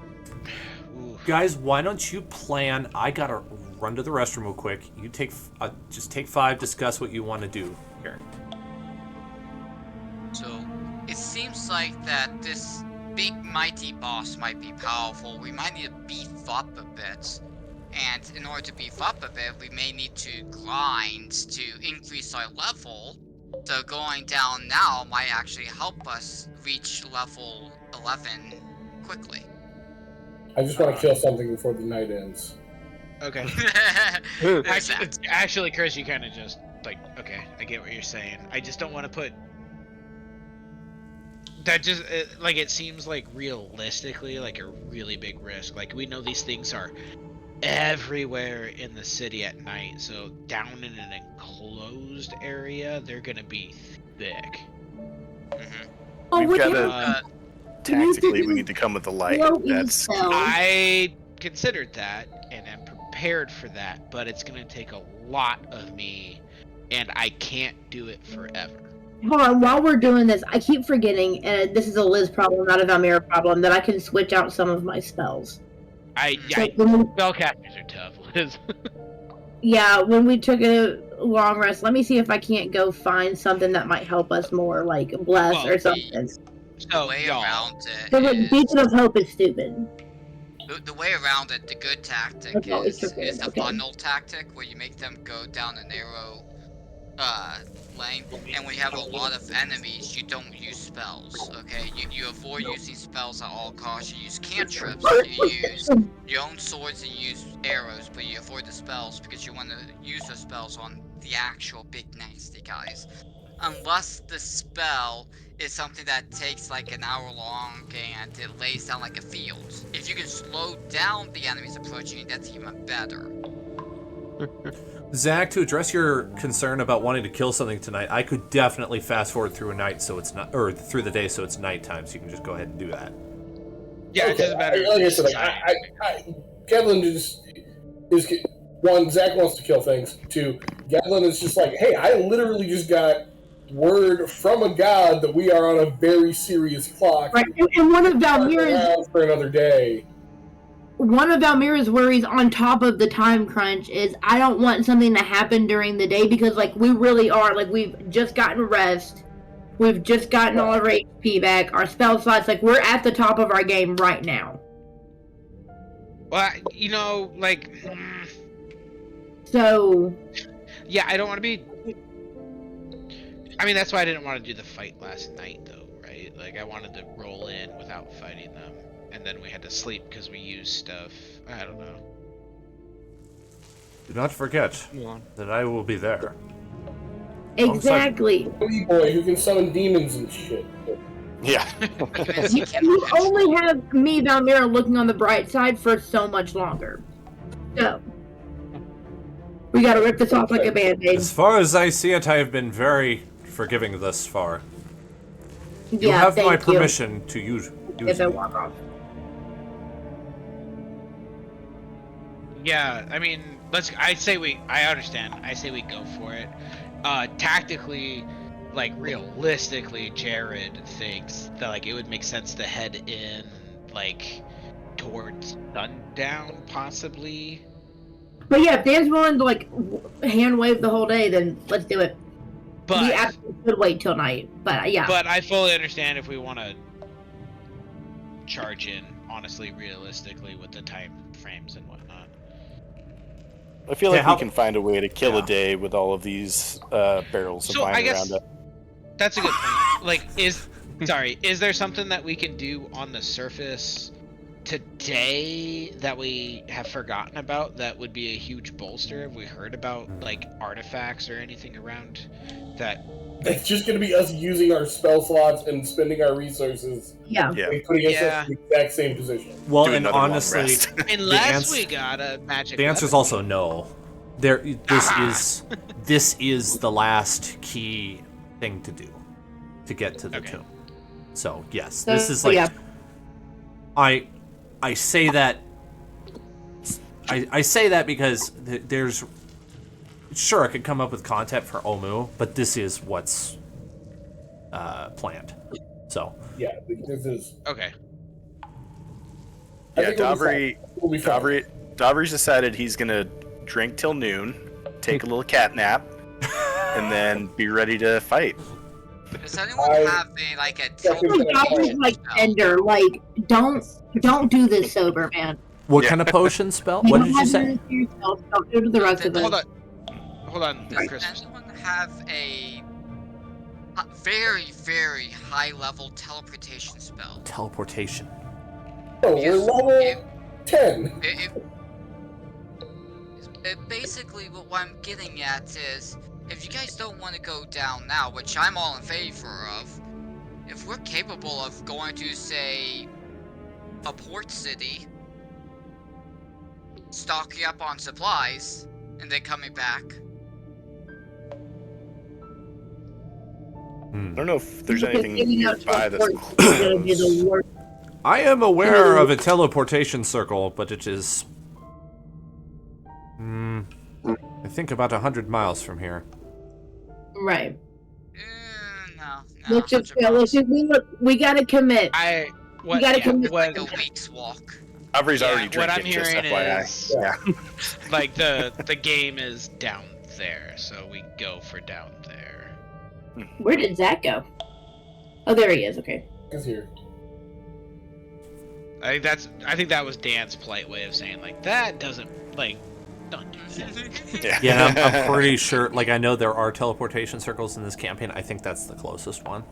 guys, why don't you plan? I gotta run to the restroom real quick. You just take 5. Discuss what you want to do here. So it seems like that this big mighty boss might be powerful. We might need to beef up a bit. And in order to beef up a bit, we may need to grind to increase our level. So going down now might actually help us reach level 11 quickly. I just want to kill something before the night ends. okay. Actually, Chris, you kind of just okay, I get what you're saying. I just don't want to put that. Just it seems like realistically like a really big risk. Like we know these things are everywhere in the city at night, so down in an enclosed area, they're gonna be thick. Mm-hmm. We've got tactically, we need to come with the light. That's I considered that and am prepared for that, but it's gonna take a lot of me, and I can't do it forever. Hold on, while we're doing this, I keep forgetting, and this is a Liz problem, not a Valmira problem, that I can switch out some of my spells. Spellcasters are tough, Liz. Yeah, when we took a long rest, let me see if I can't go find something that might help us more, like bless or something. The way around it Because Beacon of Hope is stupid. The way around it, the good tactic is the funnel tactic, where you make them go down a narrow lane, and when you have a lot of enemies, you don't use spells, okay? You avoid using spells at all costs. You use cantrips, you use your own swords, and you use arrows, but you avoid the spells because you want to use those spells on the actual big nasty guys. Unless the spell is something that takes like an hour long and it lays down like a field. If you can slow down the enemies approaching, that's even better. Zach, to address your concern about wanting to kill something tonight, I could definitely fast forward through a night so it's not, or through the day so it's nighttime, so you can just go ahead and do that. Yeah, it doesn't matter. Like I said, Gedlin is one. Zach wants to kill things. 2, Gedlin is just like, hey, I literally just got word from a god that we are on a very serious clock. Right, and one of Valmira's for another day. One of Valmira's worries on top of the time crunch is I don't want something to happen during the day because, like, we really are, like, we've just gotten rest. We've just gotten all of our HP back. Our spell slots, like, we're at the top of our game right now. Well, So... yeah, I don't want to be... I mean, that's why I didn't want to do the fight last night, though, right? Like, I wanted to roll in without fighting them. And then we had to sleep because we used stuff. I don't know. Do not forget that I will be there. Exactly. Boy who can summon demons and shit. yeah. You only have me, Valmira, looking on the bright side for so much longer. So, we gotta rip this off like a band-aid. As far as I see it, I have been very forgiving thus far. You Yeah, have my thank you. permission to use If I me. walk off. Yeah, I mean, I understand. I say we go for it. tactically, like realistically, Jared thinks that like it would make sense to head in like towards sundown, possibly. But yeah, if Dan's willing to like hand wave the whole day, then let's do it. We But absolutely could wait till night. But yeah. but I fully understand if we want to charge in, honestly, realistically, with the time frames and whatnot. I feel like we can find a way to kill a day with all of these barrels of wine around it. That's a good point. Like, is there something that we can do on the surface today that we have forgotten about that would be a huge bolster? Have we heard about like artifacts or anything around that? It's just going to be us using our spell slots and spending our resources. Yeah. And putting ourselves in the exact same position. Well, and honestly, unless we got a magic. The answer is also no. This is the last key thing to do to get to the tomb. So yes, this is like I say that. I say that because there's. Sure, I could come up with content for Omu, but this is what's planned. So yeah, this is okay. Yeah, Davri's decided he's gonna drink till noon, take a little cat nap, and then be ready to fight. Does anyone have a teleportation like Ender, like don't do this sober, man. What kind of potion spell? What did you say? Don't do to the rest of us. Hold on, Does anyone have a very, very high-level teleportation spell? Teleportation. Oh, we're level 10. Basically, what I'm getting at is, if you guys don't want to go down now, which I'm all in favor of, if we're capable of going to, say, a port city, stocking up on supplies, and then coming back. I don't know if there's anything nearby that's close. I am aware of a teleportation circle, but it is, I think about 100 miles from here. Right. No. Let's just we gotta commit. We gotta commit. Like a week's walk. Avery's already drinking. What I'm hearing just FYI. is, like the game is down there, so we go for down there. Where did Zach go? Oh, there he is. Okay. He's here. I think that was Dan's polite way of saying like that doesn't like don't do that. Yeah, I'm pretty sure. Like I know there are teleportation circles in this campaign. I think that's the closest one,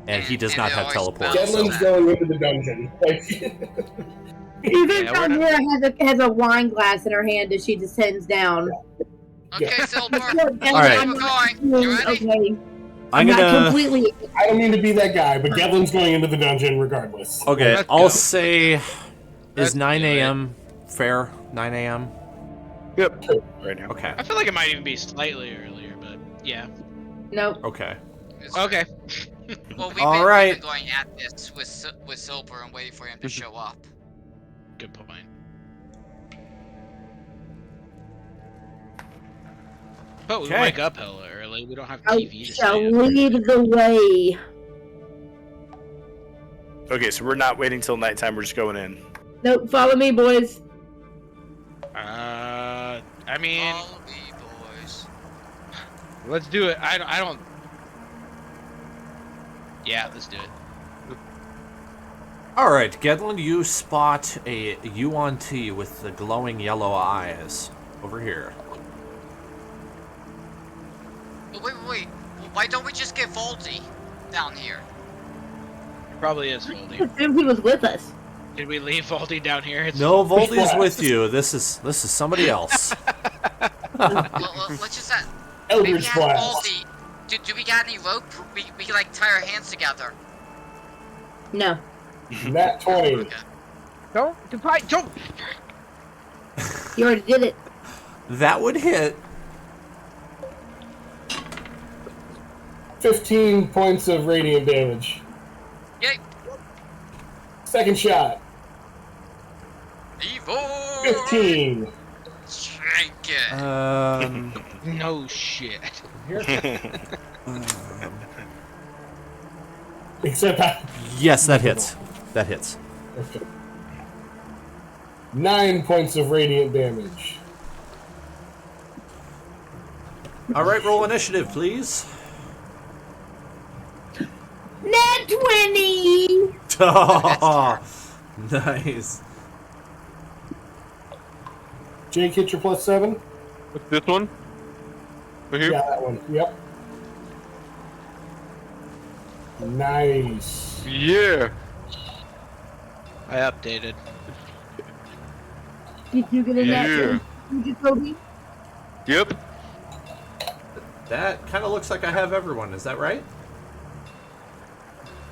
and he does not have teleport. Gedlin's going into the dungeon. Even Samira has a wine glass in her hand as she descends down. Okay, Sillbuur. All right. I'm going. You ready? Okay. I'm not gonna. Completely. I don't mean to be that guy, but Gedlin's going into the dungeon regardless. Okay, I'll say, is 9 a.m. fair? 9 a.m. Yep. Right now. Okay. I feel like it might even be slightly earlier, but yeah. Nope. Okay. Okay. Well, we've been going at this with Sillbuur and waiting for him to show up. Good point. But we wake up hella early. We don't have TV to shall see. lead the way. Okay, so we're not waiting till nighttime. We're just going in. Nope. Follow me, boys. I mean, Follow me, boys. let's do it. I don't. Yeah, let's do it. All right, Gedlin, you spot a UNT with the glowing yellow eyes over here. Wait. Why don't we just get Voldy down here? Probably is Voldy. Assumed he was with us. Did we leave Voldy down here? No, Voldy's with you. This is somebody else. Let's just Eldritch maybe have Blast. Voldy. Do we got any rope? We can like tie our hands together. No. Nat 20. Okay. Don't. You already did it. That would hit. 15 points of radiant damage. Yay! Second shot. Evil! 15. Shrink. Good. No shit. Except I... Yes, that hits. That hits. Okay. 9 points of radiant damage. All right, roll initiative, please. Nat 20! Oh, nice. Jake, hit your +7? What's this one? Right here? Yeah, that one. Yep. Nice. Yeah. I updated. Did you get a nat Yeah. 20, Jacoby? Yep. That kind of looks like I have everyone. Is that right?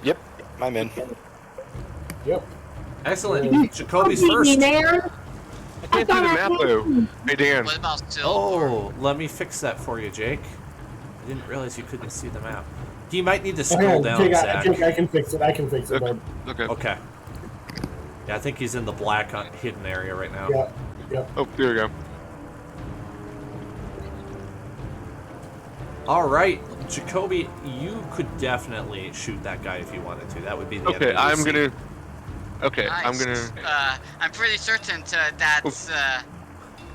Yep, I'm in. Yep. Excellent. Jacoby's Oh, first. there. I can't see the map though. Hey Dan. What about Sillbuur? Oh, let me fix that for you, Jake. I didn't realize you couldn't see the map. You might need to scroll down, Jake, Zach. I can fix it. I can fix it. Okay. Bud. Okay. Okay. Yeah, I think he's in the black hidden area right now. Yep. Yep. Oh, there we go. All right, Jacoby, you could definitely shoot that guy if you wanted to. That would be the Okay, enemy I'm you see. gonna. Okay, Nice. I'm gonna. I'm pretty certain that's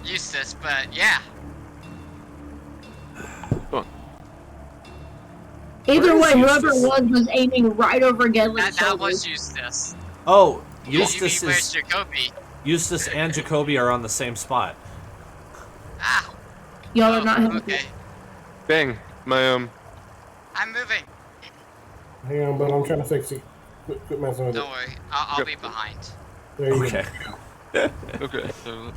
Eustace, but yeah. Come on. Either Where way, is whoever Eustace? it was aiming right over Gedlin's That shoulder. was Eustace. Oh, Eustace where's Jacoby? Eustace and Jacoby are on the same spot. Ah. Y'all are not happy. Okay. Dang, my I'm moving. Hang on, but I'm trying to fix it. Quit messing with it. Don't worry. I'll be behind. There you Okay. Okay. So,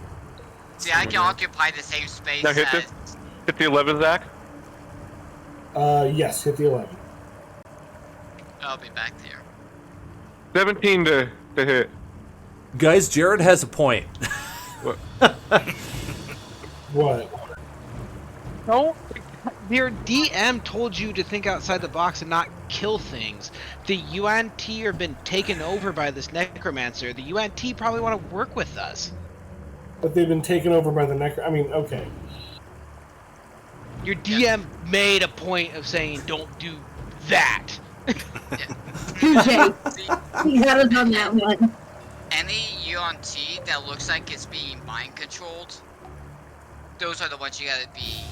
See, I can occupy the same space now hit as... hit the 11, Zach. go. Yes, hit the 11. I'll be back there. 17 to hit. Guys, Jared has a point. What? What? Don't. Your DM told you to think outside the box and not kill things. The UNT have been taken over by this necromancer. The UNT probably want to work with us. But they've been taken over by the necro. I mean, okay. Your DM made a point of saying, "Don't do that." Touche. See, He got us on that one. any UNT that looks like it's being mind controlled, those are the ones you gotta be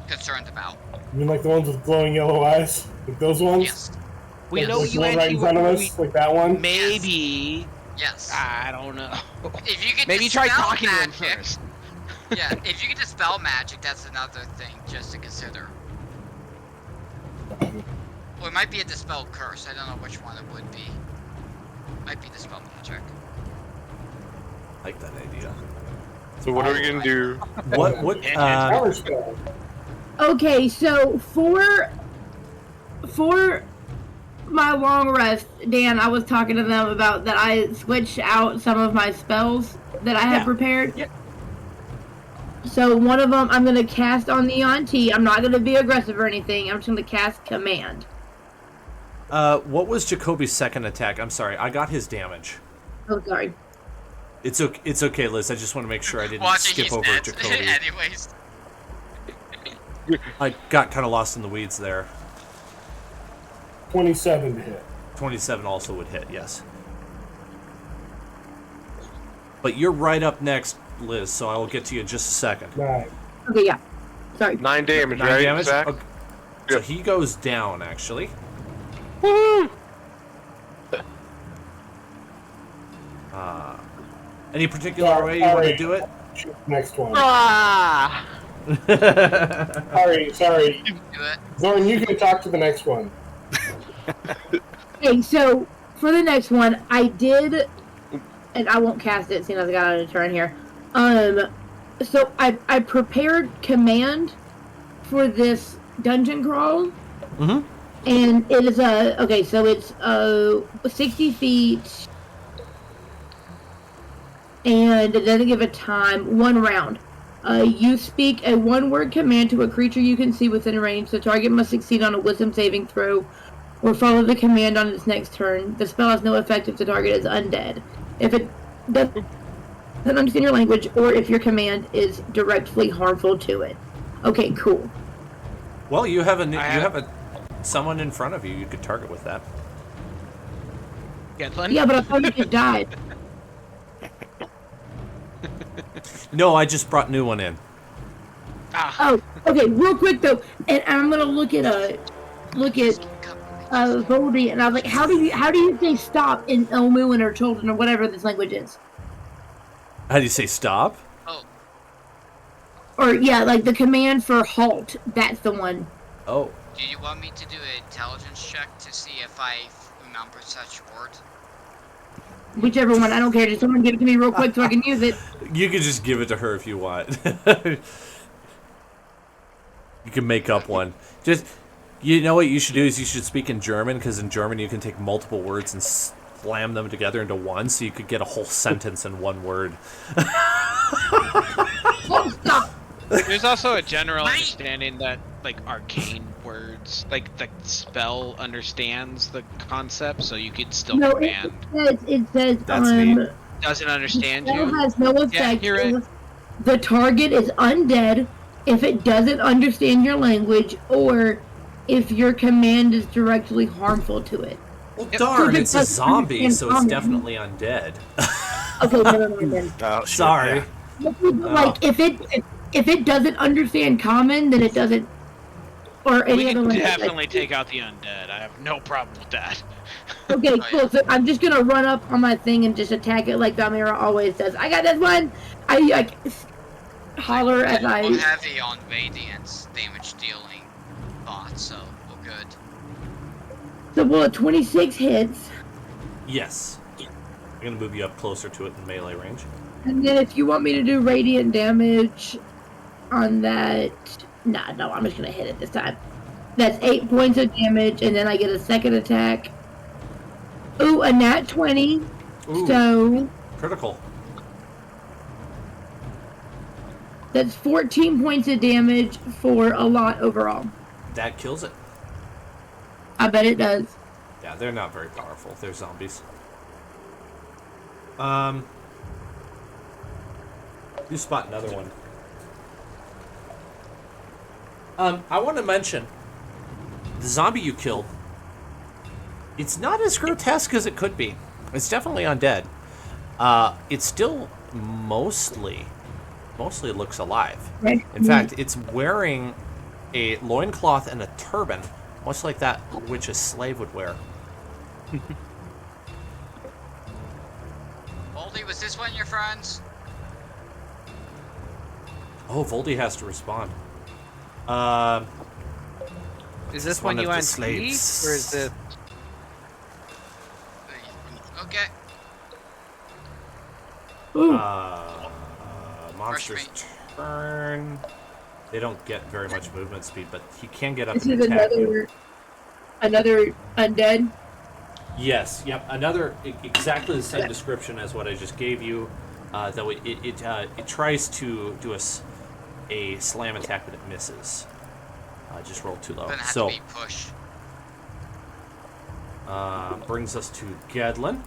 concerned about. You mean like the ones with glowing yellow eyes? Like those ones? Yes. We Yes. know Like the one UNT. right in front of us? Like that one? Maybe. Yes. I don't know. If you can Maybe try dispel talking to him magic, first. yeah, if you can dispel magic, that's another thing just to consider. Or it might be a dispel curse. I don't know which one it would be. Might be dispel magic. Like that idea. So what are we gonna do? What? Power spell. Okay, so for my long rest, Dan, I was talking to them about that I switched out some of my spells that I had prepared. Yeah. So one of them I'm going to cast on the Auntie. I'm not going to be aggressive or anything. I'm just going to cast Command. What was Jacoby's second attack? I'm sorry, I got his damage. Oh, sorry. It's okay, Liz. I just want to make sure I didn't Watching skip his over net. Jacoby. Anyways. I got kind of lost in the weeds there. 27 to hit. 27 also would hit, yes. But you're right up next, Liz, so I will get to you in just a second. 9. Okay, yeah. Sorry. 9 damage, 9 right, damage? Zach? Okay. So Yep. he goes down, actually. Woo! Any particular way you want to do it? Shoot the next one. Ah! Sorry. Do it. Zoran, you can talk to the next one. Okay, so for the next one, I did, and I won't cast it seeing as I got out of turn here. So I prepared Command for this dungeon crawl. Mm-hmm. And it is okay, so it's 60 feet, and it doesn't give a time, 1 round. You speak a 1-word command to a creature you can see within range. The target must succeed on a wisdom saving throw or follow the command on its next turn. The spell has no effect if the target is undead. If it does doesn't understand your language, or if your command is directly harmful to it. Okay, cool. Well, you have someone in front of you. You could target with that. Gathlin? Yeah, but I thought you just died. No, I just brought new one in. Oh, okay. Real quick though, and I'm gonna look at Goldie, and I was like, how do you say stop in Elmuin or Children or whatever this language is? How do you say stop? Oh. Or yeah, like the command for halt. That's the one. Oh. Do you want me to do an intelligence check to see if I remember such word? Whichever one, I don't care. Just someone give it to me real quick so I can use it. You could just give it to her if you want. You can make up one. You know what you should do is you should speak in German, because in German you can take multiple words and slam them together into one, so you could get a whole sentence in one word. There's also a general understanding that, like, arcane words, like, the spell understands the concept, so you could still command. It says That's neat. Doesn't understand the spell you. has no effect. Yeah, you're right. The target is undead if it doesn't understand your language, or if your command is directly harmful to it. Well, darn, it's a zombie, so it's definitely undead. Okay, never mind then. Oh, shit, Sorry. yeah. Like, if it doesn't understand common, then it doesn't. Or any We other can language. definitely take out the undead. I have no problem with that. Okay, cool. So I'm just gonna run up on my thing and just attack it like Damira always does. I got this one. I holler as I. We're heavy on radiance damage dealing bots, so we're good. So well, 26 hits, Yes. I'm gonna move you up closer to it in melee range. and then if you want me to do radiant damage on that, no, I'm just gonna hit it this time. That's 8 points of damage, and then I get a second attack. Ooh, a nat 20. Ooh. So Critical. that's 14 points of damage for a lot overall. That kills it. I bet it does. Yeah, they're not very powerful. They're zombies. You spot another one. I want to mention the zombie you killed. It's not as grotesque as it could be. It's definitely undead. It still mostly looks alive. In fact, it's wearing a loincloth and a turban, much like that which a slave would wear. Voldy, was this one of your friends? Oh, Voldy has to respond. Is this one one you of the on slaves. T, or is it? Okay. Monster's turn. They don't get very much movement speed, but he can get up This and is attack you. another undead. Yes, yep, another exactly the same description as what I just gave you. Though it tries to do a slam attack, but it misses. Just rolled too low. Then it had So to be push. brings us to Gedlin.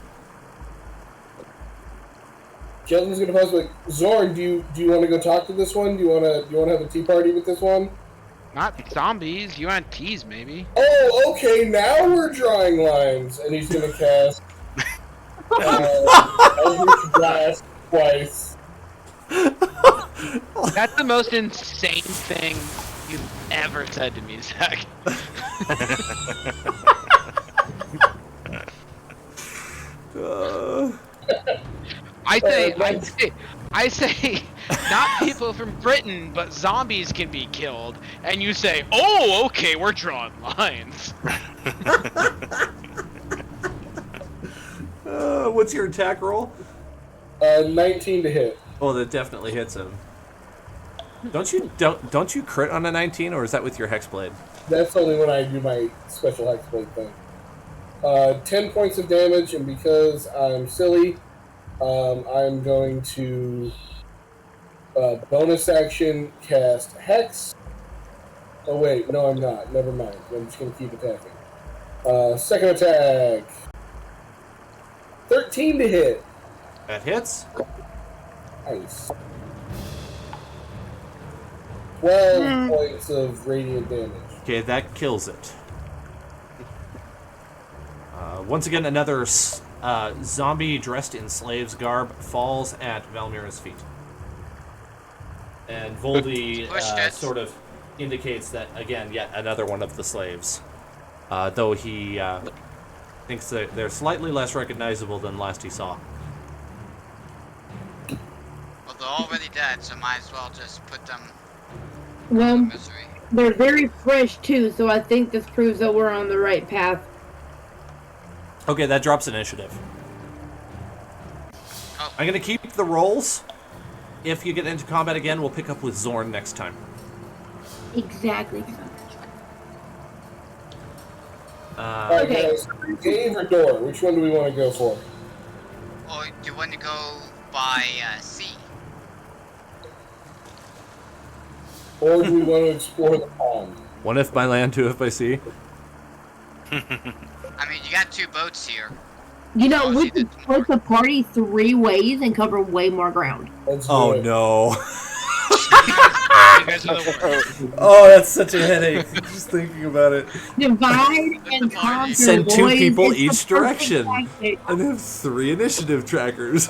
Gedlin's gonna pause like, Zorn, do you want to go talk to this one? Do you want to have a tea party with this one? Not zombies. You on T's maybe. Oh, okay. Now we're drawing lines, and he's gonna cast Eldritch Blast twice. That's the most insane thing you've ever said to me, Zach. I say, not people from Britain, but zombies can be killed, and you say, oh, okay, we're drawing lines. What's your attack roll? 19 to hit. Oh, that definitely hits him. Don't you crit on a 19, or is that with your hexblade? That's only when I do my special hexblade thing. 10 points of damage, and because I'm silly, I'm going to bonus action cast Hex. Oh wait, no I'm not. Never mind. I'm just going to keep attacking. Second attack. 13 to hit. That hits. Nice. 12 points of radiant damage. Okay, that kills it. Once again, another zombie dressed in slave's garb falls at Valmira's feet. And Voldy sort of indicates that, again, yet another one of the slaves. Though he thinks that they're slightly less recognizable than last he saw. Well, they're already dead, so might as well just put them Well, in misery. they're very fresh too, so I think this proves that we're on the right path. Okay, that drops initiative. Oh. I'm gonna keep the rolls. If you get into combat again, we'll pick up with Zorn next time. Exactly. Alright, Okay. guys. Cave or door? Which one do we want to go for? Or do you want to go by C? Or do we want to explore the pond? One if by land, two if by sea. I mean, you got 2 boats here. You know, Oh, we see, could that's split the party 3 ways and cover way more ground. Let's do Oh it. no. You guys are the worst. Oh, that's such a headache. Just thinking about it. Divide and conquer. Send 2 boys. people It's the each perfect direction. tactic. And have 3 initiative trackers.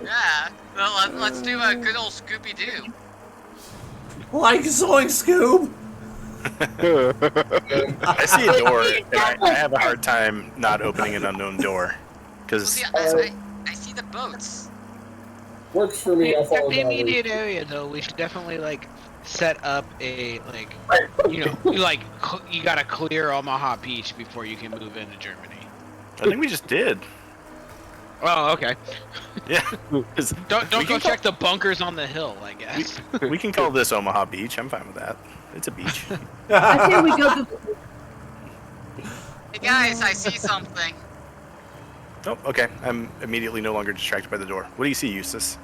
Yeah. Well, let's do a good old Scooby-Doo. Like Zoink Scoob. I see a door, and I have a hard time not opening an unknown door. Well, Because see, I see the boats. Works for me. I'll In follow the Valerie. immediate area, though, we should definitely like set up a you gotta clear Omaha Beach before you can move into Germany. I think we just did. Oh, okay. Yeah. 'Cause Don't we go can check the bunkers on the hill, I guess. we can call this Omaha Beach. I'm fine with that. It's a beach. I say we go to. Hey guys, I see something. Oh, okay. I'm immediately no longer distracted by the door. What do you see, Eustace?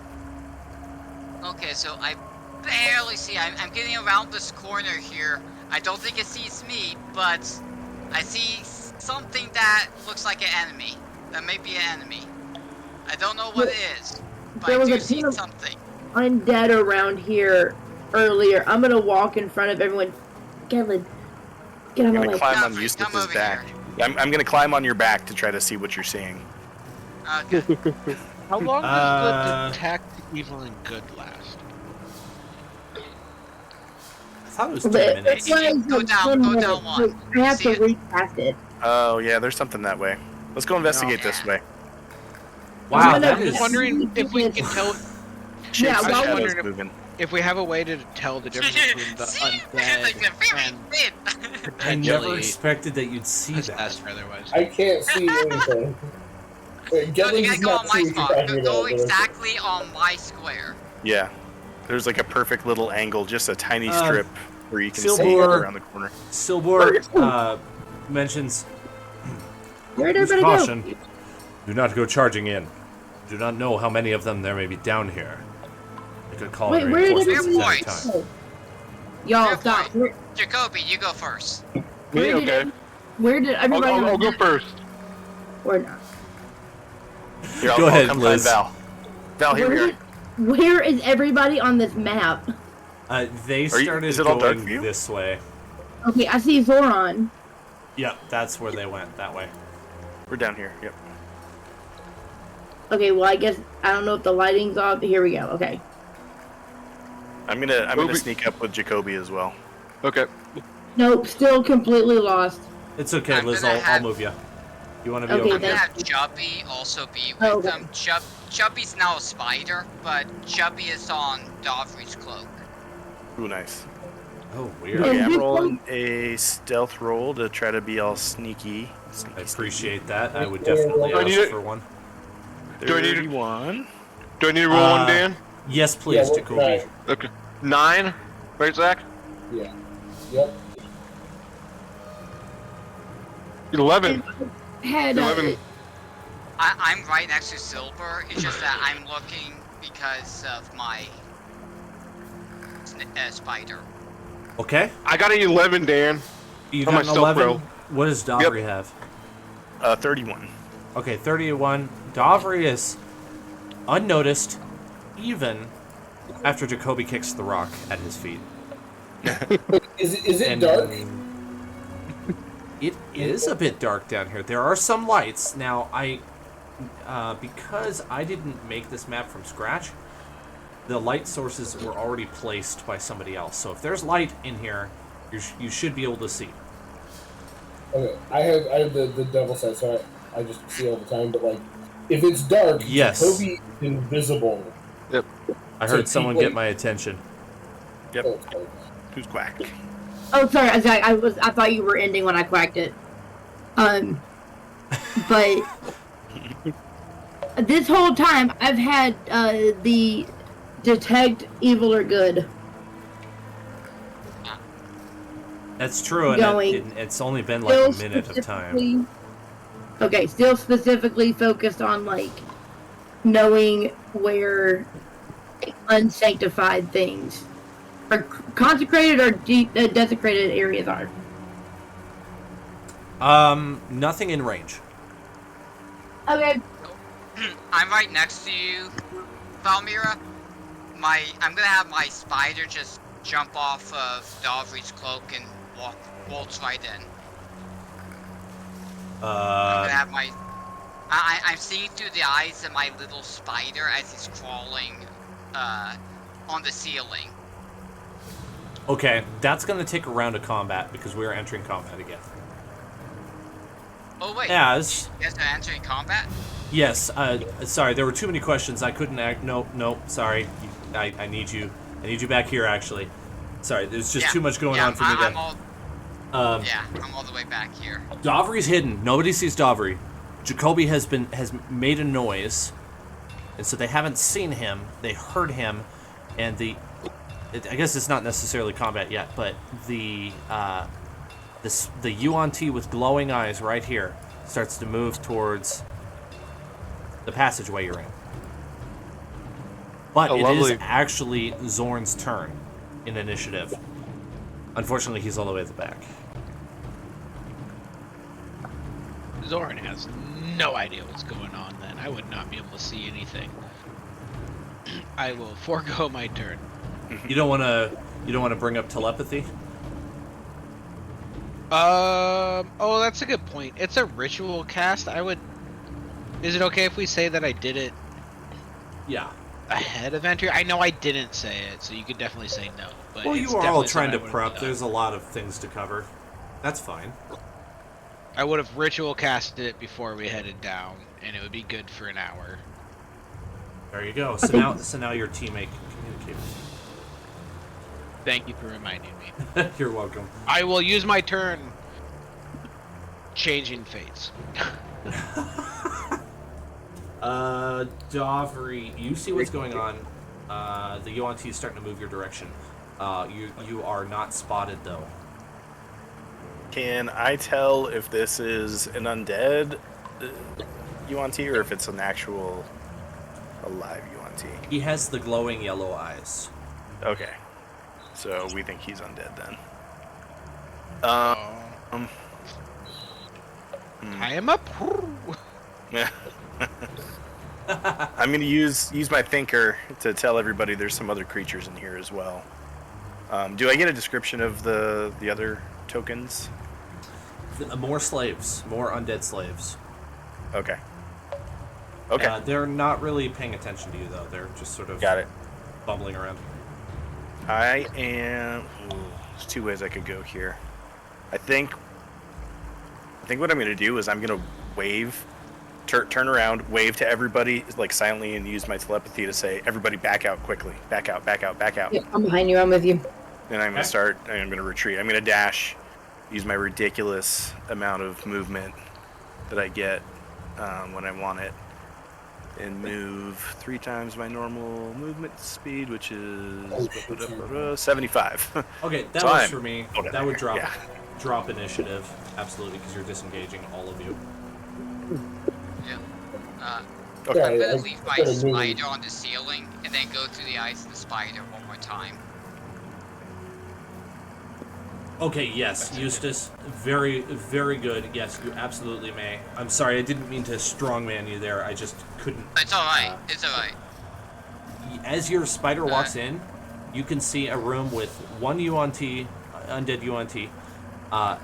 Okay, so I barely see. I'm getting around this corner here. I don't think it sees me, but I see something that looks like an enemy. That may be an enemy. I don't know what it is, but There I was do a see team of something. undead around here earlier. I'm gonna walk in front of everyone. Kevin, get on I'm my gonna way. climb on Come Eustace's over back. here. I'm gonna climb on your back to try to see what you're seeing. Okay. How long does the detect evil and good last? I thought it was 10 But minutes. that's why I Go said down, 10 go minutes. down one. I have See to it? recast it. Oh, yeah, there's something that way. Let's go investigate this way. Wow, I'm that gonna- I'm is... just wondering if we can tell Yeah, Shapes and well, shadows wondering if- moving. if we have a way to tell the difference between the See? undead Like a very and thin. I never potentially expected that you'd see that. possessed or otherwise. I can't see anything. Wait, No, Gillen you does gotta go not on my see what you're spot. talking Go about, but- exactly on my square. Yeah. There's like a perfect little angle, just a tiny strip where you can see Sillbuur- around the corner. Sillbuur mentions, Where'd with everybody go? caution, do not go charging in. Do not know how many of them there may be down here. They could call Wait, in where did reinforcements at any everybody- time. Y'all Fair stop. point. Jacoby, you go first. Me? Where did Okay. Where did everybody I'll go first. Or not? Here, Go ahead, come Liz. find Val. Val, here we are. Where is everybody on this map? They started is it all dark going for you? this way. Okay, I see Zoran. Yep, that's where they went, that way. We're down here. Yep. Okay, well I guess I don't know if the lighting's off. Here we go. Okay. I'm gonna Obi- sneak up with Jacoby as well. Okay. Nope, still completely lost. It's okay, I'm Liz, gonna I'll have- move you. You want to be Okay, over I'm gonna there? have Chubby also be with Oh, okay. them. Chubby's now a spider, but Chubby is on Dovry's cloak. Ooh, nice. Oh, weird. Okay, I'm which rolling a stealth roll to try to be all sneaky. I appreciate that. I would Yeah, definitely I need ask it. for one. Do I need to- 31. Do I need to roll one, Dan? Yes, please, Yeah, Jacoby. right. Okay. 9. Right, Zach? Yeah. Yep. 11. Had 11. I'm right next to Sillbuur. It's just that I'm looking because of my spider. Okay. I got an 11, Dan. You On got my an stealth 11. roll. What does Dovry have? 31. Okay, 31. Dovry is unnoticed, even after Jacoby kicks the rock at his feet. Is it dark? It is a bit dark down here. There are some lights. Now, because I didn't make this map from scratch, the light sources were already placed by somebody else. So if there's light in here, you should be able to see. Okay, I have the devil set, so I just see all the time. But like, if it's dark, yes, Jacoby is invisible. Yep. I heard someone get my attention. Yep. Who's quacked? Oh, sorry. I thought you were ending when I quacked it. But this whole time I've had the detect evil or good. That's true, and it's only been like a minute of time. Okay, still specifically focused on like knowing where unsanctified things or consecrated or desecrated areas are. Nothing in range. Okay. I'm right next to you, Valmira. I'm gonna have my spider just jump off of Davri's cloak and waltz right in. I'm gonna have my... I'm seeing through the eyes of my little spider as he's crawling on the ceiling. Okay, that's gonna take a round of combat because we are entering combat again. Oh wait, As... you guys are entering combat? Yes, sorry, there were too many questions. I couldn't act... No, sorry. I need you. I need you back here, actually. Sorry, there's just too much going on for me to... I'm all the way back here. Davri's hidden. Nobody sees Davri. Jacoby has made a noise, and so they haven't seen him. They heard him, and I guess it's not necessarily combat yet, but the UNT with glowing eyes right here starts to move towards the passageway you're in. But it is actually Zorn's turn in initiative. Unfortunately, he's all the way at the back. Zorn has no idea what's going on then. I would not be able to see anything. I will forego my turn. You don't want to bring up telepathy? Oh, that's a good point. It's a ritual cast. Is it okay if we say that I did it? Yeah. Ahead of entry? I know I didn't say it, so you could definitely say no. But well, you are all trying to prep. There's a lot of things to cover. That's fine. I would have ritual casted it before we headed down, and it would be good for an hour. There you go. So now your teammate can communicate with you. Thank you for reminding me. You're welcome. I will use my turn changing fates. Davri, you see what's going on. The UNT is starting to move your direction. You are not spotted though. Can I tell if this is an undead UNT or if it's an actual alive UNT? He has the glowing yellow eyes. Okay. So we think he's undead then. I am up. I'm gonna use my thinker to tell everybody there's some other creatures in here as well. Do I get a description of the other tokens? More slaves, more undead slaves. Okay. They're not really paying attention to you though. They're just sort of bumbling around. I am. There's two ways I could go here. I think what I'm gonna do is I'm gonna wave. Turn around, wave to everybody, like silently, and use my telepathy to say, "Everybody, back out quickly! Back out! Back out! Back out!" Yeah, I'm behind you. I'm with you. Then I'm gonna retreat. I'm gonna dash, use my ridiculous amount of movement that I get when I want it, and move 3 times my normal movement speed, which is 75. Okay, that works for me. That would drop initiative, absolutely, because you're disengaging all of you. I'm gonna leave my spider on the ceiling and then go through the eyes of the spider one more time. Okay, yes, Eustace, very, very good. Yes, you absolutely may. I'm sorry, I didn't mean to strongman you there. I just couldn't. It's alright. It's alright. as your spider walks in, you can see a room with one undead UNT,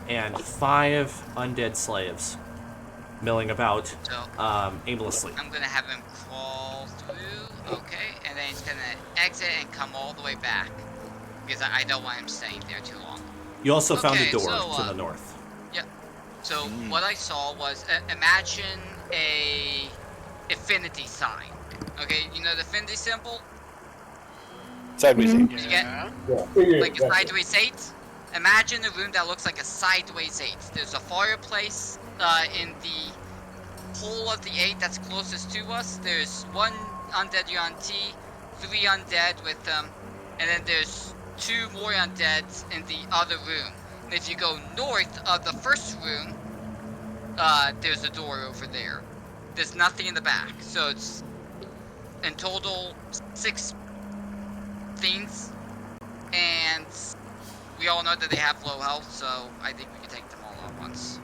and 5 undead slaves milling about aimlessly. I'm gonna have him crawl through, okay, and then he's gonna exit and come all the way back because I don't want him staying there too long. You also found a door so, to the north. Yep. So what I saw was imagine a infinity sign. Okay, you know the infinity symbol? Sideways. You get like a sideways 8? Imagine a room that looks like a sideways 8. There's a fireplace in the hole of the 8 that's closest to us. There's 1 undead UNT, 3 undead with them, and then there's 2 more undeads in the other room. And if you go north of the first room, there's a door over there. There's nothing in the back, so it's in total 6 things, and we all know that they have low health, so I think we can take them all at once.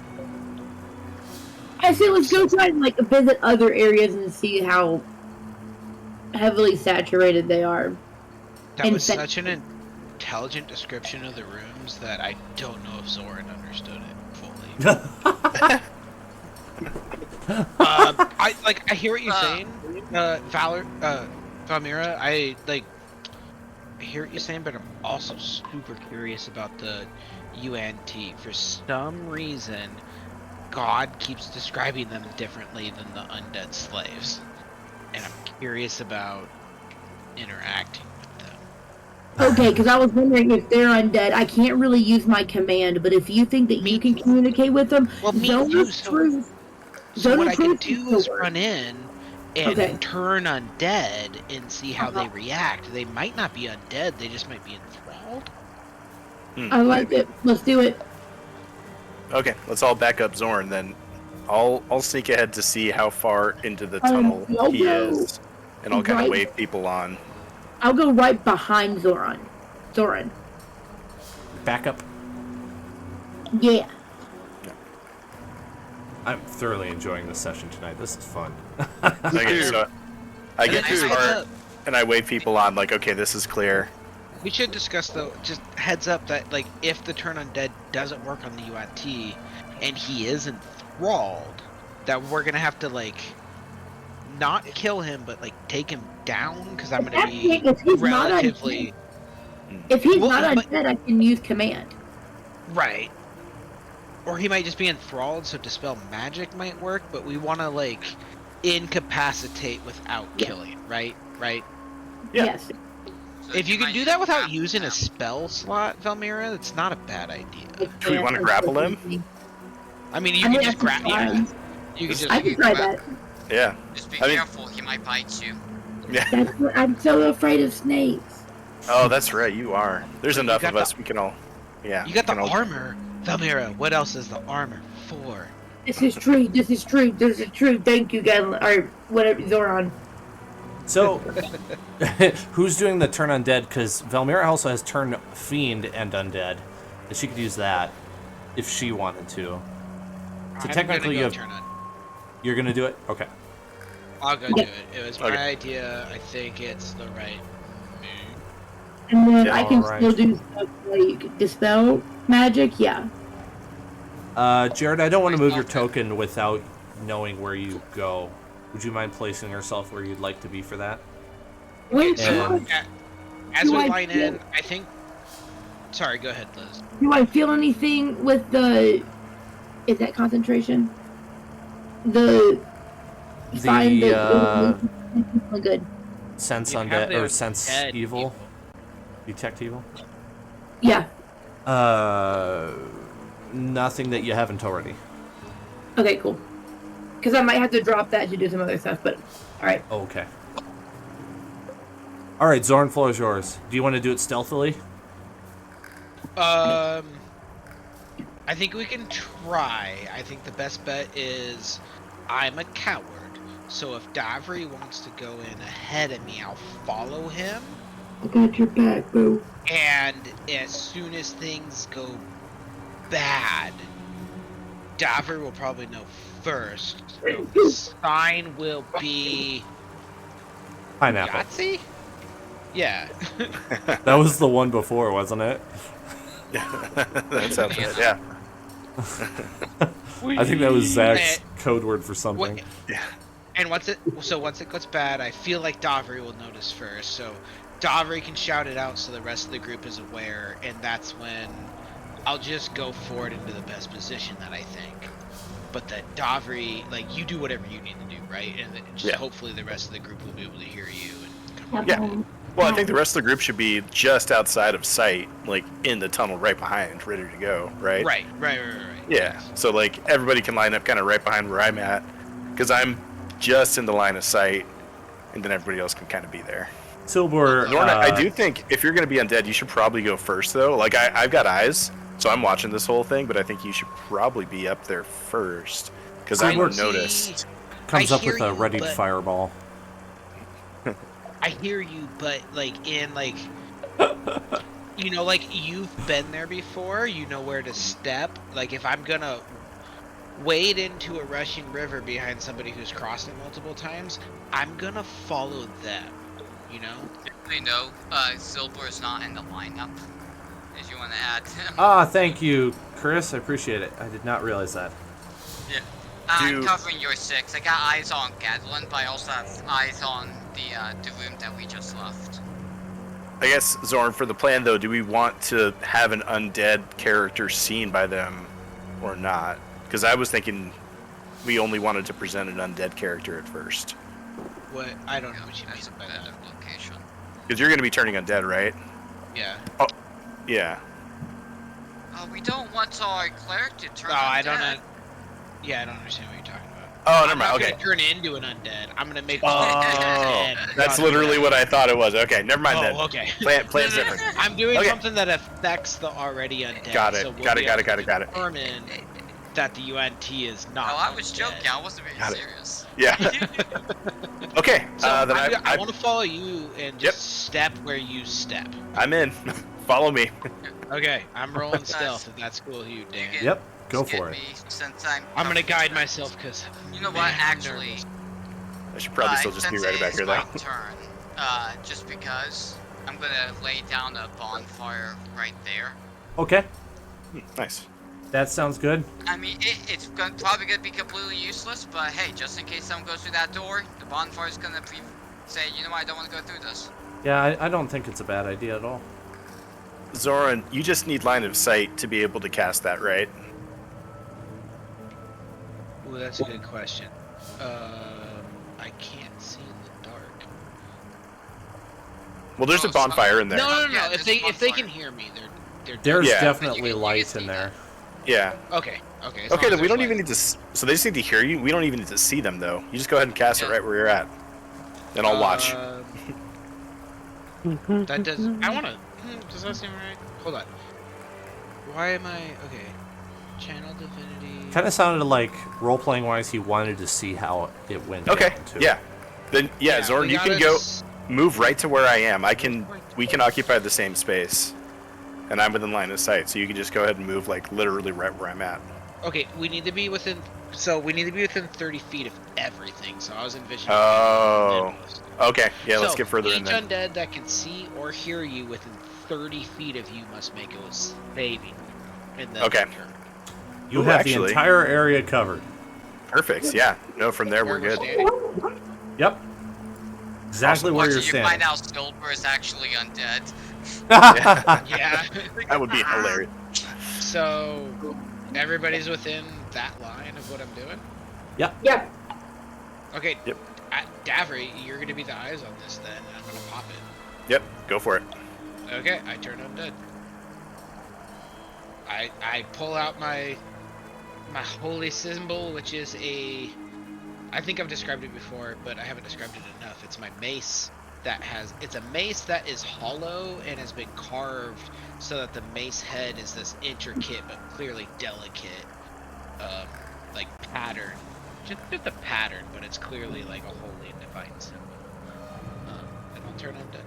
I say let's go try and like visit other areas and see how heavily saturated they are. That was such an intelligent description of the rooms that I don't know if Zoran understood it fully. I hear what you're saying, Valmira. I hear what you're saying, but I'm also super curious about the UNT. For some reason, God keeps describing them differently than the undead slaves, and I'm curious about interacting with them. Okay, because I was wondering if they're undead. I can't really use my command, but if you think that you can communicate with them, well, so what I can do is run in and turn undead and see how they react. They might not be undead, they just might be enthralled. I like it. Let's do it. Okay, let's all back up Zorn then. I'll sneak ahead to see how far into the tunnel he is, and I'll kind of wave people on. I'll go right behind Zoran. Back up. Yeah. I'm thoroughly enjoying this session tonight. This is fun. Okay, so I get to part, and I wave people on, like, okay, this is clear. We should discuss, though, just heads up that, like, if the turn undead doesn't work on the UNT, and he is enthralled, that we're gonna have to, like, not kill him, but, like, take him down, because I'm gonna be relatively... If he's not undead, I can use command. Right. Or he might just be enthralled, so Dispel Magic might work, but we want to, like, incapacitate without killing, right? Right? Yeah. Yes. So If you can do that without using a spell slot, Valmira, that's not a bad idea. Do we want to grapple him? I mean, you can just grab him. You can just... I can try that. Yeah. Just be careful, he might bite you. Yeah. I'm so afraid of snakes. Oh, that's right, you are. There's enough of us, we can all... Yeah. You got the armor. Valmira, what else is the armor for? This is true. Thank you, guys. Or whatever, Zoran. So, who's doing the turn undead? Because Valmira also has turn fiend and undead. And she could use that if she wanted to. So technically you have... You're going to do it? Okay. I'll go do it. It was my idea. I think it's the right move. And then I can still do stuff like Dispel Magic, yeah. Jared, I don't want to move your token without knowing where you go. Would you mind placing yourself where you'd like to be for that? Wait, as we line in, I think... Sorry, go ahead, Liz. Do I feel anything with the... Is that concentration? Good. Sense undead, or sense evil? Detect evil? Yeah. Nothing that you haven't already. Okay, cool. Because I might have to drop that to do some other stuff, but alright. Okay. Alright, Zorn, floor is yours. Do you want to do it stealthily? I think we can try. I think the best bet is I'm a coward. So if Davri wants to go in ahead of me, I'll follow him. I got your back, bro. And as soon as things go bad, Davri will probably know first. So the sign will be... Pineapple. Yahtzee? Yeah. That was the one before, wasn't it? That sounds right. Yeah. I think that was Zach's code word for something. And once it gets bad, I feel like Davri will notice first. So Davri can shout it out so the rest of the group is aware, and that's when I'll just go forward into the best position that I think. But that Davri, like, you do whatever you need to do, right? And just hopefully the rest of the group will be able to hear you. And Yeah. Well, I think the rest of the group should be just outside of sight, like in the tunnel right behind, ready to go, right? Right. Yeah. So, like, everybody can line up kind of right behind where I'm at, because I'm just in the line of sight, and then everybody else can kind of be there. Sillbuur, Norna, I do think if you're going to be undead, you should probably go first, though. Like, I've got eyes, so I'm watching this whole thing, but I think you should probably be up there first, because I noticed. Comes up with a ready fireball. I hear you, but like in like, you know, like you've been there before. You know where to step. Like if I'm gonna wade into a rushing river behind somebody who's crossing multiple times, I'm gonna follow them. You know. They know Sillbuur is not in the lineup. If you want to add him. Thank you, Chris. I appreciate it. I did not realize that. Yeah. I'm covering your 6. I got eyes on Gadlin, but I also have eyes on the room that we just left. I guess, Zorn, for the plan, though, do we want to have an undead character seen by them or not? Because I was thinking we only wanted to present an undead character at first. What? I don't know what you mean by that. Location. Because you're going to be turning undead, right? Yeah. Oh, yeah. We don't want our cleric to turn undead. I don't know. Yeah, I don't understand what you're talking about. Oh, never mind. I'm Okay. not gonna turn into an undead. I'm gonna make. That's literally what I thought it was. Okay, never mind then. Okay. Plan's different. I'm doing something that affects the already undead. Got it. So we'll Got it. Determine that the UNT is not. Oh, I was undead. joking. I wasn't being serious. Yeah. Okay. So then I want to follow you and just step where you step. I'm in. Follow me. Okay, I'm rolling stealth if that's cool with you, Dan. Yep. Go for it. Since I'm gonna guide myself because. You know what? Actually, I should probably still just be right back here, though. Since it's my turn, just because I'm gonna lay down a bonfire right there. Okay. Nice. That sounds good. I mean, it's probably gonna be completely useless, but hey, just in case someone goes through that door, the bonfire's gonna say, you know what, I don't want to go through this. Yeah, I don't think it's a bad idea at all. Zoran, you just need line of sight to be able to cast that, right? Ooh, that's a good question. I can't see in the dark. Well, there's a bonfire in there. No. Yeah, If they can hear me, they're There's Yeah. definitely light in there. Yeah. Okay. Okay, then we don't even need to. So they just need to hear you. We don't even need to see them, though. You just go ahead and cast it right where you're at, and I'll watch. That does. I wanna. Does that seem right? Hold on. Why am I okay? Channel divinity. Kind of sounded like role-playing wise, he wanted to see how it went. Okay. down, too. Yeah. Then Zorn, you can go move right to where I am. We can occupy the same space, and I'm within line of sight, so you can just go ahead and move like literally right where I'm at. Okay, we need to be within. So we need to be within 30 feet of everything. So I was envisioning. Oh. Okay. Yeah. Let's get further in each there. undead that can see or hear you within 30 feet of you must make a saving. Okay. You have the entire area covered. Perfect. Yeah. No, from there we're good. Yep. Exactly where you're You standing. find out Sillbuur is actually undead. Yeah. That would be hilarious. So everybody's within that line of what I'm doing? Yep. Okay. Yep. Davri, you're gonna be the eyes on this then. I'm gonna pop it. Yep. Go for it. Okay, I turn undead. I pull out my holy symbol, which is I think I've described it before, but I haven't described it enough. It's my mace it's a mace that is hollow and has been carved so that the mace head is this intricate but clearly delicate, like pattern. Just a pattern, but it's clearly like a holy and divine symbol. And I'll turn undead.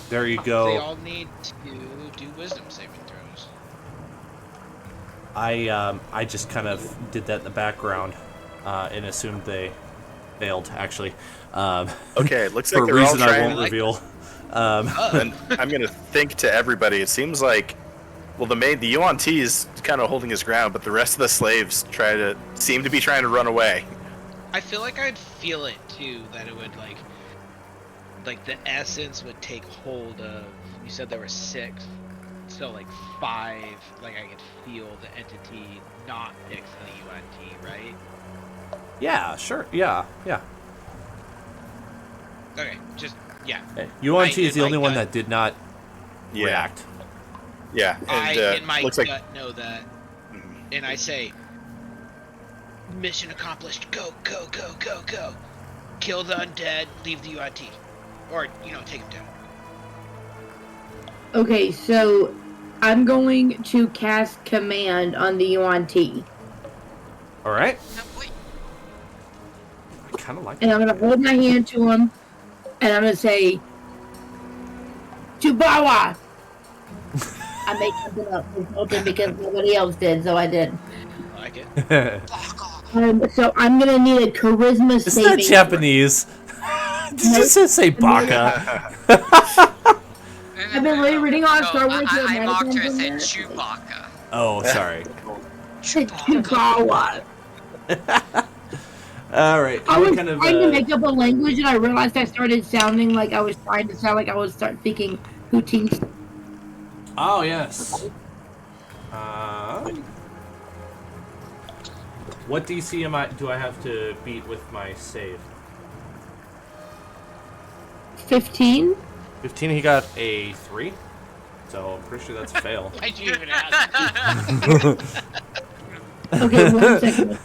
There you They go. all need to do wisdom saving throws. I just kind of did that in the background and assumed they failed actually. Okay, it looks for like a they're all reason I trying. won't reveal. And I'm gonna think to everybody. It seems like, well, the Yuan T is kind of holding his ground, but the rest of the slaves seem to be trying to run away. I feel like I'd feel it too, that it would like the essence would take hold of. You said there were 6, so like 5. Like I could feel the entity not pick the UNT, right? Yeah, sure. Yeah. Okay, just yeah. UNT is the only one that did not react. Yeah, and I in my looks gut like know that, and I say, mission accomplished. Go, go, go, go, go. Kill the undead. Leave the UNT, or take him down. Okay, so I'm going to cast command on the UNT. All right. No, wait. I kind of like And it. I'm going to hold my hand to him, and I'm going to say, Chubawa! I made something up because nobody else did, so I did. I like it. So I'm going to need a charisma It's saving. not Japanese. Did you just say baka? I've been reading on Star Wars. I mocked her and said Chewbacca. Oh, sorry. Chubawa. All right. I was kind of, trying to make up a language, and I realized I started sounding like I was trying to sound like I was speaking Poutine. Oh yes. What DC do I have to beat with my save? 15? 15. He got a 3, so I'm pretty sure that's a fail. Why'd you even ask? Okay, 1 second.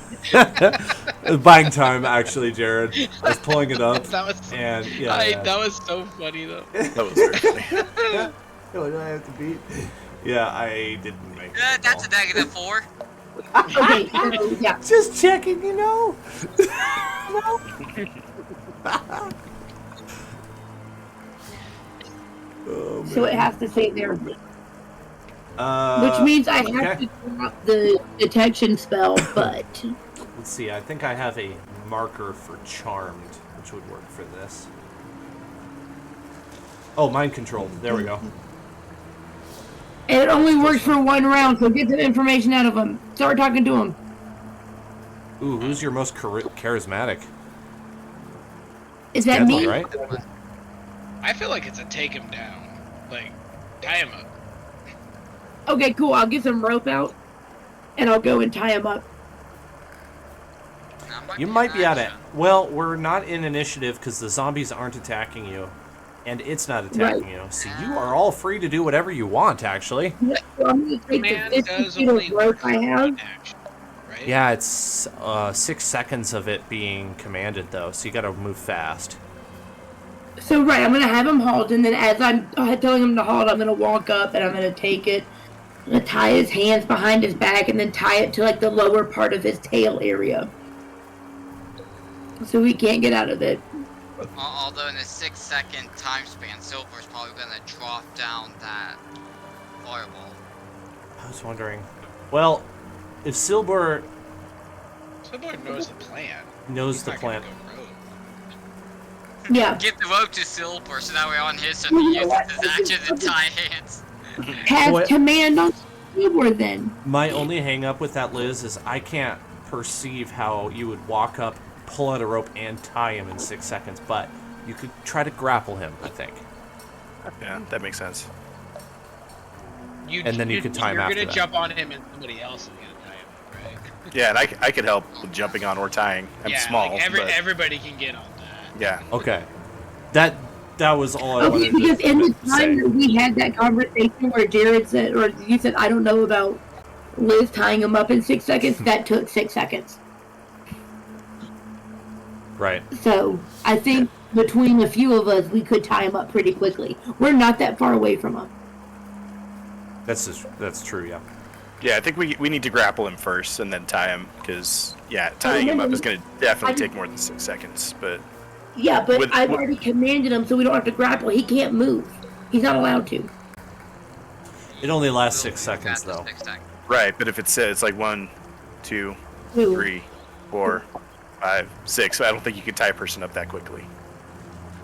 Buying time, actually, Jared. I was pulling it up, That was and that was so funny though. that was very funny. What do I have to beat? Yeah, I didn't make. That's a -4. Okay, so, yeah. Just checking, Oh, So it has to say there. Which Uh, means I have okay. to drop the detection spell, but... Let's see. I think I have a marker for charmed, which would work for this. Oh, mind control. There we go. And it only works for 1 round, so get some information out of him. Start talking to him. Ooh, who's your most charismatic? Is that Scandal, me? right? I feel like it's a take him down, like tie him up. Okay, cool. I'll get some rope out, and I'll go and tie him up. You might be at it. Well, we're not in initiative because the zombies aren't attacking you, and it's not attacking you. So you are all free to do whatever you want, actually. So I'm going to take Man the 50 does feet only of rope I have. action, right? Yeah, it's 6 seconds of it being commanded, though, so you got to move fast. So, right, I'm going to have him halt, and then as I'm telling him to halt, I'm going to walk up, and I'm going to take it. I'm going to tie his hands behind his back, and then tie it to, like, the lower part of his tail area. So he can't get out of it. Although in a 6-second time span, Sillbuur's probably gonna drop down that fireball. I was wondering. Well, if Sillbuur Sillbuur knows the plan. knows He's the not gonna plan. go rogue. Yeah. Give the rope to Sillbuur so that way on his turn he uses his action to tie hands. Have What- command on Sillbuur, then. My only hang up with that, Liz, is I can't perceive how you would walk up, pull out a rope, and tie him in 6 seconds, but you could try to grapple him, I think. Yeah, that makes sense. And then you could time You're after gonna that. jump on him and somebody else is gonna tie him, right? Yeah, and I could help with jumping on or tying. I'm small, like but everybody can get on that. yeah. Okay. That was all I Okay, wanted because to in the say. time that we had that conversation where Jared said, or you said, I don't know about Liz tying him up in 6 seconds, that took 6 seconds. Right. So I think between a few of us, we could tie him up pretty quickly. We're not that far away from him. That's true, yeah. Yeah, I think we need to grapple him first and then tie him, because, yeah, tying him up is going to definitely take more than 6 seconds, but... Yeah, but I've already commanded him, so we don't have to grapple. He can't move. He's not allowed to. It only lasts 6 seconds, though. Right, but if it's like 1, 2, 2, 3, 4, 5, 6. I don't think you can tie a person up that quickly.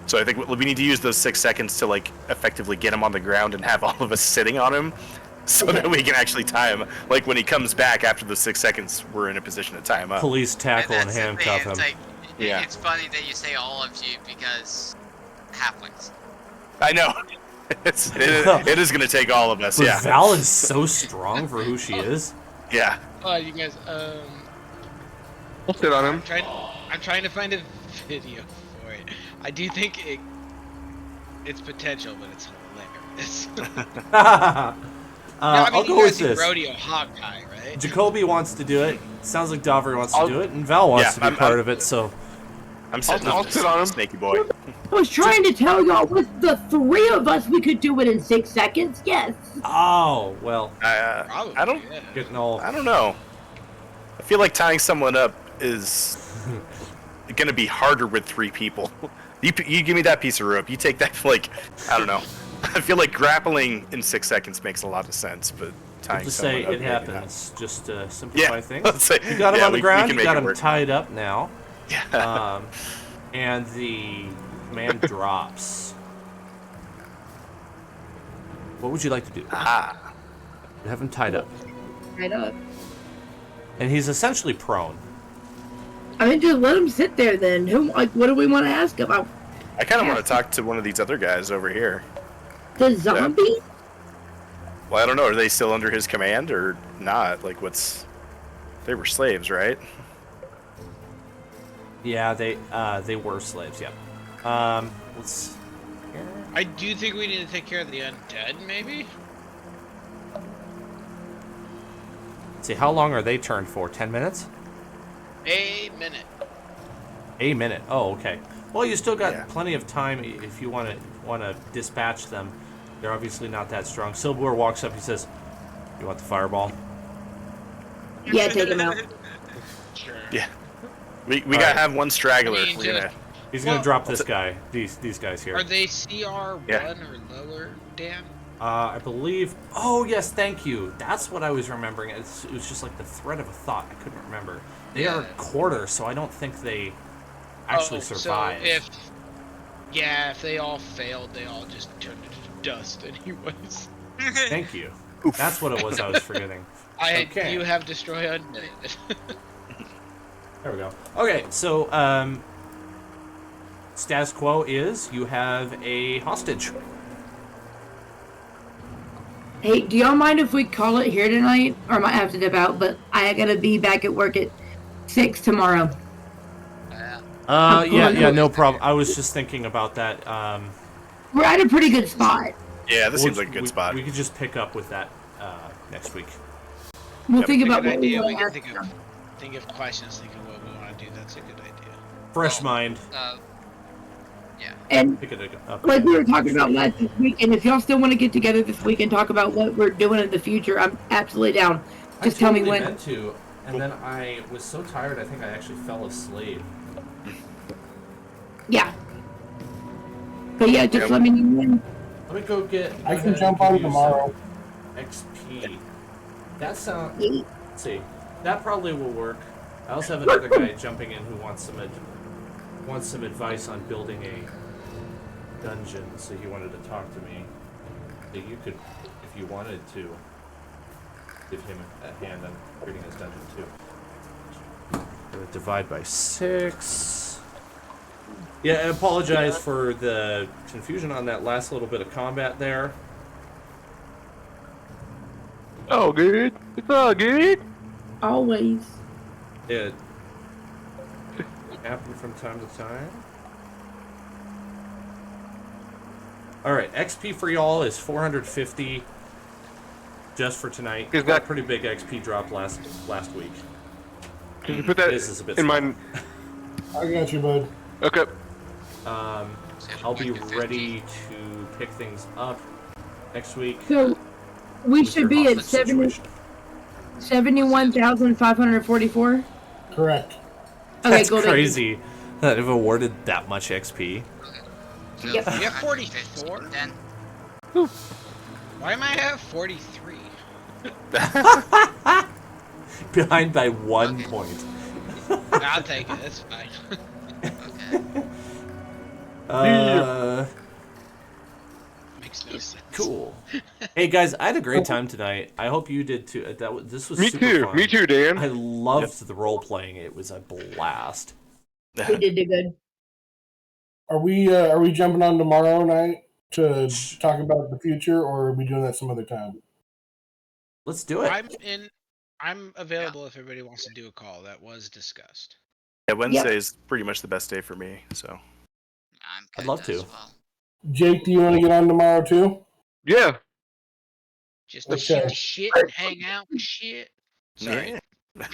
So I think we need to use those 6 seconds to like effectively get him on the ground and have all of us sitting on him, so that we can actually tie him. Like when he comes back after the 6 seconds, we're in a position to tie him up. Police tackle and handcuff him. Like, Yeah. It's funny that you say all of you because halflings. I know. It is going to take all of us. But Yeah. Val is so strong for who she is. Yeah. You guys, I'll sit on him. I'm trying to find a video for it. I do think it's potential, but it's hilarious. I'll go with this. Rodeo Hawkeye, right? Jacoby wants to do it. Sounds like Dauver wants to do it, and Val wants to be part of it. So I'm sitting I'll on sit on him. Snaky boy. I was trying to tell y'all, with the 3 of us, we could do it in 6 seconds. Yes. oh well, Probably, I don't. yeah. getting all I don't know. I feel like tying someone up is going to be harder with 3 people. You give me that piece of rope. You take that. Like, I don't know. I feel like grappling in 6 seconds makes a lot of sense, but tying to someone say up, it maybe happens. Just to simplify Yeah, things. let's say- You got him yeah, on the we ground. can You make got it him work. tied up now. Yeah. And the man drops. What would you like to do? You have him tied up, Right up. and he's essentially prone. I mean, just let him sit there then. What do we want to ask him? I kind of want to talk to one of these other guys over here. The zombie? Well, I don't know. Are they still under his command or not? Like, they were slaves, right? Yeah, they were slaves. Yep. Let's. I do think we need to take care of the undead, maybe? See, how long are they turned for? 10 minutes? A minute. A minute. Oh, okay. Well, you still got Yeah. plenty of time if you want to dispatch them. They're obviously not that strong. Sillbuur walks up. He says, "You want the fireball?" Yeah, take him out. Sure. Yeah. We gotta have one straggler. I mean, We're gonna. He's gonna Well- drop this guy. These guys here. Are they CR1 Yeah. or lower, Dan? I believe. Oh yes, thank you. That's what I was remembering. It was just like the thread of a thought. I couldn't remember. They Yeah. are quarter, so I don't think they actually survive. So if they all failed, they all just turned into dust anyways. Thank you. That's what it was. I was forgetting. Okay. You have destroyed undead. There we go. Okay, so status quo is you have a hostage. Hey, do y'all mind if we call it here tonight? Or I might have to dip out, but I gotta be back at work at 6 tomorrow. Yeah, no problem. I was just thinking about that. We're at a pretty good spot. Yeah, this seems like a good spot. We could just pick up with that next week. We'll Yep. think That's a about good what we idea. We want can to ask. think of questions, think of what we want to do. That's a good idea. Fresh mind. Yeah. And Pick it up. like we were talking about last week, and if y'all still want to get together this week and talk about what we're doing in the future, I'm absolutely down. Just tell me when. I meant to, and then I was so tired. I think I actually fell asleep. Yeah. But yeah, just let me know when. Let me go get. I can jump on tomorrow. XP. That sounds. Let's see. That probably will work. I also have another guy jumping in who wants some advice on building a dungeon. So he wanted to talk to me. So you could, if you wanted to, give him a hand on creating his dungeon too. Gonna divide by 6. Yeah, I apologize for the confusion on that last little bit of combat there. Oh, good. It's all good. Always. It happens from time to time. Alright, XP for y'all is 450 just for tonight. Is Got that- a pretty big XP drop last week. Can you put that This is a bit in small. my... I got you, bud. Okay. I'll be ready to pick things up next week. So we with should your be at hostage situation. 71,544. Correct. Okay, That's cool. crazy that I've awarded that much XP. So Yep. You have 44? Then Why am I at 43? Behind by 1 Okay. point. I'll take it. It's fine. Okay. Makes no sense. Cool. Hey guys, I had a great time tonight. I hope you did too. This was super too. fun. Me too, Dan. I loved the role playing. It was a blast. We did do good. Are we jumping on tomorrow night to talk about the future, or are we doing that some other time? Let's do it. I'm available if everybody wants to do a call. That was discussed. Yeah, Wednesday is pretty much the best day for me. So I'm good I'd love to. as well. Jake, do you want to get on tomorrow too? Yeah. Just Okay. shoot shit and hang out and shit. Sorry. Yeah.